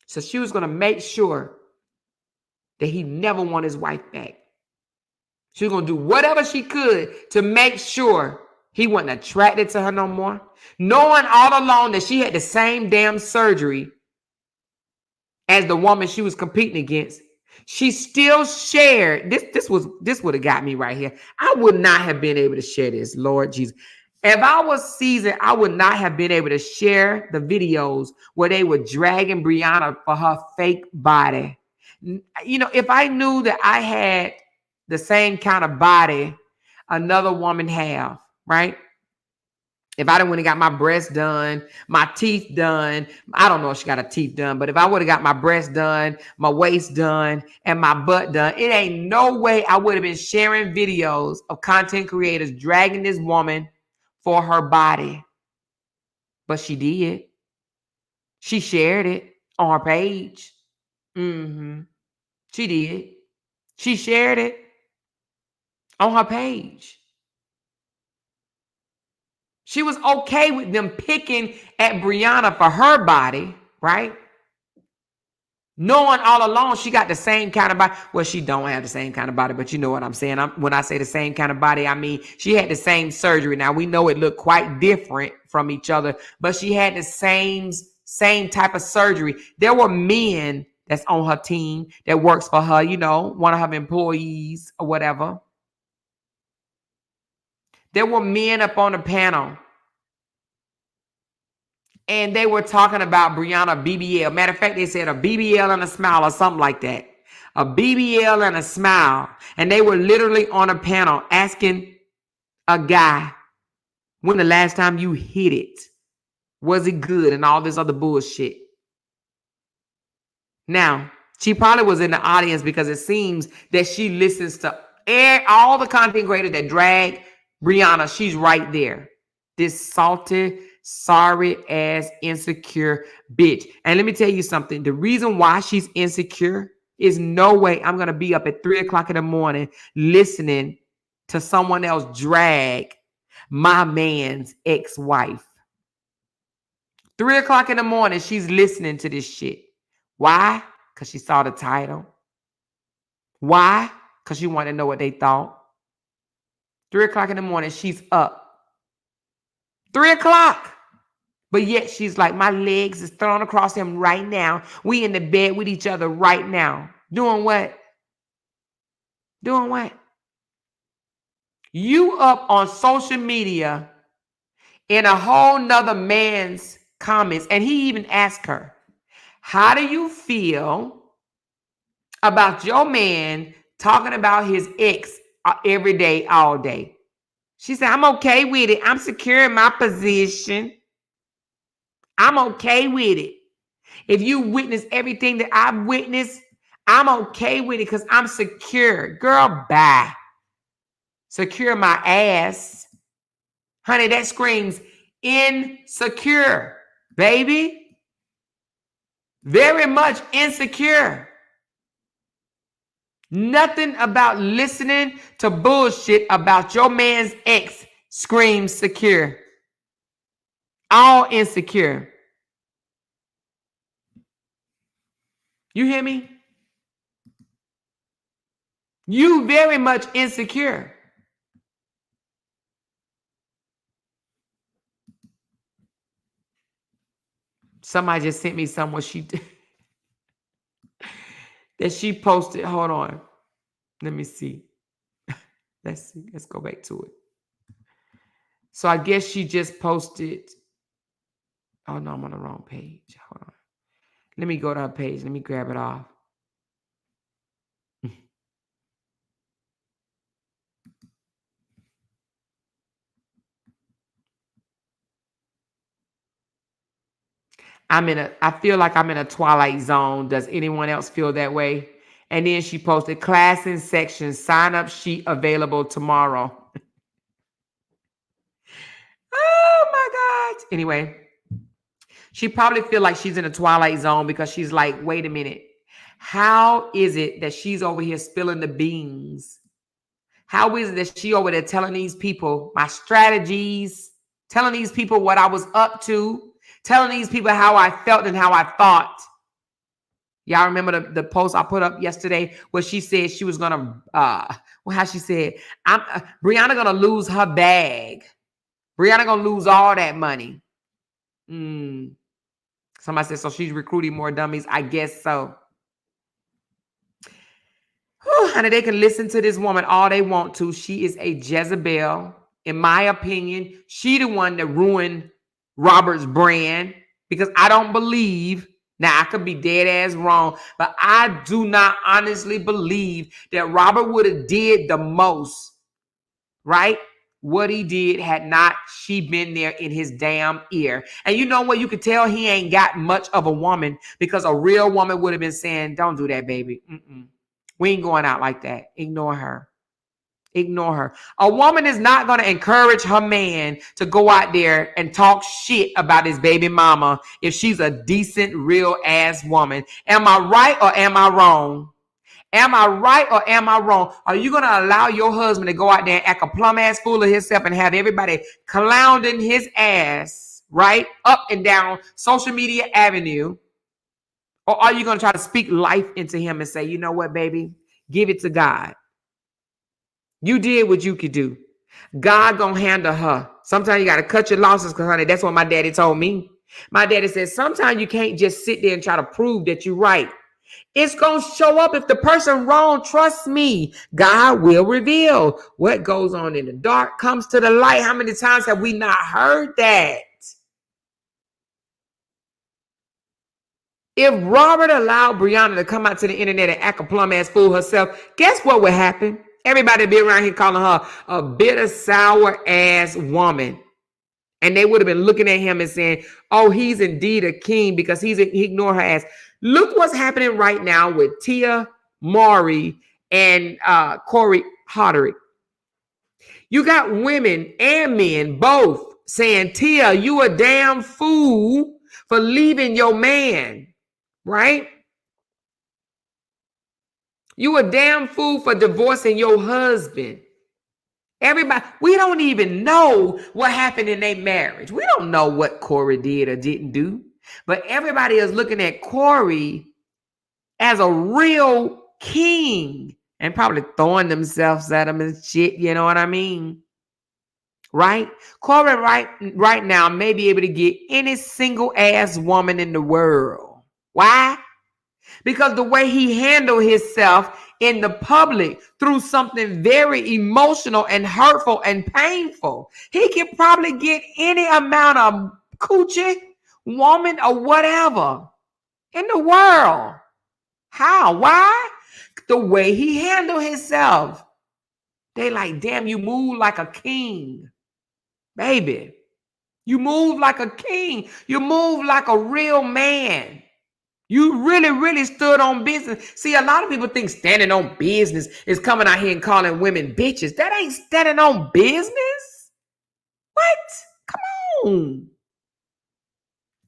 So she was going to make sure that he never won his wife back. She was going to do whatever she could to make sure he wasn't attracted to her no more. Knowing all along that she had the same damn surgery as the woman she was competing against, she still shared. This would have got me right here. I would not have been able to share this, Lord Jesus. If I was seasoned, I would not have been able to share the videos where they were dragging Brianna for her fake body. You know, if I knew that I had the same kind of body another woman have, right? If I done went and got my breast done, my teeth done, I don't know if she got her teeth done, but if I would have got my breast done, my waist done, and my butt done, it ain't no way I would have been sharing videos of content creators dragging this woman for her body. But she did. She shared it on her page. She did. She shared it on her page. She was okay with them picking at Brianna for her body, right? Knowing all along she got the same kind of body. Well, she don't have the same kind of body, but you know what I'm saying. When I say the same kind of body, I mean she had the same surgery. Now, we know it looked quite different from each other, but she had the same type of surgery. There were men that's on her team that works for her, you know, one of her employees or whatever. There were men up on the panel, and they were talking about Brianna BBL. Matter of fact, they said a BBL and a smile or something like that. A BBL and a smile. And they were literally on a panel asking a guy, when the last time you hit it? Was it good? And all this other bullshit. Now, she probably was in the audience because it seems that she listens to all the content creators that drag Brianna. She's right there. This salty, sorry ass, insecure bitch. And let me tell you something. The reason why she's insecure is no way I'm going to be up at 3 o'clock in the morning listening to someone else drag my man's ex-wife. 3 o'clock in the morning, she's listening to this shit. Why? Because she saw the title. Why? Because she wanted to know what they thought. 3 o'clock in the morning, she's up. 3 o'clock. But yet she's like, my legs is thrown across him right now. We in the bed with each other right now. Doing what? Doing what? You up on social media in a whole nother man's comments. And he even asked her, how do you feel about your man talking about his ex every day, all day? She said, I'm okay with it. I'm secure in my position. I'm okay with it. If you witness everything that I've witnessed, I'm okay with it because I'm secure. Girl, bye. Secure my ass. Honey, that screams insecure, baby. Very much insecure. Nothing about listening to bullshit about your man's ex screams secure. All insecure. You hear me? You very much insecure. Somebody just sent me somewhere that she posted. Hold on. Let me see. Let's see. Let's go back to it. So I guess she just posted. Oh, no, I'm on the wrong page. Hold on. Let me go to her page. Let me grab it off. I feel like I'm in a twilight zone. Does anyone else feel that way? And then she posted class in section, sign up sheet available tomorrow. Oh my God. Anyway, she probably feel like she's in a twilight zone because she's like, wait a minute. How is it that she's over here spilling the beans How is it that she over there telling these people my strategies, telling these people what I was up to, telling these people how I felt and how I thought? Y'all remember the post I put up yesterday where she said she was gonna how she said, Brianna gonna lose her bag. Brianna gonna lose all that money. Somebody said, so she's recruiting more dummies. I guess so. Whew, honey, they can listen to this woman all they want to. She is a Jezebel. In my opinion, she the one that ruined Robert's brand, because I don't believe, now I could be dead ass wrong, but I do not honestly believe that Robert would have did the most, right? What he did had not she been there in his damn ear. And you know what? You could tell he ain't got much of a woman, because a real woman would have been saying, don't do that, baby. We ain't going out like that. Ignore her. Ignore her. A woman is not going to encourage her man to go out there and talk shit about his baby mama if she's a decent, real ass woman. Am I right or am I wrong? Am I right or am I wrong? Are you going to allow your husband to go out there and act a plum ass fool of himself and have everybody clowning his ass, right, up and down social media avenue? Or are you going to try to speak life into him and say, you know what, baby, give it to God. You did what you could do. God gonna handle her. Sometimes you got to cut your losses, because, honey, that's what my daddy told me. My daddy said, sometimes you can't just sit there and try to prove that you're right. It's going to show up. If the person wrong, trust me, God will reveal. What goes on in the dark comes to the light. How many times have we not heard that? If Robert allowed Brianna to come out to the internet and act a plum ass fool herself, guess what would happen? Everybody be around here calling her a bitter, sour ass woman. And they would have been looking at him and saying, oh, he's indeed a king because he ignored her ass. Look what's happening right now with Tia Mowry and Corey Hoderick. You got women and men both saying, Tia, you a damn fool for leaving your man, right? You a damn fool for divorcing your husband. Everybody, we don't even know what happened in their marriage. We don't know what Corey did or didn't do. But everybody is looking at Corey as a real king and probably throwing themselves at him and shit. You know what I mean? Right? Corey right now may be able to get any single ass woman in the world. Why? Because the way he handled himself in the public through something very emotional and hurtful and painful, he could probably get any amount of coochie, woman, or whatever in the world. How? Why? The way he handled himself. They like, damn, you move like a king, baby. You move like a king. You move like a real man. You really, really stood on business. See, a lot of people think standing on business is coming out here and calling women bitches. That ain't standing on business. What? Come on.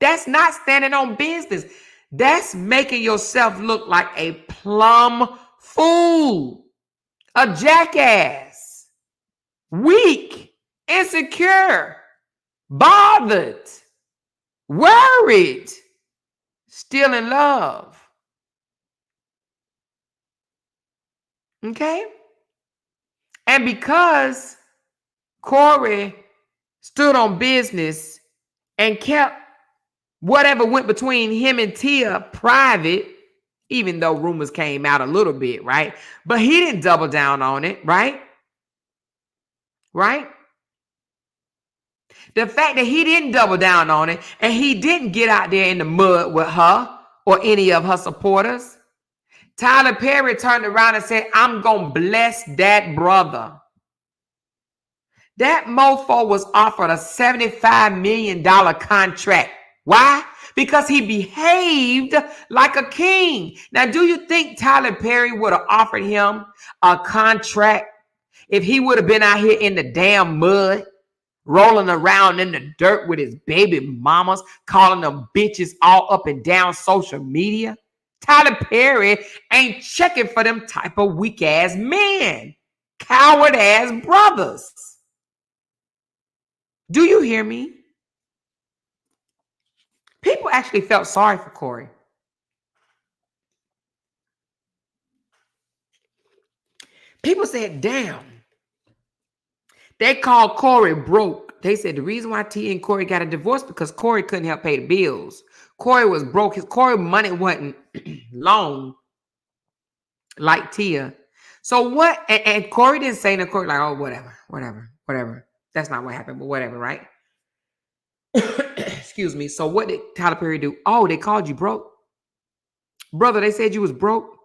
That's not standing on business. That's making yourself look like a plum fool, a jackass, weak, insecure, bothered, worried, still in love. Okay? And because Corey stood on business and kept whatever went between him and Tia private, even though rumors came out a little bit, right? But he didn't double down on it, right? Right? The fact that he didn't double down on it and he didn't get out there in the mud with her or any of her supporters, Tyler Perry turned around and said, I'm going to bless that brother. That mofo was offered a $75 million contract. Why? Because he behaved like a king. Now, do you think Tyler Perry would have offered him a contract if he would have been out here in the damn mud, rolling around in the dirt with his baby mamas, calling them bitches all up and down social media? Tyler Perry ain't checking for them type of weak ass men. coward ass brothers. Do you hear me? People actually felt sorry for Corey. People said, damn. They called Corey broke. They said the reason why Tia and Corey got a divorce because Corey couldn't help pay the bills. Corey was broke. His Corey money wasn't long like Tia. So what? And Corey didn't say no. Corey like, oh, whatever. That's not what happened, but whatever, right? Excuse me. So what did Tyler Perry do? Oh, they called you broke. Brother, they said you was broke.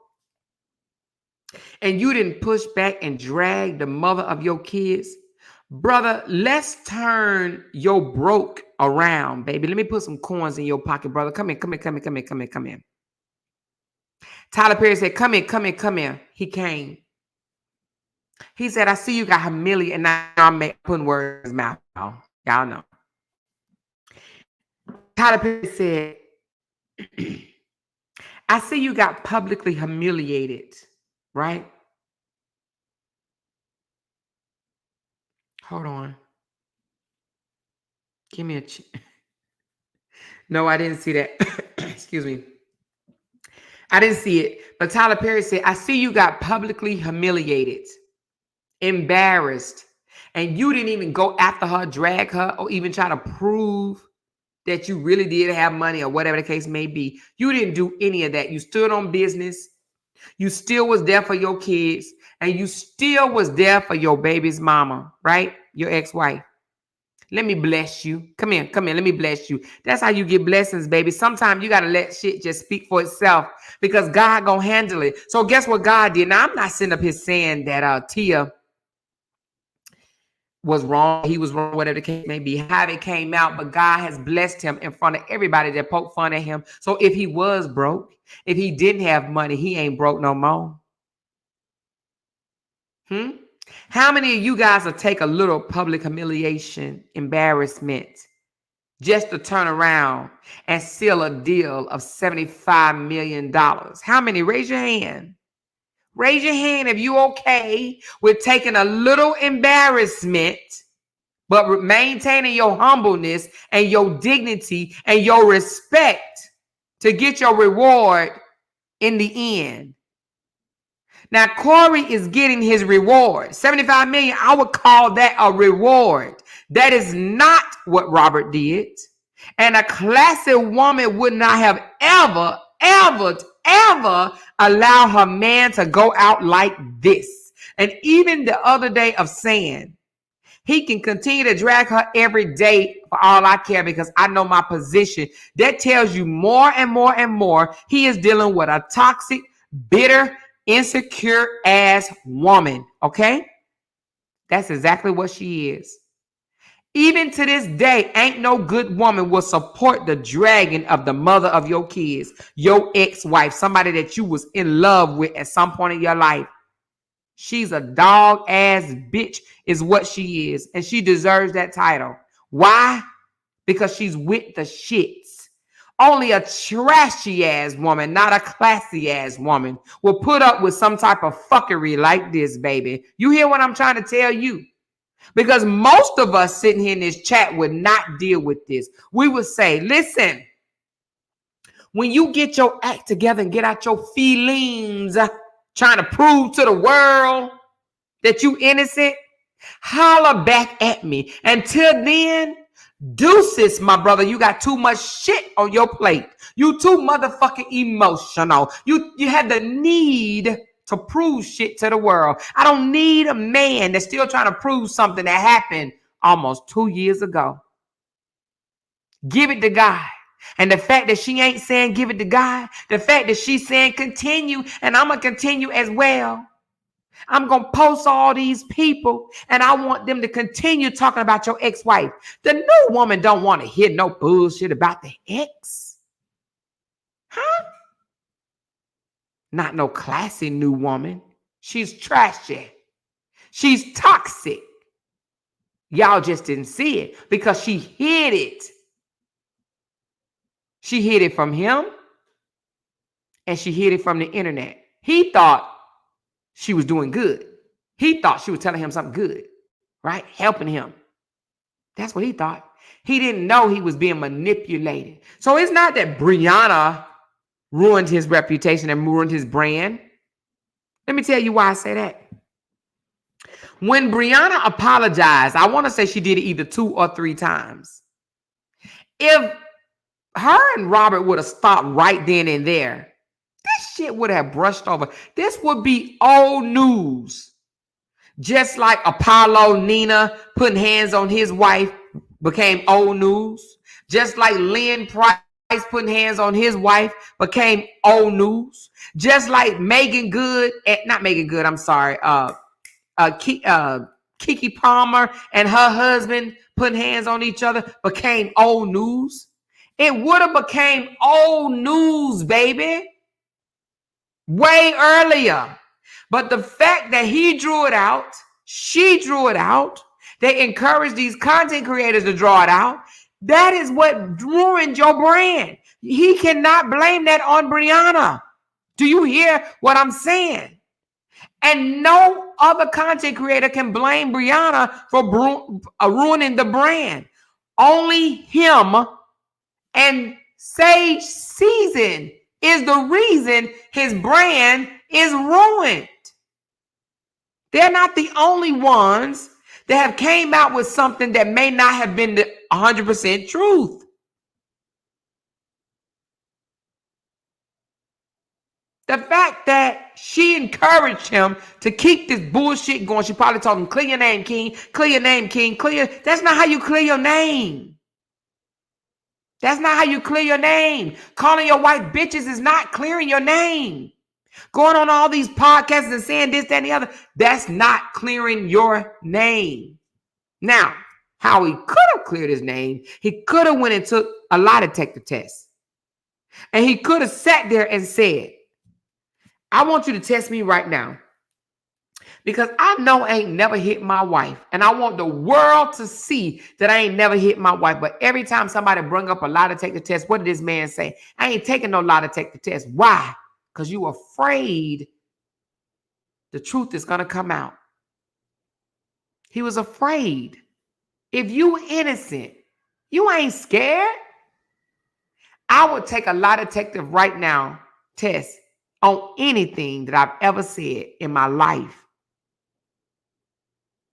And you didn't push back and drag the mother of your kids. Brother, let's turn your broke around, baby. Let me put some coins in your pocket, brother. Come in. Tyler Perry said, come here. He came. He said, I see you got humiliated. And now I'm putting words in his mouth. Y'all know. Tyler Perry said, I see you got publicly humiliated, right? Hold on. Give me a No, I didn't see that. Excuse me. I didn't see it. But Tyler Perry said, I see you got publicly humiliated, embarrassed, and you didn't even go after her, drag her, or even try to prove that you really did have money or whatever the case may be. You didn't do any of that. You stood on business. You still was there for your kids, and you still was there for your baby's mama, right? Your ex-wife. Let me bless you. Come here. Let me bless you. That's how you get blessings, baby. Sometimes you got to let shit just speak for itself because God gonna handle it. So guess what God did? Now, I'm not sitting up here saying that Tia was wrong. He was wrong, whatever the case may be, how it came out. But God has blessed him in front of everybody that poked fun at him. So if he was broke, if he didn't have money, he ain't broke no more. How many of you guys will take a little public humiliation, embarrassment, just to turn around and seal a deal of $75 million? How many? Raise your hand. Raise your hand if you okay with taking a little embarrassment, but maintaining your humbleness and your dignity and your respect to get your reward in the end. Now, Corey is getting his reward. $75 million, I would call that a reward. That is not what Robert did. And a classy woman would not have ever allow her man to go out like this. And even the other day of saying, he can continue to drag her every day for all I care because I know my position. That tells you more and more. He is dealing with a toxic, bitter, insecure ass woman. Okay? That's exactly what she is. Even to this day, ain't no good woman will support the dragging of the mother of your kids, your ex-wife, somebody that you was in love with at some point in your life. She's a dog ass bitch is what she is. And she deserves that title. Why? Because she's with the shits. Only a trashy ass woman, not a classy ass woman, will put up with some type of fuckery like this, baby. You hear what I'm trying to tell you? Because most of us sitting here in this chat would not deal with this. We would say, listen, when you get your act together and get out your feelings, trying to prove to the world that you innocent, holler back at me. Until then, deuces, my brother. You got too much shit on your plate. You too motherfucking emotional. You had the need to prove shit to the world. I don't need a man that's still trying to prove something that happened almost 2 years ago. Give it to God. And the fact that she ain't saying give it to God, the fact that she's saying continue, and I'm going to continue as well. I'm going to post all these people, and I want them to continue talking about your ex-wife. The new woman don't want to hear no bullshit about the ex. Huh? Not no classy new woman. She's trashy. She's toxic. Y'all just didn't see it because she hid it. She hid it from him, and she hid it from the internet. He thought she was doing good. He thought she was telling him something good, right? Helping him. That's what he thought. He didn't know he was being manipulated. So it's not that Brianna ruined his reputation and ruined his brand. Let me tell you why I say that. When Brianna apologized, I want to say she did it either 2 or 3 times. If her and Robert would have stopped right then and there, this shit would have brushed over. This would be old news. Just like Apollo Nina putting hands on his wife became old news. Just like Lynn Price putting hands on his wife became old news. Just like Megan Good, not Megan Good, I'm sorry, Kiki Palmer and her husband putting hands on each other became old news. It would have became old news, baby, way earlier. But the fact that he drew it out, she drew it out, they encouraged these content creators to draw it out, that is what ruined your brand. He cannot blame that on Brianna. Do you hear what I'm saying? And no other content creator can blame Brianna for ruining the brand. Only him and Sage Season is the reason his brand is ruined. They're not the only ones that have came out with something that may not have been the 100% truth. The fact that she encouraged him to keep this bullshit going, she probably told him, clear your name, King, clear your name, King, clear. That's not how you clear your name. That's not how you clear your name. Calling your wife bitches is not clearing your name. Going on all these podcasts and saying this, that, and the other, that's not clearing your name. Now, how he could have cleared his name, he could have went and took a lie detector test. And he could have sat there and said, I want you to test me right now, because I know I ain't never hit my wife, and I want the world to see that I ain't never hit my wife. But every time somebody bring up a lie detector test, what did this man say? I ain't taking no lie detector test. Why? Because you afraid the truth is going to come out. He was afraid. If you innocent, you ain't scared. I would take a lie detector right now test on anything that I've ever said in my life.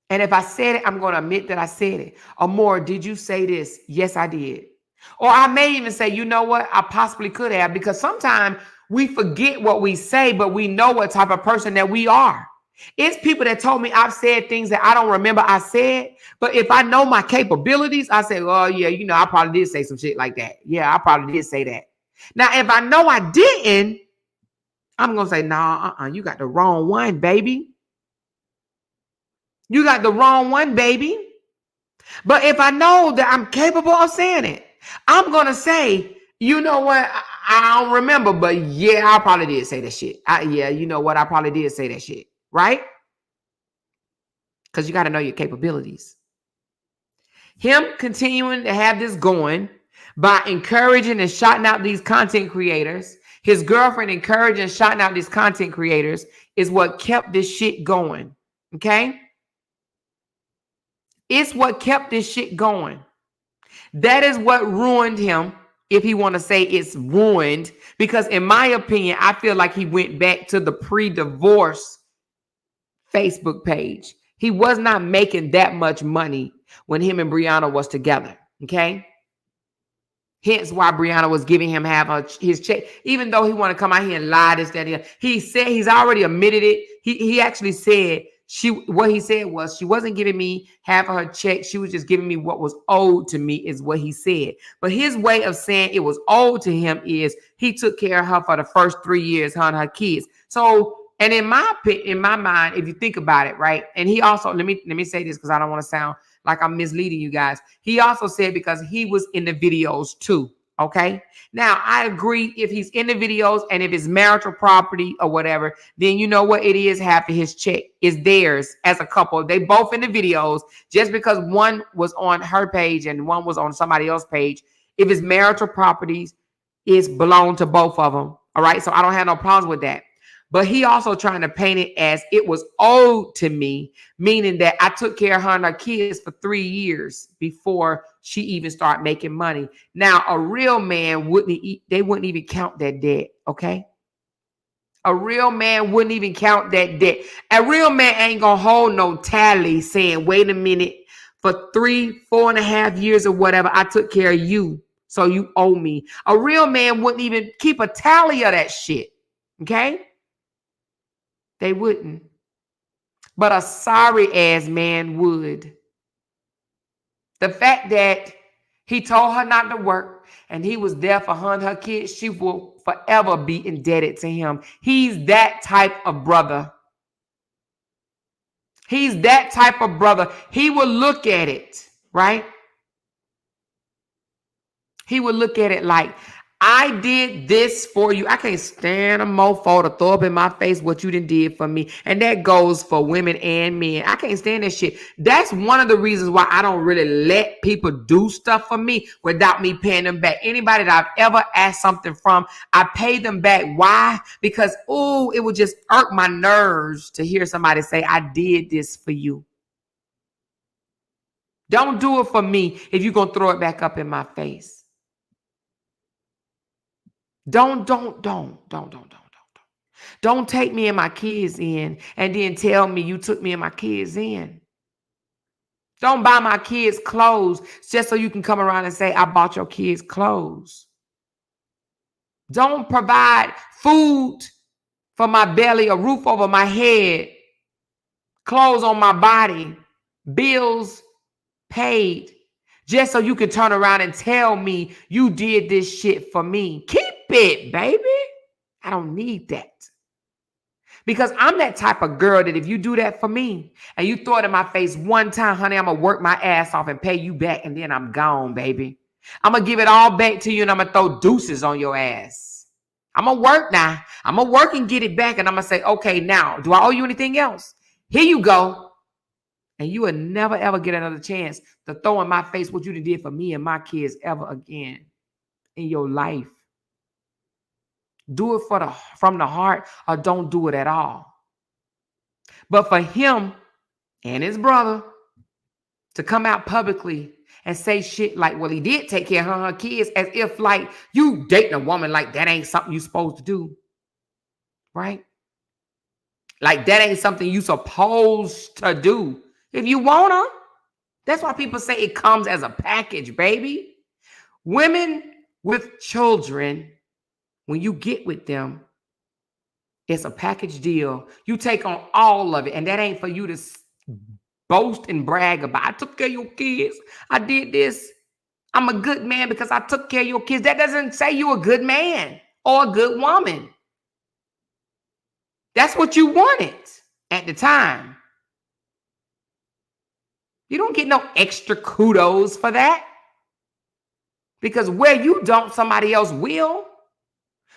And if I said it, I'm going to admit that I said it. Or more, did you say this? Yes, I did. Or I may even say, you know what? I possibly could have, because sometimes we forget what we say, but we know what type of person that we are. It's people that told me I've said things that I don't remember I said. But if I know my capabilities, I say, oh, yeah, you know, I probably did say some shit like that. Yeah, I probably did say that. Now, if I know I didn't, I'm going to say, nah, you got the wrong one, baby. You got the wrong one, baby. But if I know that I'm capable of saying it, I'm going to say, you know what? I don't remember, but yeah, I probably did say that shit. Yeah, you know what? I probably did say that shit, right? Because you got to know your capabilities. Him continuing to have this going by encouraging and shouting out these content creators, his girlfriend encouraging and shouting out these content creators is what kept this shit going, okay? It's what kept this shit going. That is what ruined him, if he want to say it's ruined, because in my opinion, I feel like he went back to the pre-divorce Facebook page. He was not making that much money when him and Brianna was together, okay? Hence why Brianna was giving him half his check, even though he want to come out here and lie this, that, and he said he's already admitted it. He actually said what he said was she wasn't giving me half of her check. She was just giving me what was owed to me, is what he said. But his way of saying it was owed to him is he took care of her for the first 3 years, her and her kids. So, and in my mind, if you think about it, right? And he also, let me say this, because I don't want to sound like I'm misleading you guys. He also said because he was in the videos too. Okay. Now I agree, if he's in the videos and if it's marital property or whatever, then you know what it is, half of his check is theirs as a couple. They both in the videos. Just because one was on her page and one was on somebody else's page, if it's marital properties, it's belong to both of them. All right. So I don't have no problems with that. But he also trying to paint it as it was owed to me, meaning that I took care of her and her kids for 3 years before she even started making money. Now, a real man wouldn't even count that debt, okay? A real man wouldn't even count that debt. A real man ain't gonna hold no tally saying, wait a minute, for 4.5 years or whatever, I took care of you, so you owe me. A real man wouldn't even keep a tally of that shit, okay? They wouldn't. But a sorry ass man would. The fact that he told her not to work and he was there for her and her kids, she will forever be indebted to him. He's that type of brother. He's that type of brother. He will look at it, right? He would look at it like, I did this for you. I can't stand a mofo to throw up in my face what you done did for me. And that goes for women and men. I can't stand that shit. That's one of the reasons why I don't really let people do stuff for me without me paying them back. Anybody that I've ever asked something from, I pay them back. Why? Because, it would just irk my nerves to hear somebody say, I did this for you. Don't do it for me if you're going to throw it back up in my face. Don't take me and my kids in and then tell me you took me and my kids in. Don't buy my kids clothes just so you can come around and say, I bought your kids clothes. Don't provide food for my belly, a roof over my head, clothes on my body, bills paid, just so you can turn around and tell me you did this shit for me. Keep it, baby. I don't need that. Because I'm that type of girl that if you do that for me and you throw it in my face one time, honey, I'm going to work my ass off and pay you back, and then I'm gone, baby. I'm going to give it all back to you, and I'm going to throw deuces on your ass. I'm going to work now. I'm going to work and get it back, and I'm going to say, okay, now, do I owe you anything else? Here you go. And you will never, ever get another chance to throw in my face what you did for me and my kids ever again in your life. Do it from the heart, or don't do it at all. But for him and his brother to come out publicly and say shit like, well, he did take care of her and her kids, as if like you dating a woman like that ain't something you supposed to do. Right? Like that ain't something you supposed to do. If you want her, that's why people say it comes as a package, baby. Women with children, when you get with them, it's a package deal. You take on all of it, and that ain't for you to boast and brag about. I took care of your kids. I did this. I'm a good man because I took care of your kids. That doesn't say you're a good man or a good woman. That's what you wanted at the time. You don't get no extra kudos for that. Because where you don't, somebody else will.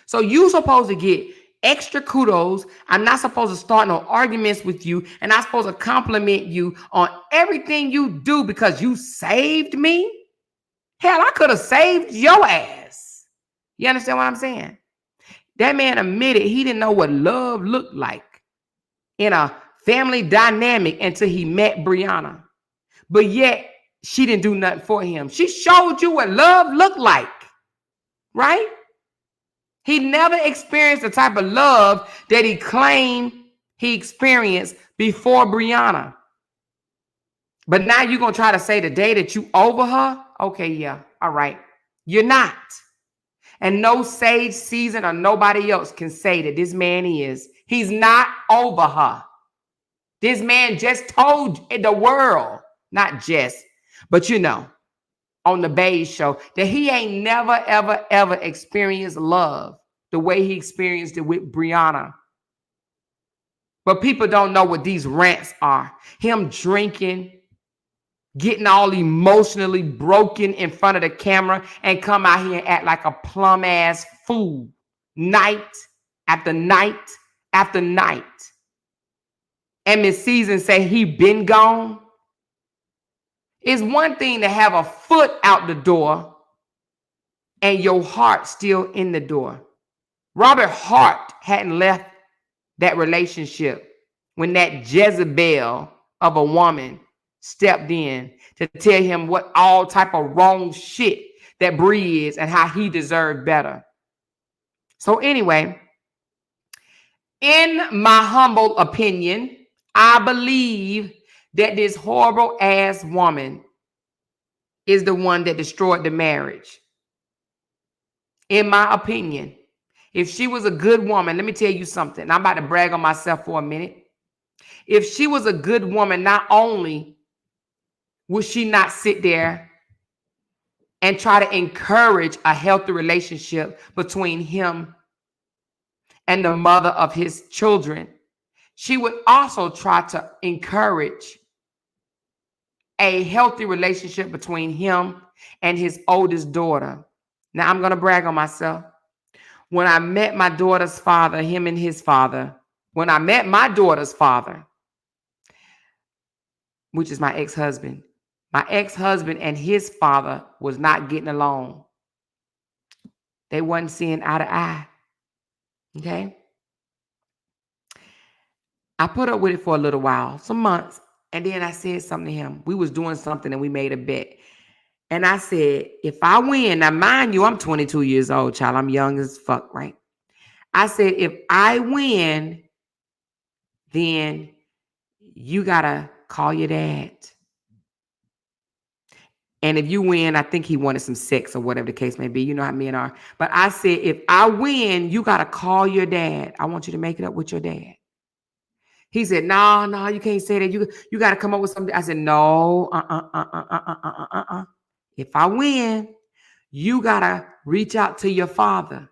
So you're supposed to get extra kudos. I'm not supposed to start no arguments with you. And I'm supposed to compliment you on everything you do because you saved me. Hell, I could have saved your ass. You understand what I'm saying? That man admitted he didn't know what love looked like in a family dynamic until he met Brianna. But yet, she didn't do nothing for him. She showed you what love looked like, right? He never experienced the type of love that he claimed he experienced before Brianna. But now you're going to try to say the day that you over her? Okay, yeah, all right. You're not. And no Sage Season or nobody else can say that this man is. He's not over her. This man just told the world, not just, but on the Beige Show, that he ain't never, ever, ever experienced love the way he experienced it with Brianna. But people don't know what these rants are. Him drinking, getting all emotionally broken in front of the camera, and come out here and act like a plum ass fool night after night after night. And Miss Season say he been gone. It's one thing to have a foot out the door and your heart still in the door. Robert Hart hadn't left that relationship when that Jezebel of a woman stepped in to tell him what all type of wrong shit that Bree is and how he deserved better. So anyway, in my humble opinion, I believe that this horrible ass woman is the one that destroyed the marriage. In my opinion, if she was a good woman, let me tell you something. I'm about to brag on myself for a minute. If she was a good woman, not only would she not sit there and try to encourage a healthy relationship between him and the mother of his children, she would also try to encourage a healthy relationship between him and his oldest daughter. Now, I'm going to brag on myself. When I met my daughter's father, him and his father, when I met my daughter's father, which is my ex-husband and his father was not getting along. They wasn't seeing eye to eye. Okay? I put up with it for a little while, some months, and then I said something to him. We was doing something and we made a bet. And I said, if I win, now mind you, I'm 22 years old, child. I'm young as fuck, right? I said, if I win, then you got to call your dad. And if you win, I think he wanted some sex or whatever the case may be. You know how men are. But I said, if I win, you got to call your dad. I want you to make it up with your dad. He said, no, you can't say that. You got to come up with something. I said, no, If I win, you got to reach out to your father.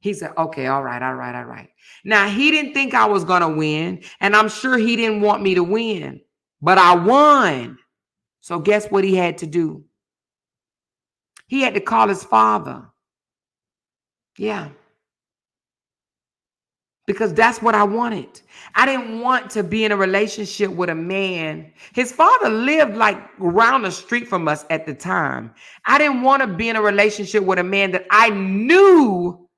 He said, okay, all right. Now, he didn't think I was going to win, and I'm sure he didn't want me to win, but I won. So guess what he had to do? He had to call his father. Yeah. Because that's what I wanted. I didn't want to be in a relationship with a man. His father lived like around the street from us at the time. I didn't want to be in a relationship with a man that I knew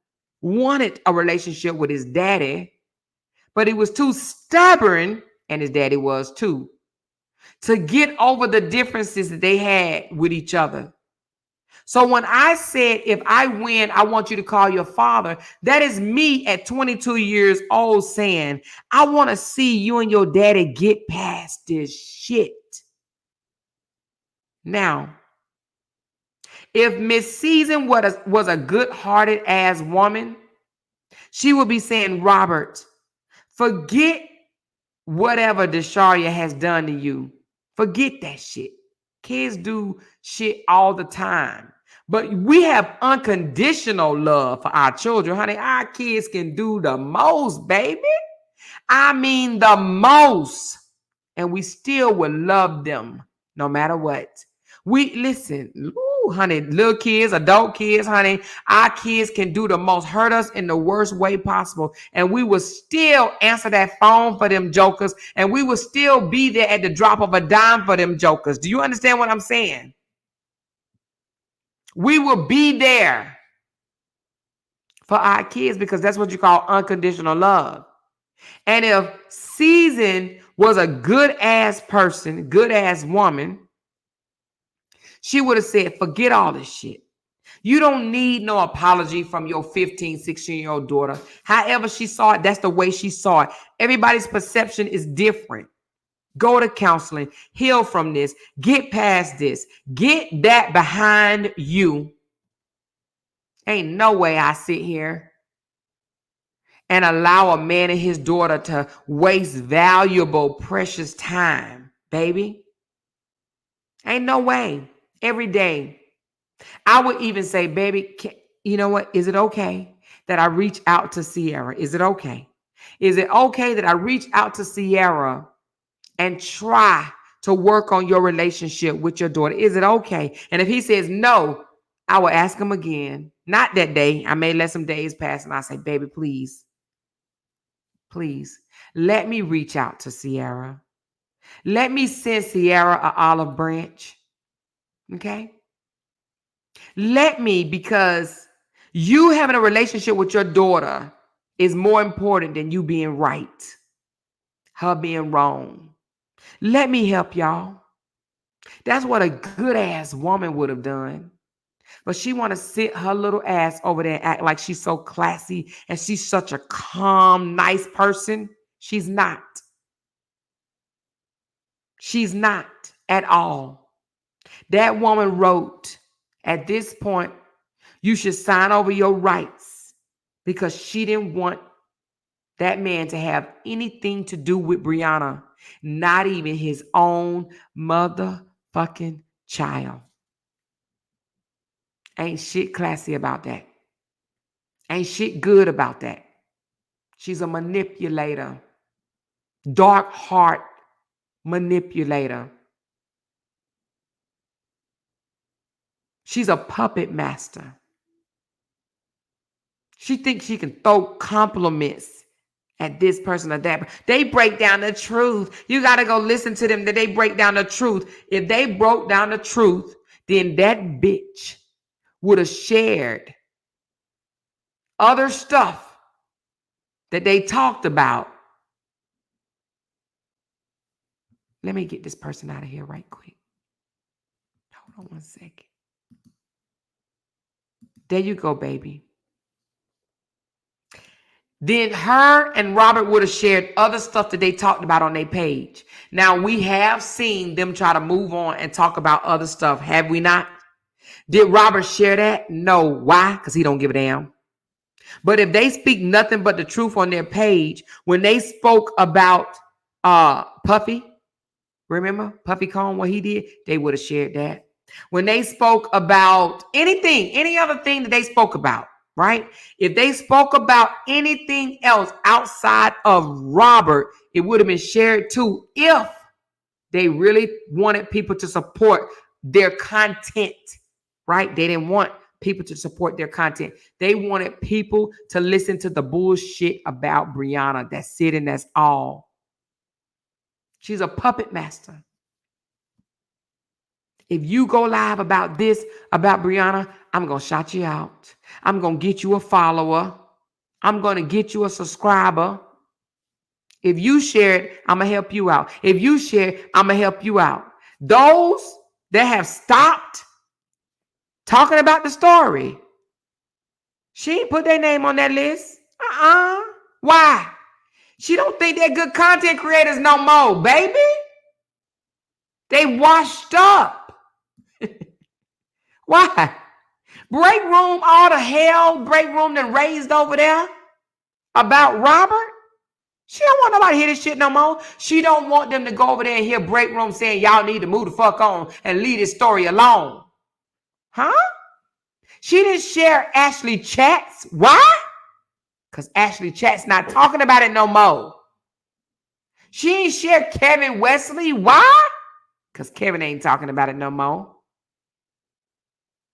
wanted a relationship with his daddy, but he was too stubborn, and his daddy was too, to get over the differences that they had with each other. So when I said, if I win, I want you to call your father, that is me at 22 years old saying, I want to see you and your daddy get past this shit. Now, if Miss Season was a good-hearted ass woman, she would be saying, Robert, forget whatever Desharia has done to you. Forget that shit. Kids do shit all the time. But we have unconditional love for our children, honey. Our kids can do the most, baby. I mean the most. And we still will love them no matter what. We listen, ooh, honey, little kids, adult kids, honey, our kids can do the most, hurt us in the worst way possible. And we will still answer that phone for them jokers. And we will still be there at the drop of a dime for them jokers. Do you understand what I'm saying? We will be there for our kids because that's what you call unconditional love. And if Season was a good ass person, good ass woman, she would have said, forget all this shit. You don't need no apology from your 15, 16-year-old daughter. However she saw it, that's the way she saw it. Everybody's perception is different. Go to counseling, heal from this, get past this, get that behind you. Ain't no way I sit here and allow a man and his daughter to waste valuable, precious time, baby. Ain't no way. Every day. I would even say, baby, you know what? Is it okay that I reach out to Sierra? Is it okay? Is it okay that I reach out to Sierra and try to work on your relationship with your daughter? Is it okay? And if he says no, I will ask him again. Not that day. I may let some days pass and I say, baby, please, let me reach out to Sierra. Let me send Sierra an olive branch. Okay? Let me, because you having a relationship with your daughter is more important than you being right, her being wrong. Let me help y'all. That's what a good ass woman would have done. But she want to sit her little ass over there and act like she's so classy and she's such a calm, nice person. She's not. She's not at all. That woman wrote, at this point, you should sign over your rights, because she didn't want that man to have anything to do with Brianna, not even his own motherfucking child. Ain't shit classy about that. Ain't shit good about that. She's a manipulator. Dark heart manipulator. She's a puppet master. She thinks she can throw compliments at this person or that. They break down the truth. You got to go listen to them, that they break down the truth. If they broke down the truth, then that bitch would have shared other stuff that they talked about. Let me get this person out of here right quick. Hold on one second. There you go, baby. Then her and Robert would have shared other stuff that they talked about on their page. Now, we have seen them try to move on and talk about other stuff, have we not? Did Robert share that? No. Why? Because he don't give a damn. But if they speak nothing but the truth on their page, when they spoke about Puffy, remember Puffy Combs, what he did, they would have shared that. When they spoke about anything, any other thing that they spoke about, right? If they spoke about anything else outside of Robert, it would have been shared too, if they really wanted people to support their content, right? They didn't want people to support their content. They wanted people to listen to the bullshit about Brianna. That's it, and that's all. She's a puppet master. If you go live about this, about Brianna, I'm going to shout you out. I'm going to get you a follower. I'm going to get you a subscriber. If you share it, I'm going to help you out. If you share it, I'm going to help you out. Those that have stopped talking about the story, she ain't put their name on that list. Why? She don't think they're good content creators no more, baby. They washed up. Why? Break room, all the hell break room that raised over there about Robert. She don't want nobody to hear this shit no more. She don't want them to go over there and hear break room saying y'all need to move the fuck on and leave this story alone. Huh? She didn't share Ashley Chats. Why? Because Ashley Chat's not talking about it no more. She ain't share Kevin Wesley. Why? Because Kevin ain't talking about it no more.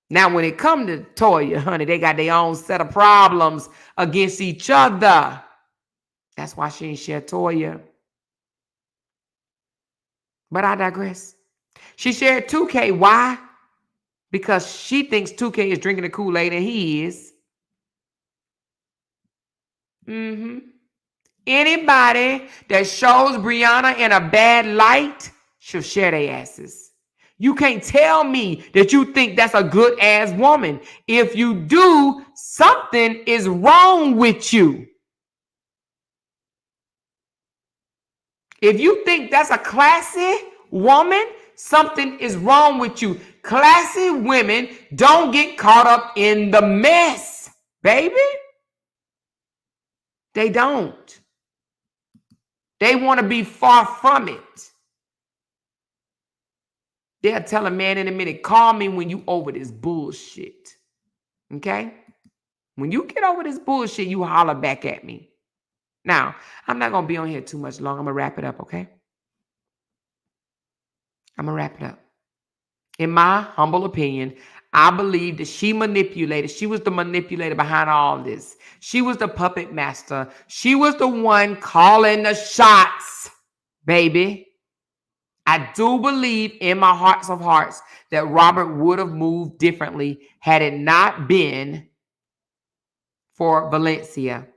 Now, when it comes to Toya, honey, they got their own set of problems against each other. That's why she ain't share Toya. But I digress. She shared 2K. Why? Because she thinks 2K is drinking the Kool-Aid, and he is. Anybody that shows Brianna in a bad light should share their asses. You can't tell me that you think that's a good ass woman. If you do, something is wrong with you. If you think that's a classy woman, something is wrong with you. Classy women don't get caught up in the mess, baby. They don't. They want to be far from it. They'll tell a man in a minute, call me when you over this bullshit. Okay? When you get over this bullshit, you holler back at me. Now, I'm not going to be on here too much long. I'm going to wrap it up, okay? I'm going to wrap it up. In my humble opinion, I believe that she manipulated. She was the manipulator behind all this. She was the puppet master. She was the one calling the shots, baby. I do believe in my hearts of hearts that Robert would have moved differently had it not been for Valencia.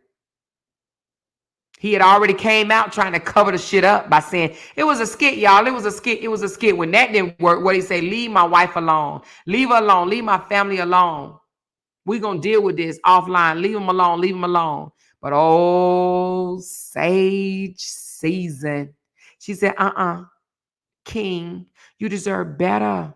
He had already came out trying to cover the shit up by saying, it was a skit, y'all. It was a skit. It was a skit. When that didn't work, what he say, leave my wife alone. Leave her alone. Leave my family alone. We're going to deal with this offline. Leave him alone. Leave him alone. But oh, Sage Season. She said, King, you deserve better.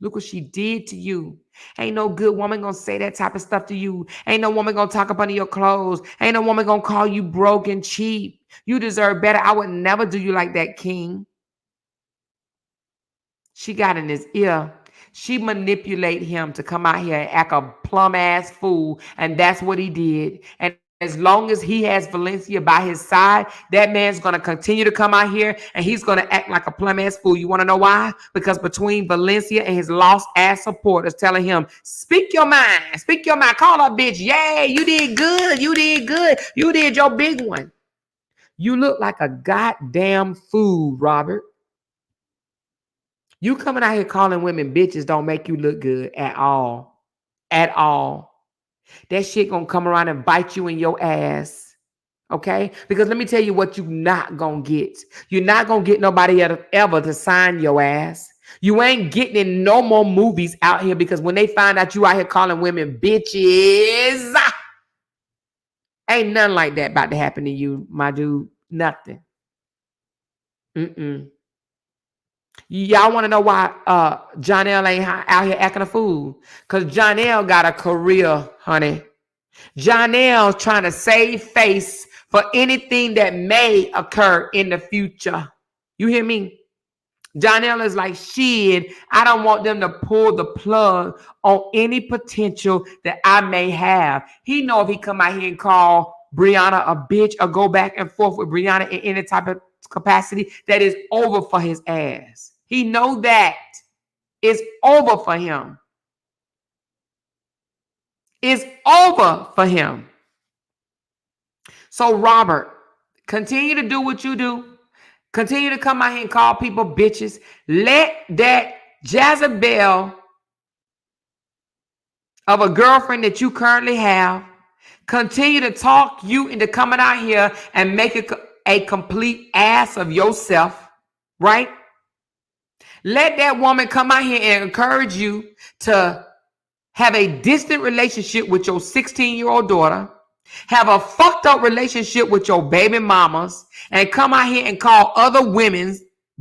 Look what she did to you. Ain't no good woman gonna say that type of stuff to you. Ain't no woman gonna talk up under your clothes. Ain't no woman gonna call you broke and cheap. You deserve better. I would never do you like that, King. She got in his ear. She manipulated him to come out here and act a plum ass fool. And that's what he did. And as long as he has Valencia by his side, that man's going to continue to come out here and he's going to act like a plum ass fool. You want to know why? Because between Valencia and his lost ass supporters telling him, speak your mind, call her bitch. Yay, you did good. You did good. You did your big one. You look like a goddamn fool, Robert. You coming out here calling women bitches don't make you look good at all. At all. That shit gonna come around and bite you in your ass. Okay? Because let me tell you what you not gonna get. You're not gonna get nobody ever to sign your ass. You ain't getting in no more movies out here because when they find out you out here calling women bitches, ain't nothing like that about to happen to you, my dude. Nothing. Y'all want to know why Jonelle ain't out here acting a fool? Because Jonelle got a career, honey. Jonelle's trying to save face for anything that may occur in the future. You hear me? Jonelle is like, shit, I don't want them to pull the plug on any potential that I may have. He know if he come out here and call Brianna a bitch or go back and forth with Brianna in any type of capacity, that is over for his ass. He know that it's over for him. It's over for him. So Robert, continue to do what you do. Continue to come out here and call people bitches. Let that Jezebel of a girlfriend that you currently have continue to talk you into coming out here and make a complete ass of yourself, right? Let that woman come out here and encourage you to have a distant relationship with your 16-year-old daughter, have a fucked up relationship with your baby mamas, and come out here and call other women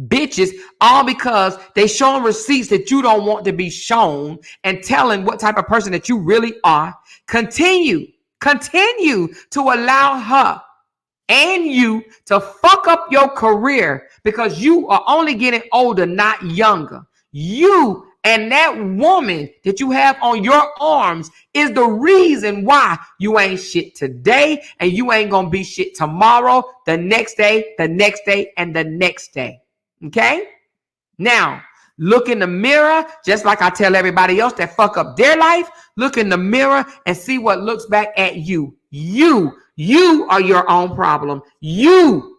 bitches, all because they showing receipts that you don't want to be shown and telling what type of person that you really are. Continue to allow her and you to fuck up your career because you are only getting older, not younger. You and that woman that you have on your arms is the reason why you ain't shit today and you ain't gonna be shit tomorrow, the next day, and the next day. Okay? Now, look in the mirror, just like I tell everybody else that fuck up their life. Look in the mirror and see what looks back at you. You are your own problem. You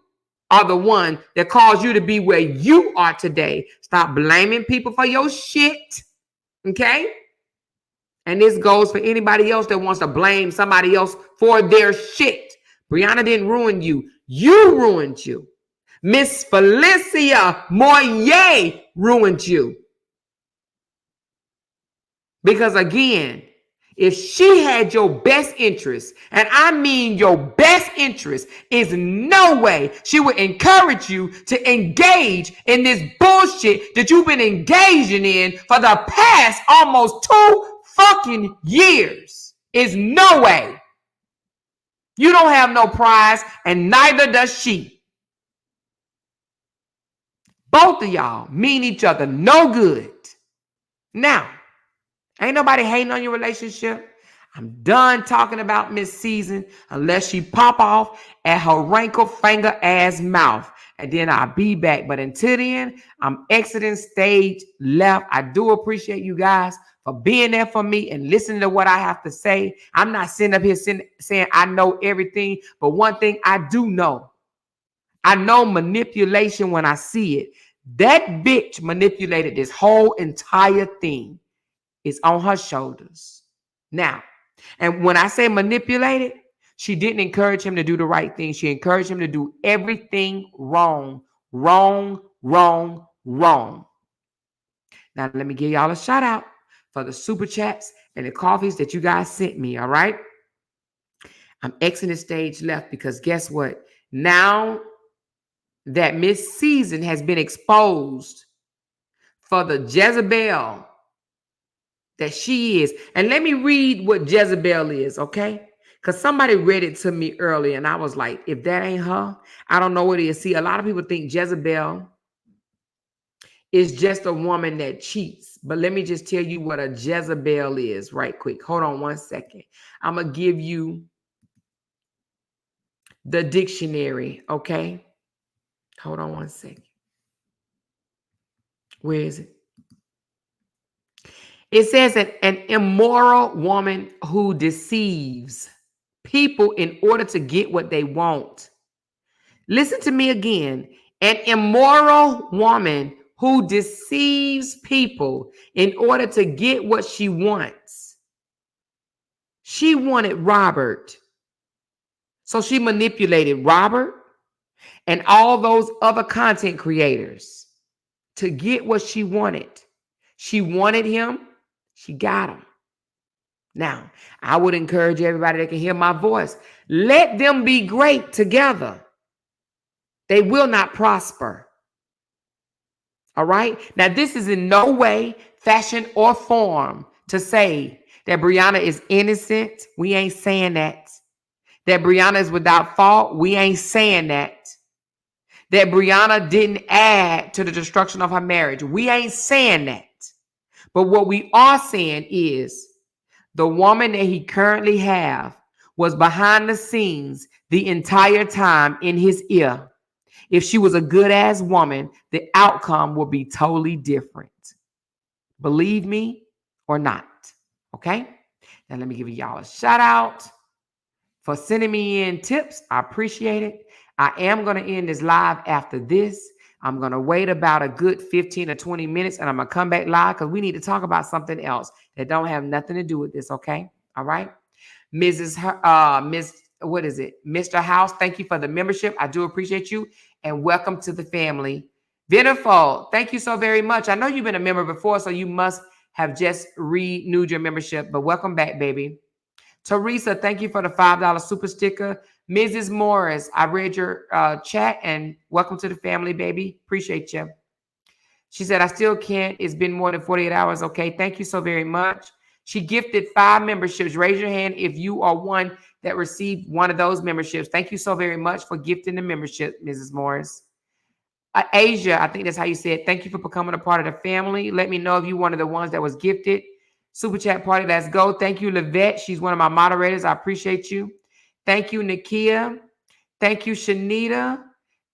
are the one that caused you to be where you are today. Stop blaming people for your shit. Okay? And this goes for anybody else that wants to blame somebody else for their shit. Brianna didn't ruin you. You ruined you. Miss Felicia Moyer ruined you. Because again, if she had your best interest, and I mean your best interest, is no way she would encourage you to engage in this bullshit that you've been engaging in for the past almost 2 fucking years. Is no way. You don't have no prize, and neither does she. Both of y'all mean each other no good. Now, ain't nobody hating on your relationship. I'm done talking about Miss Season unless she pop off at her wrinkle finger ass mouth. And then I'll be back. But until then, I'm exiting stage left. I do appreciate you guys for being there for me and listening to what I have to say. I'm not sitting up here saying I know everything. But one thing I do know. I know manipulation when I see it. That bitch manipulated this whole entire thing. It's on her shoulders. Now, and when I say manipulated, She didn't encourage him to do the right thing. She encouraged him to do everything wrong. Wrong, wrong, wrong. Now, let me give y'all a shout out for the super chats and the coffees that you guys sent me, all right? I'm exiting stage left because guess what? Now that Miss Season has been exposed for the Jezebel that she is. And let me read what Jezebel is, okay? Because somebody read it to me earlier, and I was like, if that ain't her, I don't know what it is. See, a lot of people think Jezebel is just a woman that cheats. But let me just tell you what a Jezebel is right quick. Hold on one second. I'm going to give you the dictionary, okay? Hold on one second. Where is it? It says an immoral woman who deceives people in order to get what they want. Listen to me again. An immoral woman who deceives people in order to get what she wants. She wanted Robert. So she manipulated Robert and all those other content creators to get what she wanted. She wanted him. She got him. Now, I would encourage everybody that can hear my voice. Let them be great together. They will not prosper. All right? Now, this is in no way, fashion, or form to say that Brianna is innocent. We ain't saying that. That Brianna is without fault. We ain't saying that. That Brianna didn't add to the destruction of her marriage. We ain't saying that. But what we are saying is the woman that he currently have was behind the scenes the entire time in his ear. If she was a good ass woman, the outcome will be totally different. Believe me or not. Okay? Now let me give y'all a shout out for sending me in tips. I appreciate it. I am going to end this live after this. I'm going to wait about a good 15 or 20 minutes and I'm going to come back live because we need to talk about something else that don't have nothing to do with this, okay? All right? Mrs. What is it? Mr. House, thank you for the membership. I do appreciate you and welcome to the family. Beautiful. Thank you so very much. I know you've been a member before, so you must have just renewed your membership, but welcome back, baby. Teresa, thank you for the $5 super sticker. Mrs. Morris, I read your chat and welcome to the family, baby. Appreciate you. She said, I still can't. It's been more than 48 hours. Okay, thank you so very much. She gifted 5 memberships. Raise your hand if you are one that received one of those memberships. Thank you so very much for gifting the membership, Mrs. Morris. Asia, I think that's how you say it. Thank you for becoming a part of the family. Let me know if you're one of the ones that was gifted. Super chat party, let's go. Thank you, Livette. She's one of my moderators. I appreciate you. Thank you, Nakia. Thank you, Shanita.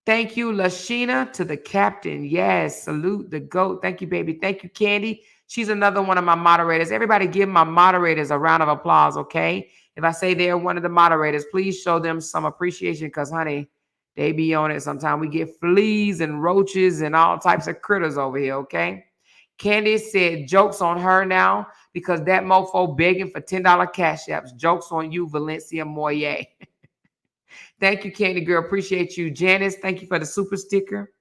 Thank you, Lashina, to the captain. Yes, salute the GOAT. Thank you, baby. Thank you, Candy. She's another one of my moderators. Everybody give my moderators a round of applause, okay? If I say they're one of the moderators, please show them some appreciation because, honey, they be on it. Sometimes we get fleas and roaches and all types of critters over here, okay? Candy said, jokes on her now because that mofo begging for $10 cash apps. Jokes on you, Valencia Moye. Thank you, Candy girl. Appreciate you. Janice, thank you for the super sticker.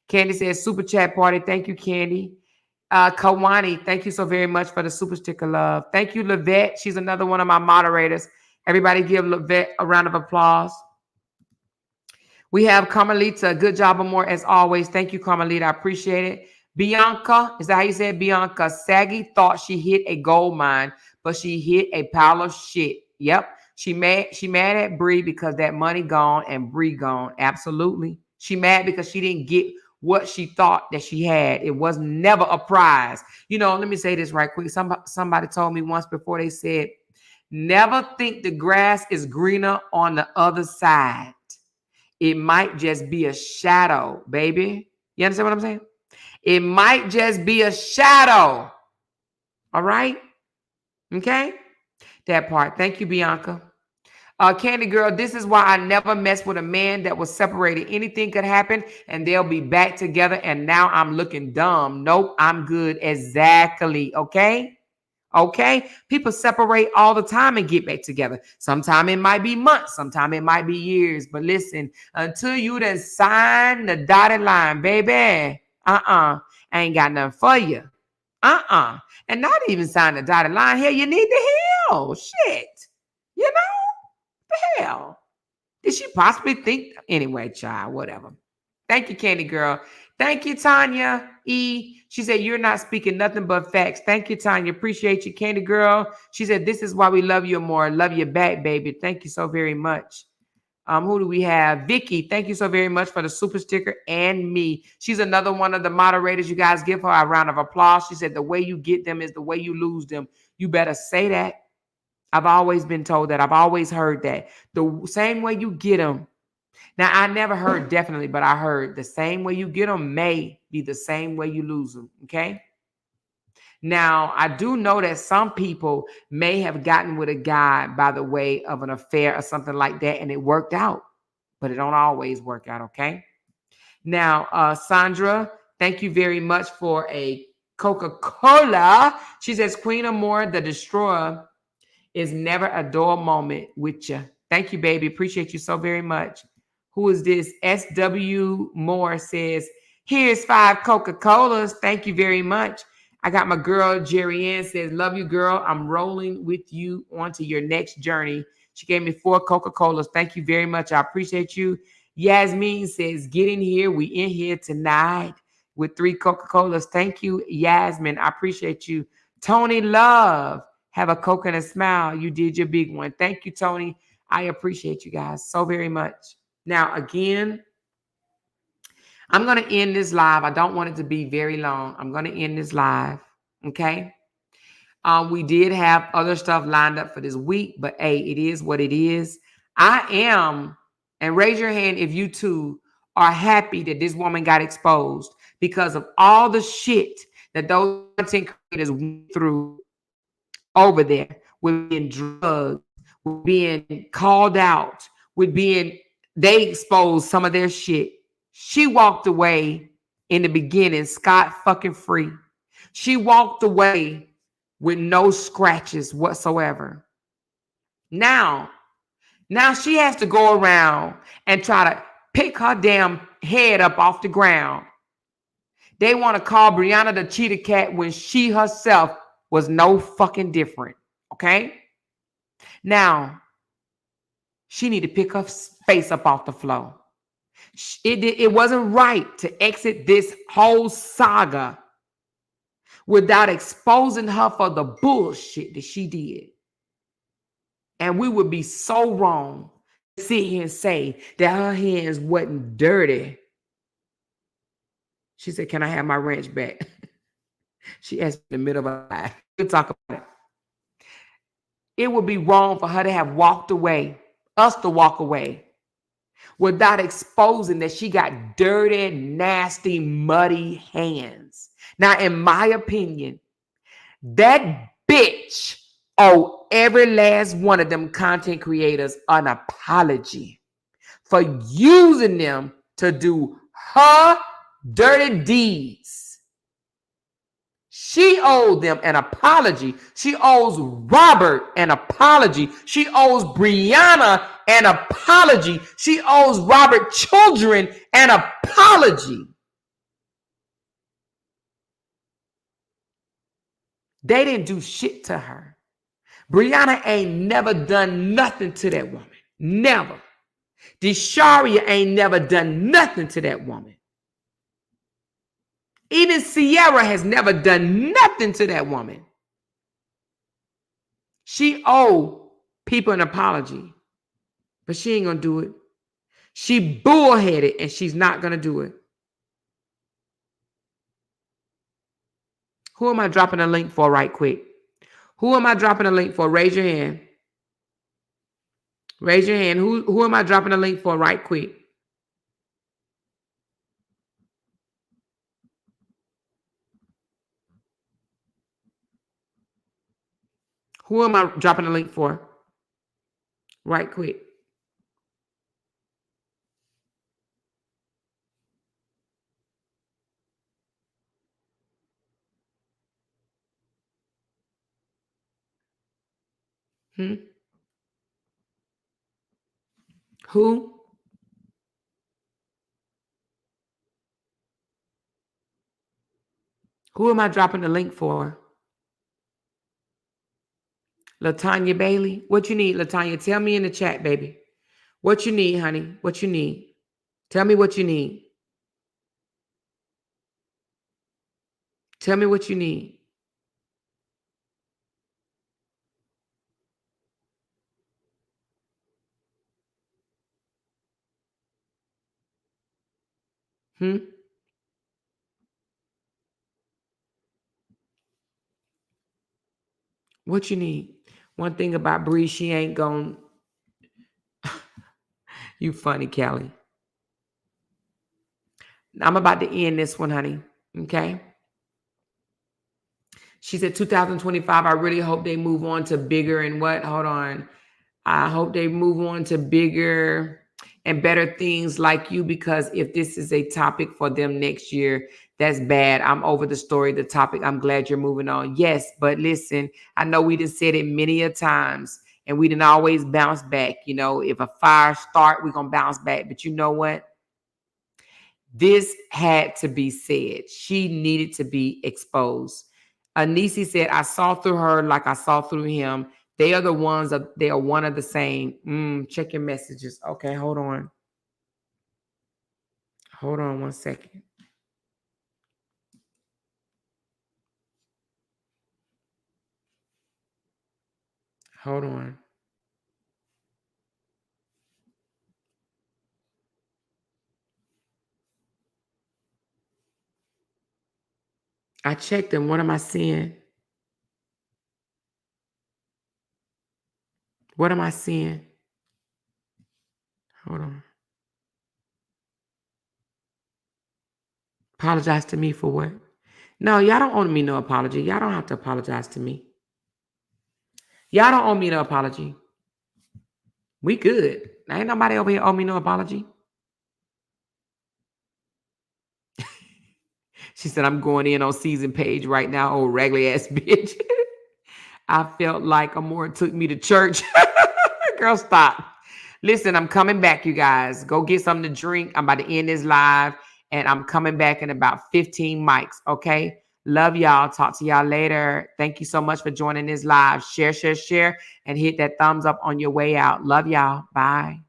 Candy says, super chat party. Thank you, Candy. Kawani, thank you so very much for the super sticker love. Thank you, Livette. She's another one of my moderators. Everybody give Livette a round of applause. We have Carmelita. Good job, Amor, as always. Thank you, Carmelita. I appreciate it. Bianca, is that how you say it? Bianca. Saggy thought she hit a gold mine, but she hit a pile of shit. Yep. She mad at Bree because that money gone and Bree gone. Absolutely. She mad because she didn't get what she thought that she had. It was never a prize. You know, let me say this right quick. Somebody told me once before, they said, never think the grass is greener on the other side. It might just be a shadow, baby. You understand what I'm saying? It might just be a shadow. All right? Okay? That part. Thank you, Bianca. Candy girl, this is why I never mess with a man that was separated. Anything could happen and they'll be back together and now I'm looking dumb. Nope, I'm good. Exactly. Okay? Okay? People separate all the time and get back together. Sometimes it might be months, sometimes it might be years. But listen, until you done sign the dotted line, baby, I ain't got nothing for you. And not even sign the dotted line. Here, you need to heal. Shit. You know? The hell. Did she possibly think? Anyway, child, whatever. Thank you, Candy Girl. Thank you, Tanya E. She said, you're not speaking nothing but facts. Thank you, Tanya. Appreciate you, Candy Girl. She said, this is why we love you more. Love you back, baby. Thank you so very much. Who do we have? Vicky, thank you so very much for the super sticker and me. She's another one of the moderators. You guys give her a round of applause. She said, the way you get them is the way you lose them. You better say that. I've always been told that. I've always heard that. The same way you get them. Now, I never heard definitely, but I heard the same way you get them may be the same way you lose them. Okay. Now, I do know that some people may have gotten with a guy by the way of an affair or something like that, and it worked out, but it don't always work out. Okay. Now, Sandra, thank you very much for a Coca-Cola. She says, Queen Amore, the destroyer, is never a dull moment with you. Thank you, baby. Appreciate you so very much. Who is this? SW Moore says, here's 5 Coca-Colas. Thank you very much. I got my girl, Jerry Ann says, love you, girl. I'm rolling with you onto your next journey. She gave me 4 Coca-Colas. Thank you very much. I appreciate you. Yasmin says, get in here. We in here tonight with 3 Coca-Colas. Thank you, Yasmin. I appreciate you. Tony Love, have a Coke and a smile. You did your big one. Thank you, Tony. I appreciate you guys so very much. Now, again, I'm going to end this live. I don't want it to be very long. I'm going to end this live. Okay. We did have other stuff lined up for this week, but hey, it is what it is. I am, and raise your hand if you too are happy that this woman got exposed because of all the shit that those content creators went through over there with being drugged, with being called out, with being, they exposed some of their shit. She walked away in the beginning scot fucking free. She walked away with no scratches whatsoever. Now she has to go around and try to pick her damn head up off the ground. They want to call Brianna the cheetah cat when she herself was no fucking different. Okay? Now, she need to pick her face up off the floor. It wasn't right to exit this whole saga without exposing her for the bullshit that she did. And we would be so wrong to sit here and say that her hands wasn't dirty. She said, can I have my wrench back? She asked in the middle of her life. We'll talk about it. It would be wrong for her to have walked away, us to walk away, without exposing that she got dirty, nasty, muddy hands. Now, in my opinion, that bitch owe every last one of them content creators an apology for using them to do her dirty deeds. She owed them an apology. She owes Robert an apology. She owes Brianna an apology. She owes Robert children an apology. They didn't do shit to her. Brianna ain't never done nothing to that woman. Never. Desharia ain't never done nothing to that woman. Even Sierra has never done nothing to that woman. She owe people an apology, but she ain't gonna do it. She bullheaded and she's not gonna do it. Who am I dropping a link for right quick? Who am I dropping a link for? Raise your hand. Raise your hand. Who am I dropping a link for right quick? Who am I dropping a link for? Right quick. Who? Who am I dropping the link for? LaTanya Bailey. What you need, LaTanya? Tell me in the chat, baby. What you need, honey? What you need? Tell me what you need. Tell me what you need. What you need? One thing about Bree, she ain't gonna. You funny, Kelly. I'm about to end this one, honey. Okay. She said 2025, I really hope they move on to bigger and what? Hold on. I hope they move on to bigger and better things like you, because if this is a topic for them next year, that's bad. I'm over the story, the topic. I'm glad you're moving on. Yes, but listen, I know we done said it many a times and we didn't always bounce back. You know, if a fire start, we're going to bounce back. But you know what? This had to be said. She needed to be exposed. Anisi said, I saw through her like I saw through him. They are the ones, they are one of the same. Check your messages. Okay, hold on. Hold on 1 second. Hold on. I checked them. What am I seeing? What am I seeing? Hold on. Apologize to me for what? No, y'all don't owe me no apology. Y'all don't have to apologize to me. Y'all don't owe me no apology. We good. Ain't nobody over here owe me no apology. She said, I'm going in on season page right now. Oh, raggedy ass bitch. I felt like Amore took me to church. Girl, stop. Listen, I'm coming back, you guys. Go get something to drink. I'm about to end this live, and I'm coming back in about 15 mics, okay? Love y'all. Talk to y'all later. Thank you so much for joining this live. Share, and hit that thumbs up on your way out. Love y'all. Bye.